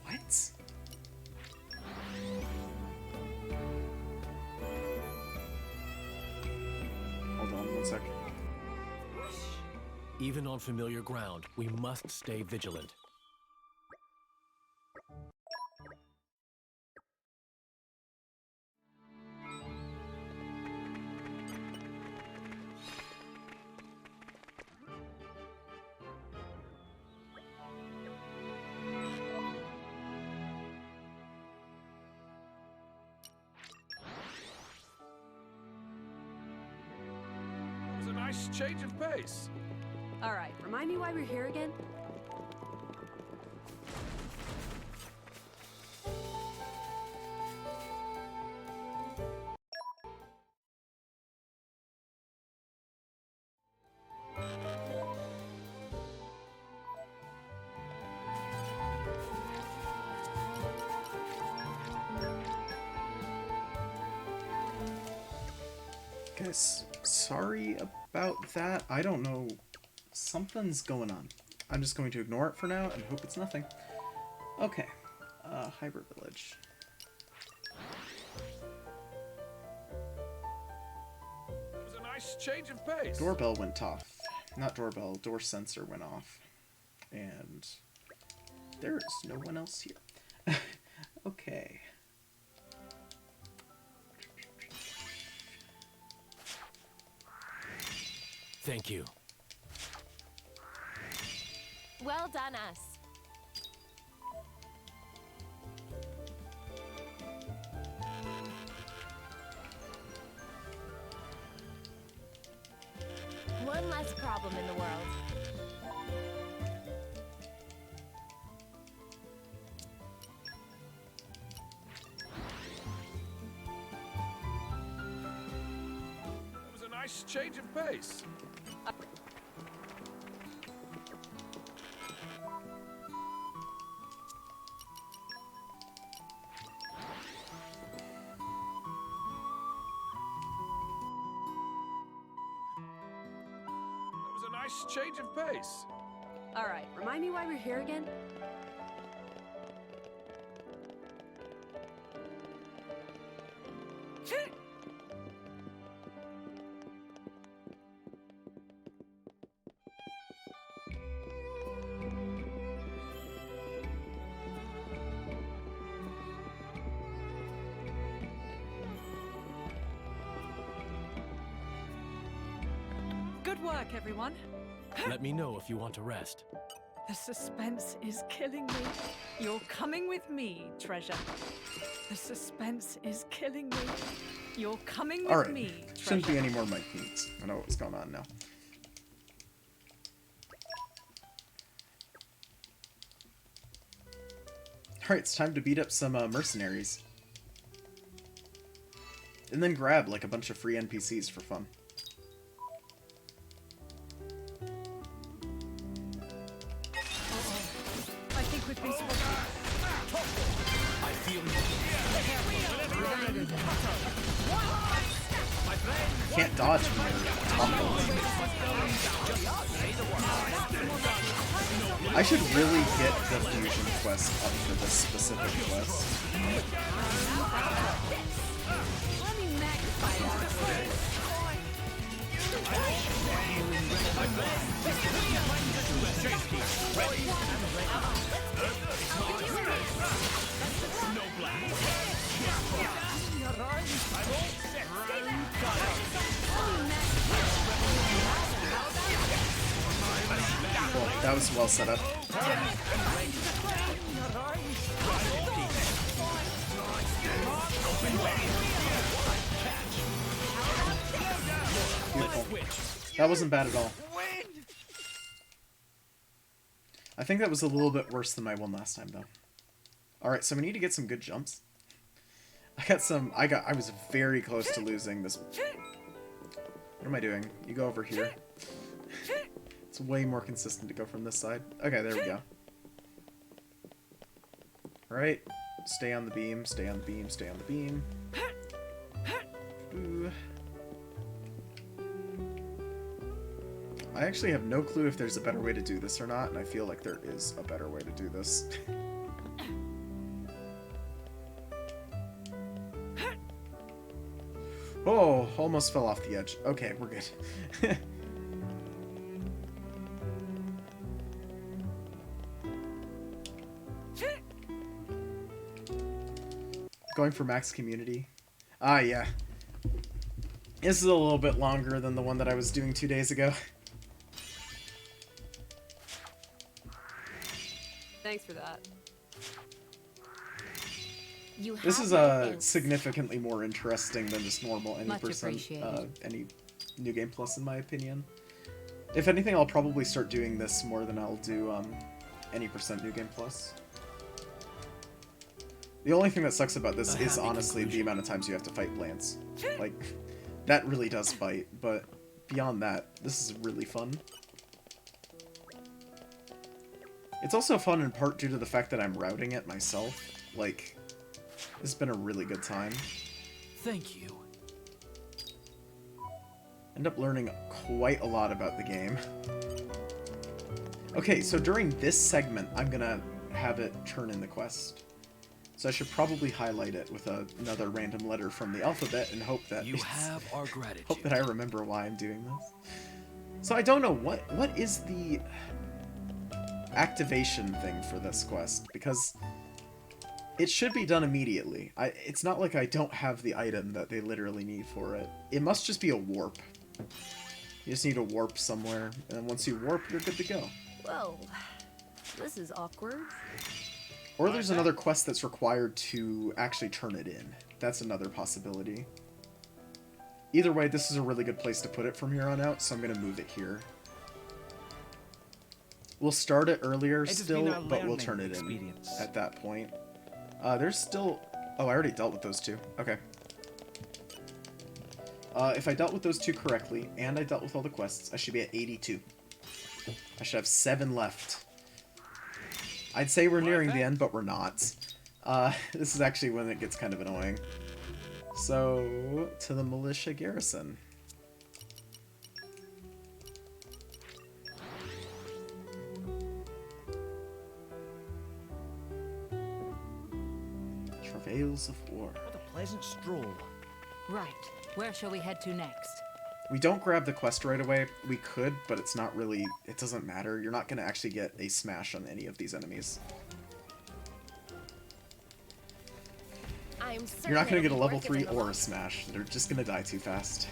What? Hold on one sec. Even on familiar ground, we must stay vigilant. It was a nice change of pace. All right, remind me why we're here again? Guys, sorry about that. I don't know. Something's going on. I'm just going to ignore it for now and hope it's nothing. Okay. Hybrid Village. It was a nice change of pace. Doorbell went off. Not doorbell, door sensor went off. And there is no one else here. Okay. Thank you. Well done, us. One less problem in the world. It was a nice change of pace. It was a nice change of pace. All right, remind me why we're here again? Good work, everyone. Let me know if you want to rest. The suspense is killing me. You're coming with me, treasure. The suspense is killing me. You're coming with Alright. me, Shouldn't treasure. be any more mic mutes. I know what's going on now. Alright, it's time to beat up some mercenaries. And then grab like a bunch of free NPCs for fun. I think we've been spotted. I feel Can't dodge when you're toppled. I should really get the fusion quest up for this specific quest. Let me magnify that. Cool. That was well set up. Beautiful. That wasn't bad at all. I think that was a little bit worse than my one last time, though. Alright, so we need to get some good jumps. I was very close to losing this. What am I doing? You go over here. It's way more consistent to go from this side. Okay, there we go. Alright. Stay on the beam, stay on the beam, stay on the beam. Ooh. I actually have no clue if there's a better way to do this or not, and I feel like there is a better way to do this. Oh, almost fell off the edge. Okay, we're good. Going for max community. Ah, yeah. This is a little bit longer than the one that I was doing 2 days ago. Thanks for that. This is significantly more interesting than just normal any New Game Plus, in my opinion. If anything, I'll probably start doing this more than I'll do any % New Game Plus. The only thing that sucks about this is honestly the amount of times you have to fight Lance. Like, that really does bite, but beyond that, this is really fun. It's also fun in part due to the fact that I'm routing it myself. Like, it's been a really good time. Thank you. End up learning quite a lot about the game. Okay, so during this segment, I'm gonna have it turn in the quest. So I should probably highlight it with another random letter from the alphabet and hope that you have our gratitude. Hope that I remember why I'm doing this. So I don't know what is the activation thing for this quest, because it should be done immediately. It's not like I don't have the item that they literally need for it. It must just be a warp. You just need to warp somewhere, and once you warp, you're good to go. Whoa, this is awkward. Or there's another quest that's required to actually turn it in. That's another possibility. Either way, this is a really good place to put it from here on out, so I'm going to move it here. We'll start it earlier still, but we'll turn it in at that point. There's still... Oh, I already dealt with those two. Okay. If I dealt with those two correctly, and I dealt with all the quests, I should be at 82. I should have 7 left. I'd say we're nearing the end, but we're not. This is actually when it gets kind of annoying. So, to the militia garrison. Travails of War. What a pleasant stroll. Right. Where shall we head to next? We don't grab the quest right away. We could, but it's not really... It doesn't matter. You're not going to actually get a smash on any of these enemies. You're not going to get a level 3 or a smash. They're just going to die too fast.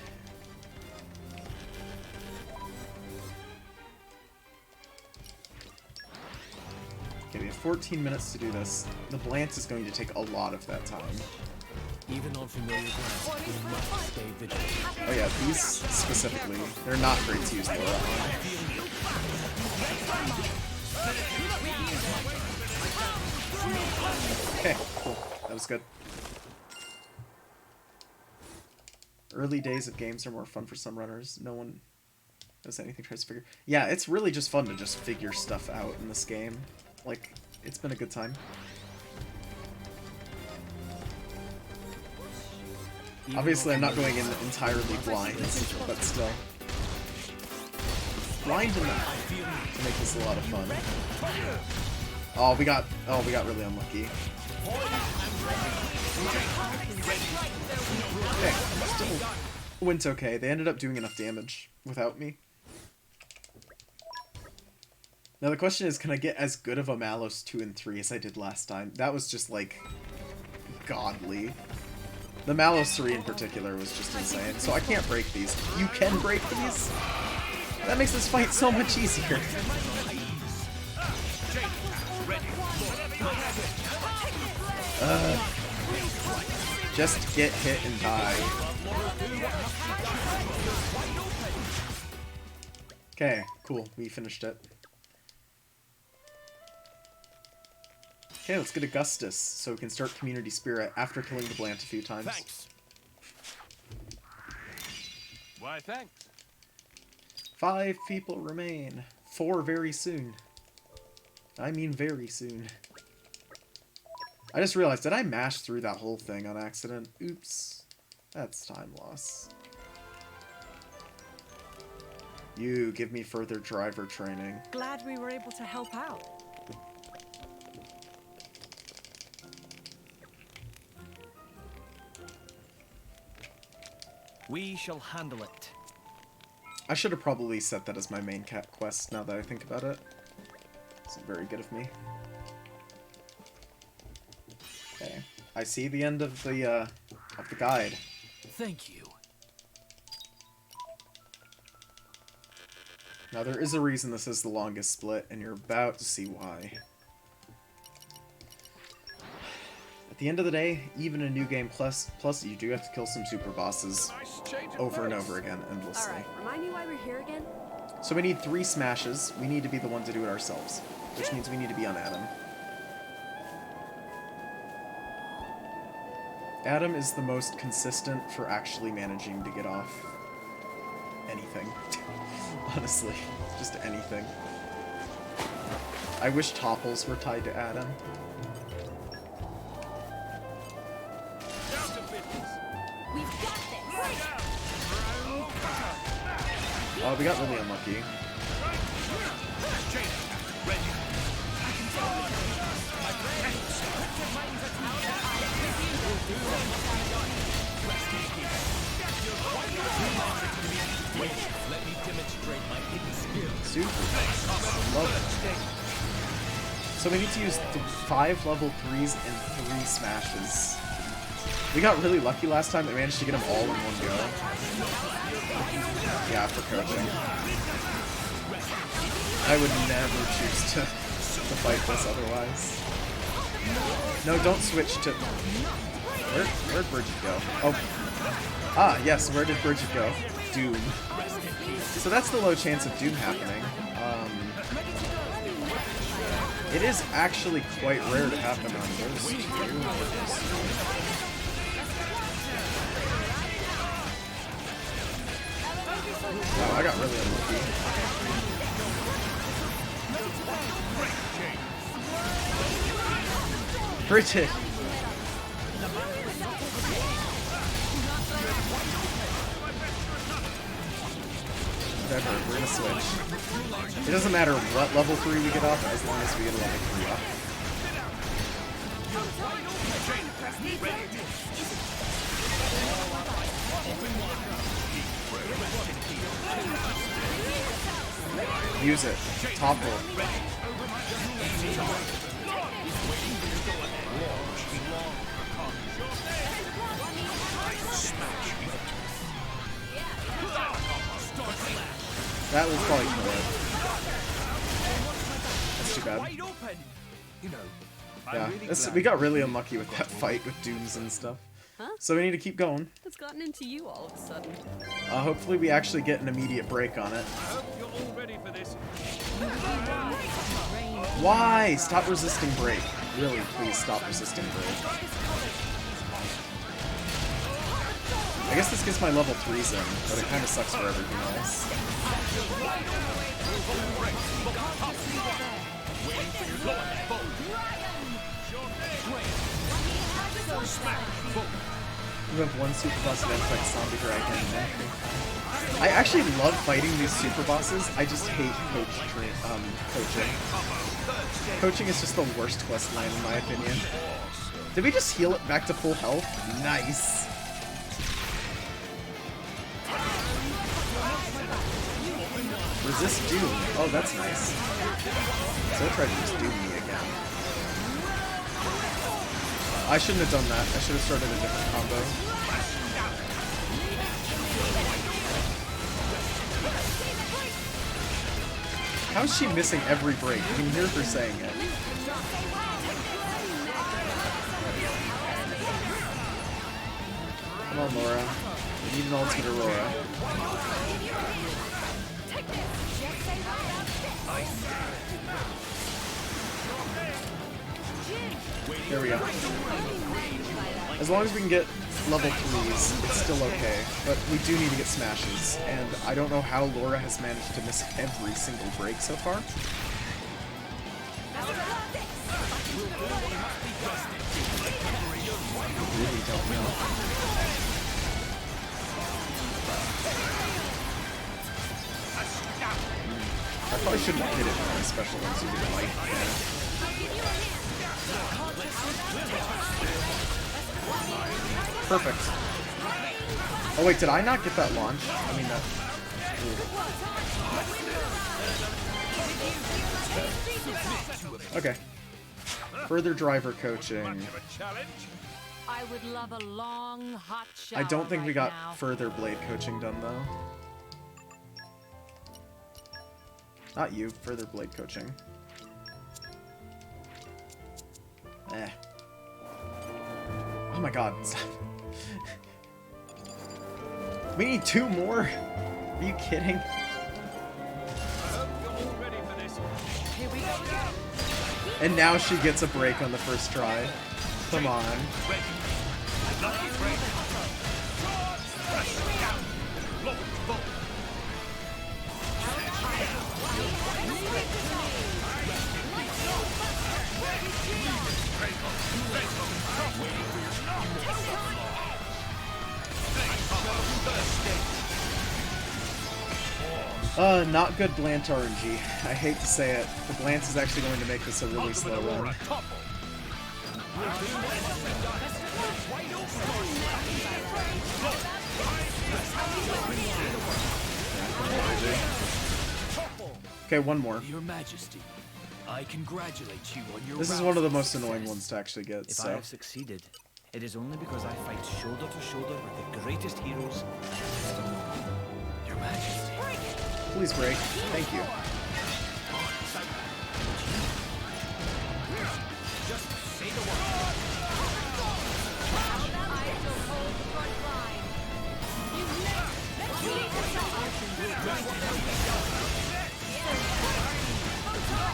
Okay, we have 14 minutes to do this. The Blance is going to take a lot of that time. Even on familiar ground, we must stay vigilant. Oh yeah, these specifically, they're not great to use Laura on. Okay, cool. That was good. Early days of games are more fun for some runners. No one does anything tries to figure... Yeah, it's really just fun to just figure stuff out in this game. Like, it's been a good time. Obviously, I'm not going in entirely blind, but still. Blind enough to make this a lot of fun. Oh, we got really unlucky. Okay, still went okay. They ended up doing enough damage without me. Now the question is, can I get as good of a Malos 2 and 3 as I did last time? That was just, like, godly. The Malos 3 in particular was just insane, so I can't break these. You can break these? That makes this fight so much easier. Just get hit and die. Okay, cool. We finished it. Okay, let's get Augustus, so we can start Community Spirit after killing the Blant a few times. Thanks. Why, thanks. 5 people remain. 4 very soon. I mean very soon. I just realized, did I mash through that whole thing on accident? Oops. That's time loss. You give me further driver training. Glad we were able to help out. We shall handle it. I should have probably set that as my main cat quest now that I think about it. It's very good of me. Okay. I see the end of the guide. Thank you. Now there is a reason this is the longest split, and you're about to see why. At the end of the day, even in New Game Plus you do have to kill some super bosses over and over again, endlessly. Alright, remind me why we're here again? So we need 3 smashes. We need to be the one to do it ourselves, which means we need to be on Adam. Adam is the most consistent for actually managing to get off anything. Honestly, just anything. I wish topples were tied to Adam. We've got this! Oh, we got really unlucky. Let me demonstrate my hidden skills. Super. Love it. So we need to use 5 level 3s and 3 smashes. We got really lucky last time. We managed to get them all in one go. Yeah, for coaching. I would never choose to fight this otherwise. No, don't switch to... Where'd Bridget go? Oh. Ah, yes, where did Bridget go? Doom. So that's the low chance of Doom happening. It is actually quite rare to happen on those two. Wow, I got really unlucky. Bridget! Whatever, we're gonna switch. It doesn't matter what level 3 we get off, as long as we get a level 3 up. Use it. Topple. That was probably kill it. That's too bad. Yeah, we got really unlucky with that fight with Dooms and stuff. Huh? So we need to keep going. What's gotten into you all of a sudden? Hopefully we actually get an immediate break on it. I hope you're all ready for this. Why? Stop resisting break. Really, please stop resisting break. I guess this gets my level 3s in, but it kind of sucks for everything else. You have one super boss event like Zombie Dragon. I actually love fighting these super bosses. I just hate coaching. Coaching is just the worst quest line in my opinion. Did we just heal it back to full health? Nice. Resist Doom. Oh, that's nice. So try to just Doom me again. I shouldn't have done that. I should have started a different combo. How is she missing every break? You can hear her saying it. Come on, Laura. We need an ultimate Aurora. There we go. As long as we can get level 3s, it's still okay. But we do need to get smashes, and I don't know how Laura has managed to miss every single break so far. I really don't know. I probably shouldn't hit it with my special ones to get life. Perfect. Oh wait, did I not get that launch? I mean that. Ooh. Okay. Further driver coaching. I would love a long, hot shower I don't think we got now. further blade coaching done though. Not you, further blade coaching. Eh. Oh my god. We need 2 more? Are you kidding? And now she gets a break on the first try. Come on. Not good Blant RNG. I hate to say it. The Blant is actually going to make this a really slow run. Okay, one more. Your Majesty, I congratulate you on your This is one of the most annoying ones to actually get, If I so. have succeeded, it is only because I fight shoulder to shoulder with the greatest heroes. Your Majesty. Please break. Thank you.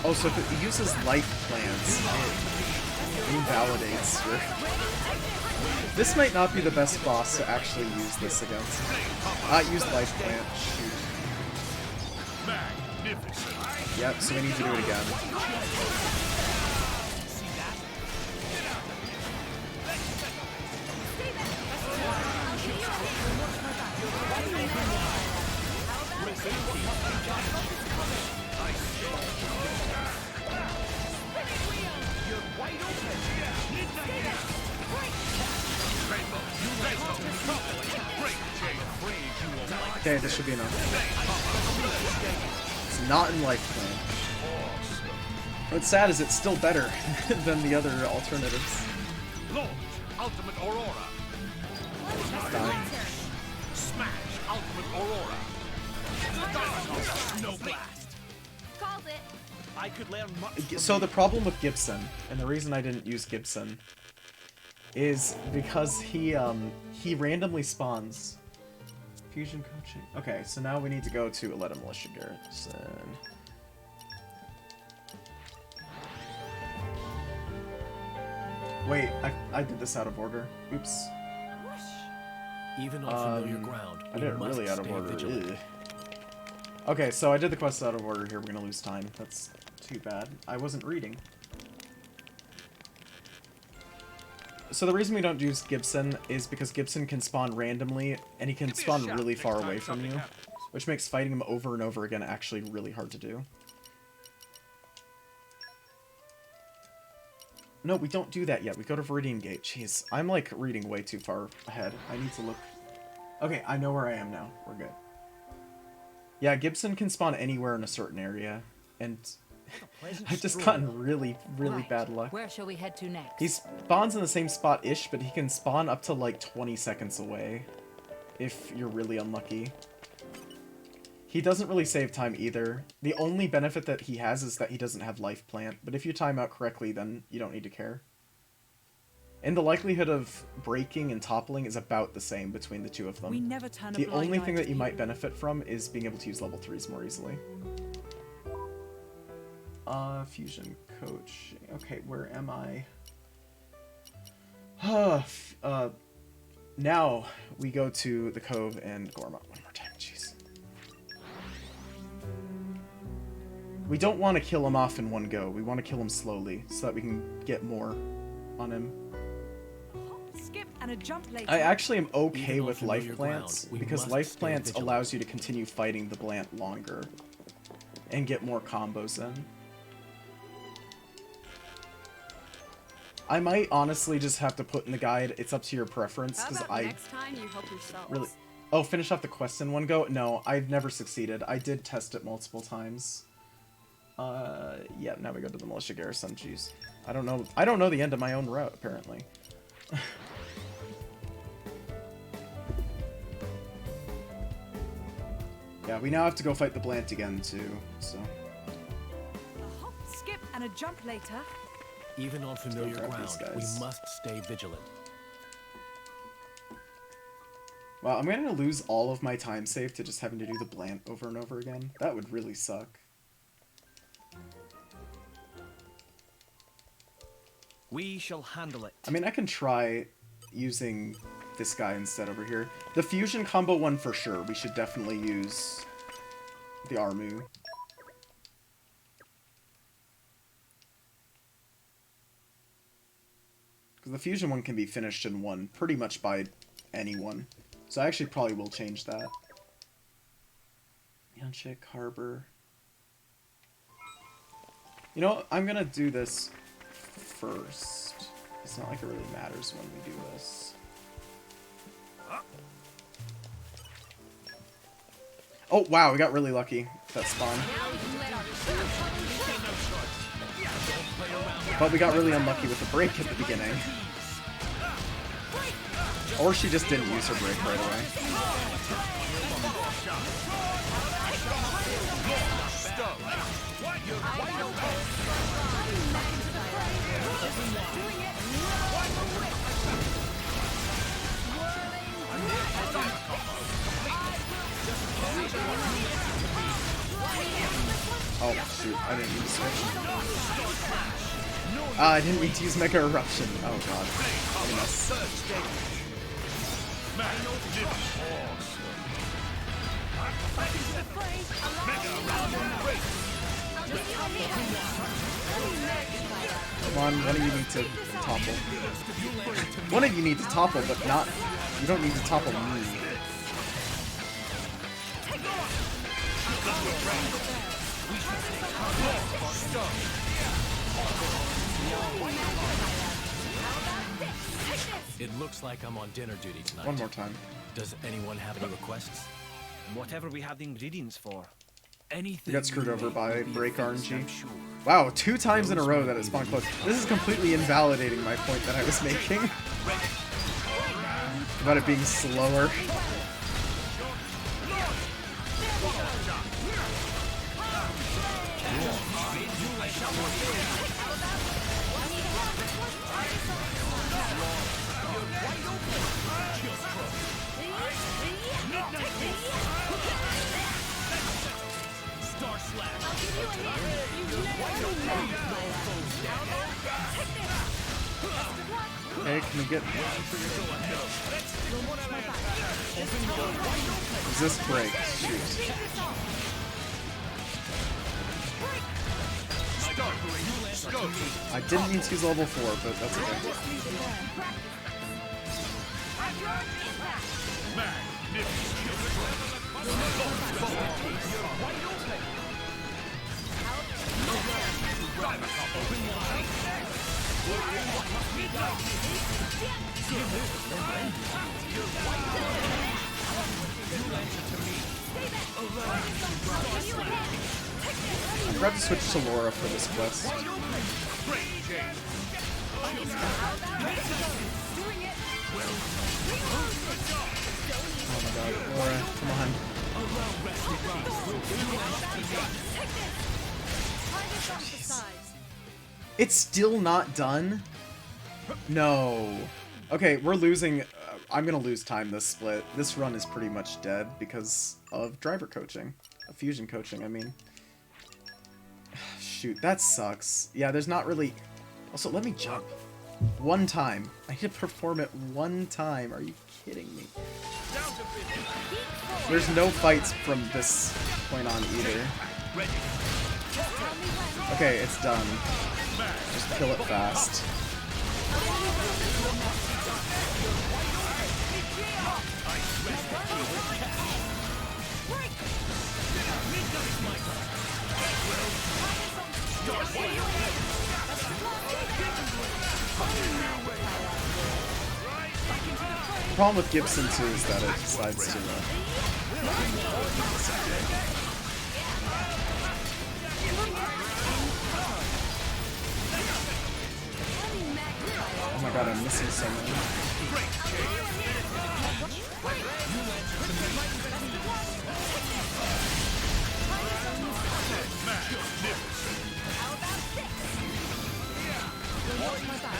Oh, so if it uses life plants, it invalidates your... This might not be the best boss to actually use this against. Use life plant. Shoot. Yep, so we need to do it again. Okay, this should be enough. It's not in life plan. What's sad is it's still better than the other alternatives. Launch Ultimate Aurora. Die. Smash Ultimate Aurora. No blast. Called it. I could learn much from So you. the problem with Gibson, and the reason I didn't use Gibson, is because he randomly spawns. Fusion coaching. Okay, so now we need to go to Aletta Militia Garrison. Wait, I did this out of order. Oops. Even on familiar ground, I we did it must really out of stay order. vigilant. Ugh. Okay, so I did the quest out of order here. We're gonna lose time. That's too bad. I wasn't reading. So the reason we don't use Gibson is because Gibson can spawn randomly, and he can spawn really far away from you, which makes fighting him over and over again actually really hard to do. No, we don't do that yet. We go to Viridian Gate. Jeez, I'm like reading way too far ahead. I need to look. Okay, I know where I am now. We're good. Yeah, Gibson can spawn anywhere in a certain area, and I've just gotten really Right. bad luck. Where shall we head to next? He spawns in the same spot-ish, but he can spawn up to like 20 seconds away, if you're really unlucky. He doesn't really save time either. The only benefit that he has is that he doesn't have life plant, but if you time out correctly, then you don't need to care. And the likelihood of breaking and toppling is about the same between the two of them. We never turn a The blind only eye thing to that you might evil. benefit from is being able to use level 3s more easily. Fusion coach. Okay, where am I? Now we go to the Cove and Gorma one more time. Jeez. We don't want to kill him off in one go. We want to kill him slowly so that we can get more on him. Skip and a jump later. I actually am okay Even on with life familiar plants ground, we because must life stay plants vigilant. allows you to continue fighting the Blant longer and get more combos in. I might honestly just have to put in the guide. It's up to your preference How because about I next time you help yourself? really. Oh, finish off the quest in one go? No, I've never succeeded. I did test it multiple times. Yeah, now we go to the militia garrison. Jeez. I don't know the end of my own route, apparently. Yeah, we now have to go fight the Blant again, too, so... A hop, skip and a jump later. Even on familiar grab ground, these we guys. must stay vigilant. Wow, I'm gonna lose all of my time save to just having to do the Blant over and over again. That would really suck. We shall handle it. I mean, I can try using this guy instead over here. The fusion combo one for sure. We should definitely use the Armu. Because the fusion one can be finished in one pretty much by anyone. So I actually probably will change that. Yanchik, Harbor. You know, I'm gonna do this first. It's not like it really matters when we do this. Oh, wow, we got really lucky. That spawn. But we got really unlucky with the break at the beginning. Or she just didn't use her break right away. Oh, shoot. I didn't mean to switch. I didn't mean to use Mega Eruption. Oh, God. Goodness. Come on, one of you need to topple. One of you need to topple, but not... You don't need to topple me. It looks like I'm on dinner duty tonight. One more time. Does anyone have any requests? Whatever we have the ingredients for. Anything. We got screwed you over make by will be break finished, RNG. I'm sure. Wow, 2 times in a row that it spawned close. This is completely invalidating my point that I was making. About it being slower. Okay, can we get... Resist break. Shoot. I didn't mean to use level 4, but that's okay. I'm about to switch to Laura for this quest. Oh my god, Laura, come on. It's still not done? No. Okay, we're losing. I'm gonna lose time this split. This run is pretty much dead because of driver coaching. Fusion coaching, I mean. Shoot, that sucks. Yeah, there's not really... Also, let me jump. One time. I need to perform it one time. Are you kidding me? There's no fights from this point on either. Okay, it's done. Just kill it fast. The problem with Gibson too is that it decides to oh my god, I'm missing so many.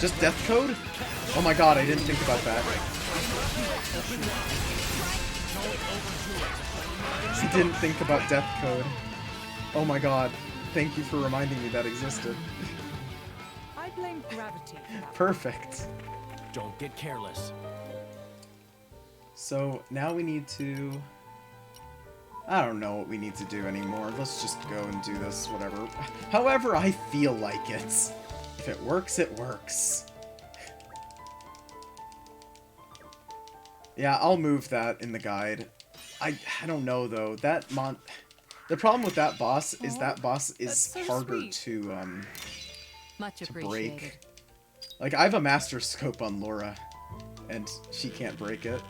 Just death code? Oh my god, I didn't think about that. I didn't think about death code. Oh my god. Thank you for reminding me that existed. I blame gravity for that. Perfect. Don't get careless. So now we need to... I don't know what we need to do anymore. Let's just go and do this, whatever. However I feel like it. If it works, it works. Yeah, I'll move that in the guide. I don't know though. The problem with that boss is that boss is so harder sweet. to Much to appreciated. break. Like I have a master scope on Laura, and she can't break it.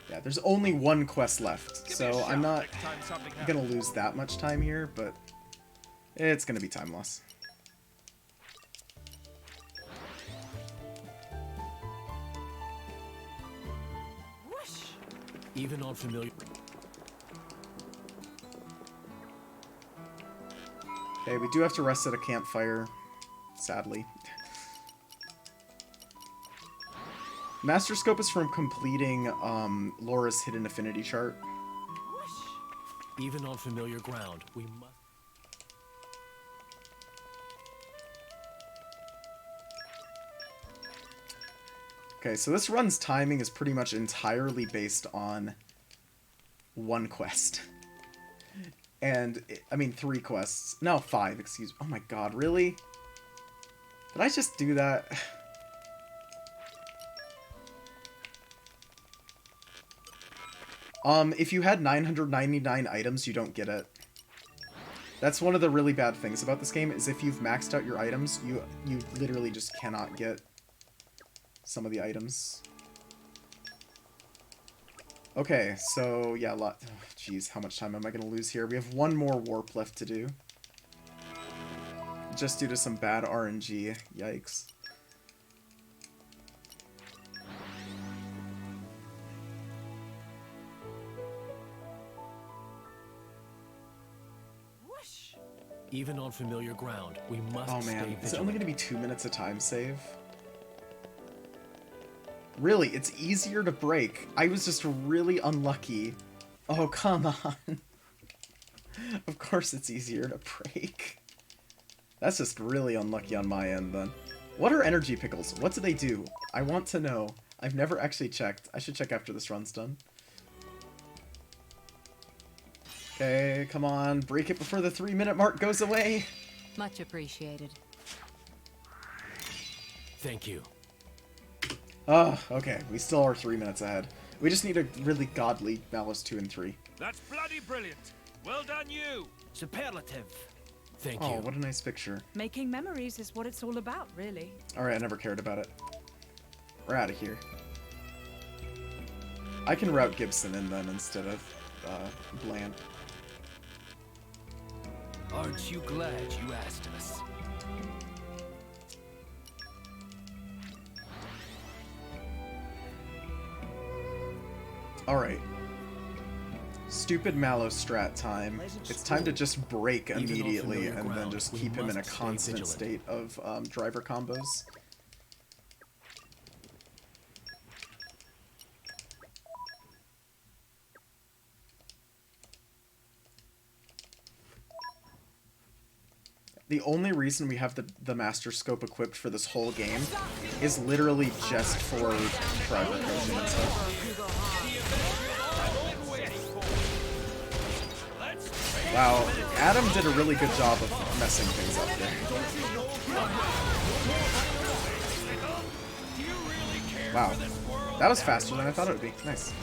Yeah, there's only one quest left, so I'm not gonna lose that much time here, but it's gonna be time loss. Even on familiar... Okay, we do have to rest at a campfire, sadly. Master Scope is from completing Laura's hidden affinity chart. Even on familiar ground, we must... Okay, so this run's timing is pretty much entirely based on one quest. And, I mean, 3 quests. No, 5, excuse me. Oh my god, really? Did I just do that? If you had 999 items, you don't get it. That's one of the really bad things about this game, is if you've maxed out your items, you literally just cannot get some of the items. Okay, so, yeah, jeez, how much time am I gonna lose here? We have one more warp left to do. Just due to some bad RNG. Yikes. Even on familiar ground, we must Oh stay man, vigilant. is it only gonna be 2 minutes of time save? Really, it's easier to break. I was just really unlucky. Oh, come on. Of course it's easier to break. That's just really unlucky on my end, then. What are energy pickles? What do they do? I want to know. I've never actually checked. I should check after this run's done. Okay, come on. Break it before the 3-minute mark goes away. Much appreciated. Thank you. Oh, okay. We still are 3 minutes ahead. We just need a really godly Malice 2 and 3. That's bloody brilliant. Well done, you. Superlative. Thank Oh, you. what a nice picture. Making memories is what it's all about, really. Alright, I never cared about it. We're out of here. I can route Gibson in then instead of Bland. Aren't you glad you asked us? Alright. Stupid Mallow strat time. It's time to just break Even on immediately familiar and then ground, just we keep him in a must stay constant vigilant. state of driver combos. The only reason we have the Master Scope equipped for this whole game is literally just for driver coaching and stuff. Wow, Adam did a really good job of messing things up there. Wow, that was faster than I thought it would be. Nice.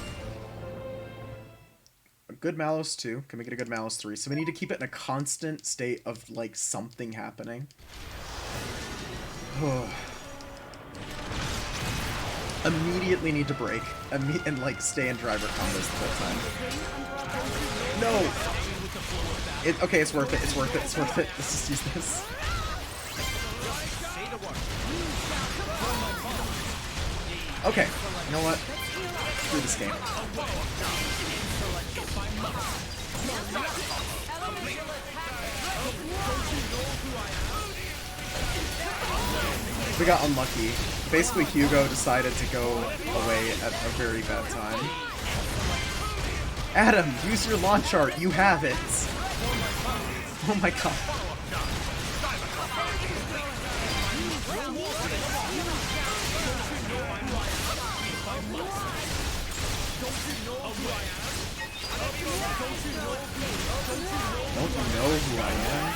A good Mallows 2. Can we get a good Mallows 3? So we need to keep it in a constant state of, like, something happening. Immediately need to break. And, like, stay in driver combos the whole time. No! Okay, it's worth it. It's worth it. It's worth it. Let's just use this. Okay, you know what? Screw this game. We got unlucky. Basically, Hugo decided to go away at a very bad time. Adam, use your launch art. You have it. Oh my god. Don't you know who I am?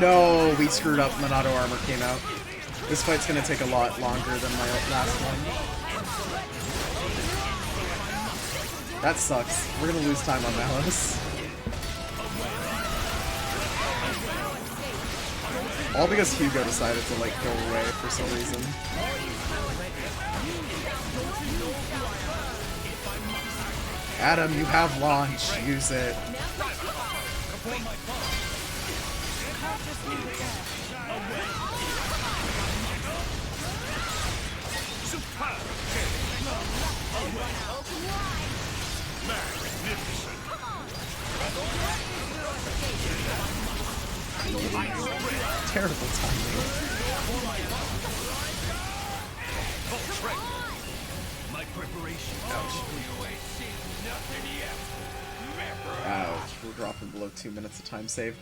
No, we screwed up. Monado armor came out. This fight's gonna take a lot longer than my last one. That sucks. We're gonna lose time on Mallows. All because Hugo decided to, like, go away for some reason. Adam, you have launch. Use it. Terrible timing. My preparation. Ouch. You ain't seen nothing yet. Ouch. We're dropping below 2 minutes of time save.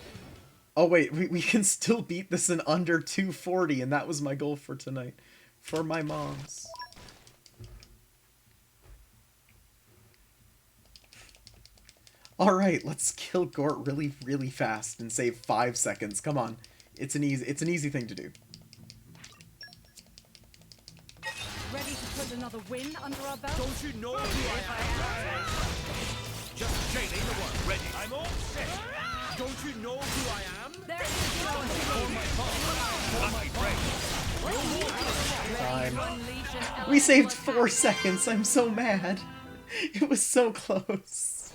Oh wait, we can still beat this in under 240, and that was my goal for tonight. For my moms. Alright, let's kill Gort really, really fast and save 5 seconds. Come on. It's an easy thing to do. Ready to put another win under our belt? Don't you know who I am? Just Jane, the one. Ready. I'm all set. Don't you know who I am? There is no Time. We saved 4 seconds. I'm so mad. It was so close.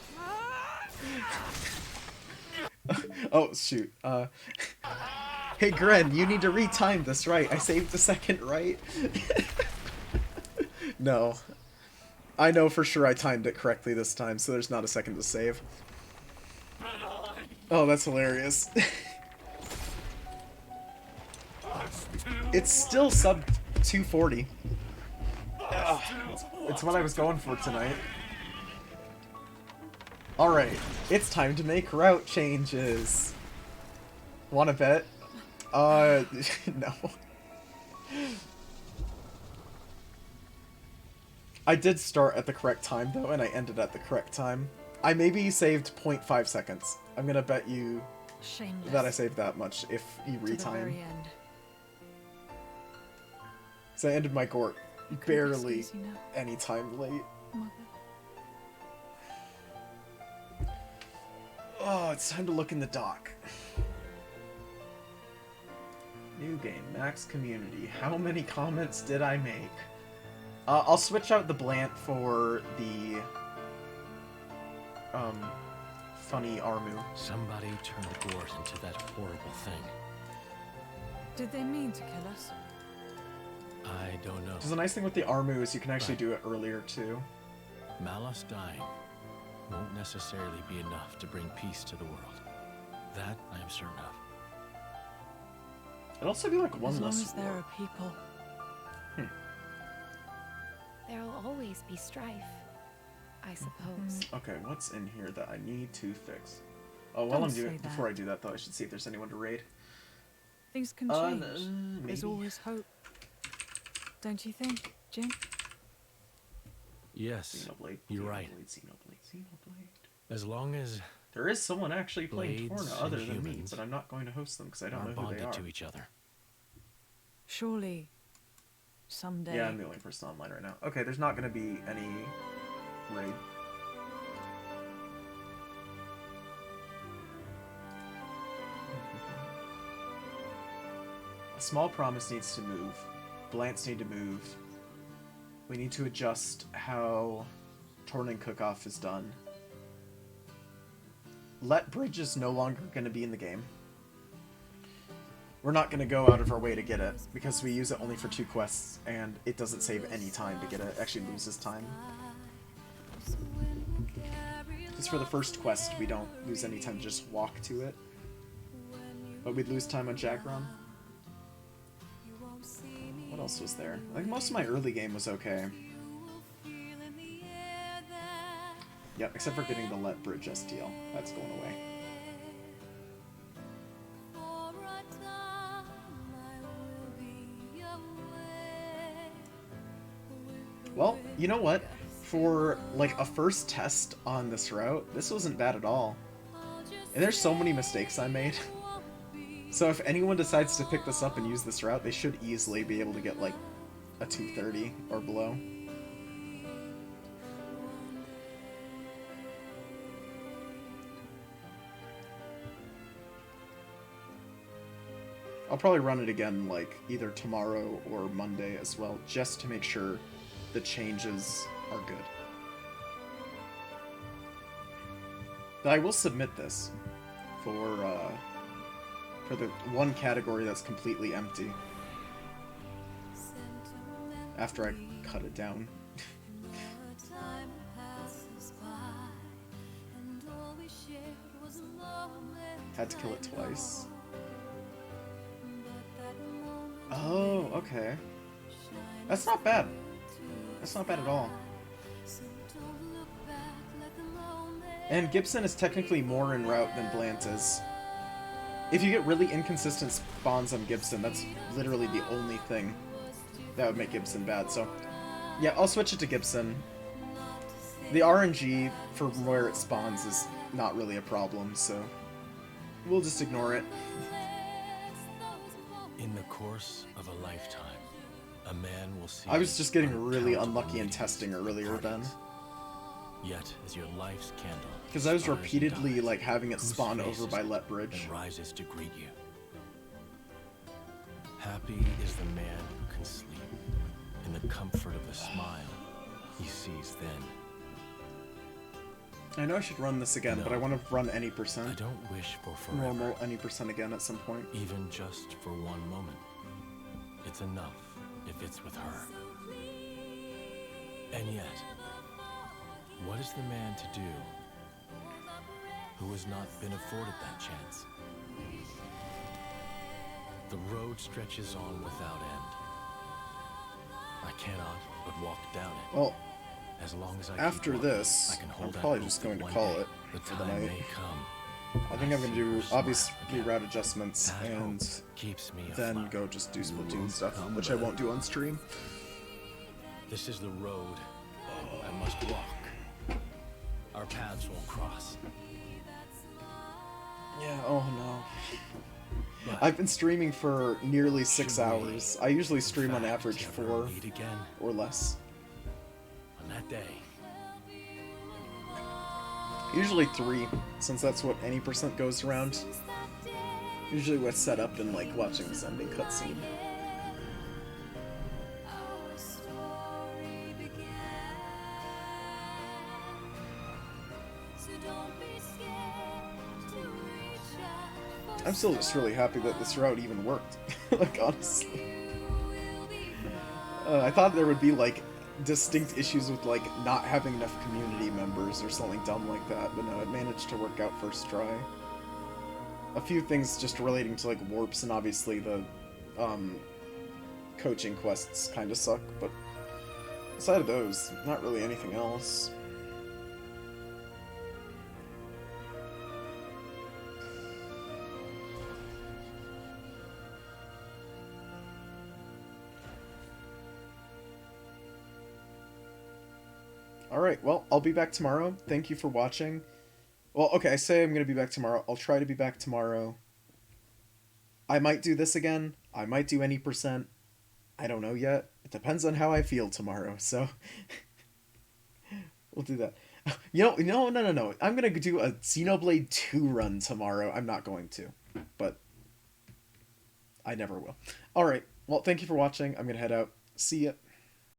Oh, shoot. Hey, Gren, you need to retime this, right? I saved a second, right? No. I know for sure I timed it correctly this time, so there's not a second to save. Oh, that's hilarious. It's still sub 240. Ugh. It's what I was going for tonight. Alright, it's time to make route changes. Wanna bet? No. I did start at the correct time, though, and I ended at the correct time. I maybe saved 0.5 seconds. I'm gonna bet you Shameless. that I saved that much if you To the retime. very end. So I ended my Gort Could barely excuse you now, any time late. Mother. Oh, it's time to look in the dock. New game, max community. How many comments did I make? I'll switch out the Blant for funny Armu. Somebody turned Gort into that horrible thing. Did they mean to kill us? I don't know. There's a nice thing with the Armu is you can actually do it earlier too. Malus dying won't necessarily be enough to bring peace to the world. That I am certain of. It'd also be like one As long less as there war. are people. There'll always be strife, I suppose. Okay, what's in here that I need to fix? Oh, while Don't I'm say doing that. before I do that though, I should see if there's anyone to raid. Things can change. There's maybe. always hope. Don't you think, Jin? Yes, Xenoblade. you're right. Xenoblade. As long as There is someone actually playing Blades Torna other and than me, humans but I'm not going to host them because I don't are know who they bonded are. to each other. Surely, someday. Yeah, I'm the only person online right now. Okay, there's not going to be any raid. A small promise needs to move. Blants need to move. We need to adjust how Torna and Cook-Off is done. Let Bridge is no longer going to be in the game. We're not going to go out of our way to get it, because we use it only for 2 quests, and it doesn't save any time to get it. It actually loses time. Just for the first quest, we don't lose any time to just walk to it. But we'd lose time on Jagron. What else was there? I think most of my early game was okay. Yep, except for getting the Let Bridge STL. That's going away. Well, you know what? For, like, a first test on this route, this wasn't bad at all. And there's so many mistakes I made. So if anyone decides to pick this up and use this route, they should easily be able to get, like, a 230 or below. I'll probably run it again, like, either tomorrow or Monday as well, just to make sure the changes are good. But I will submit this for the one category that's completely empty. After I cut it down. Had to kill it twice. Oh, okay. That's not bad. That's not bad at all. And Gibson is technically more en route than Blant is. If you get really inconsistent spawns on Gibson, that's literally the only thing that would make Gibson bad. So, yeah, I'll switch it to Gibson. The RNG for where it spawns is not really a problem, so we'll just ignore it. In the course of a lifetime, a man will see. I was just getting really uncountable unlucky in meetings testing earlier and then. parties. Yet, as your life's candle, Because I was sputters and repeatedly, dies, like, having it whose spawn face over is by up Let Bridge. and rises to greet you. Happy is the man who can sleep in the comfort of the smile he sees then. I know I should run this again, No. but I want to run any I percent. don't wish for forever, Normal any percent again at some point. even just for one moment. It's enough if it's with her. And yet, what is the man to do who has not been afforded that chance? The road stretches on without end. I cannot but walk down it. Well, As long as I after keep walking, this, I can I'm hold out probably hope just that going to one call day it the for the time night. may come. I think I'm going to do, see her obviously, smile again. route adjustments That and hope keeps me then afloat. go just do Splatoon won't stuff, come which I back. won't do on stream. This is the road I must walk. Our paths will cross. Yeah, oh no. But I've been streaming for nearly should 6 we, hours. I usually in stream on fact, average ever 4 meet again or less. on that day. Usually 3, since that's what any percent goes around. Usually what's set up in, like, watching this ending cutscene. I'm still just really happy that this route even worked. Like, honestly. I thought there would be, like, distinct issues with, like, not having enough community members or something dumb like that, but no, it managed to work out first try. A few things just relating to, like, warps and obviously the, coaching quests kind of suck, but aside of those, not really anything else. Alright, well, I'll be back tomorrow. Thank you for watching. Well, okay, I say I'm going to be back tomorrow. I'll try to be back tomorrow. I might do this again. I might do any percent. I don't know yet. It depends on how I feel tomorrow, so... we'll do that. No. I'm going to do a Xenoblade 2 run tomorrow. I'm not going to, but I never will. Alright, well, thank you for watching. I'm going to head out. See ya.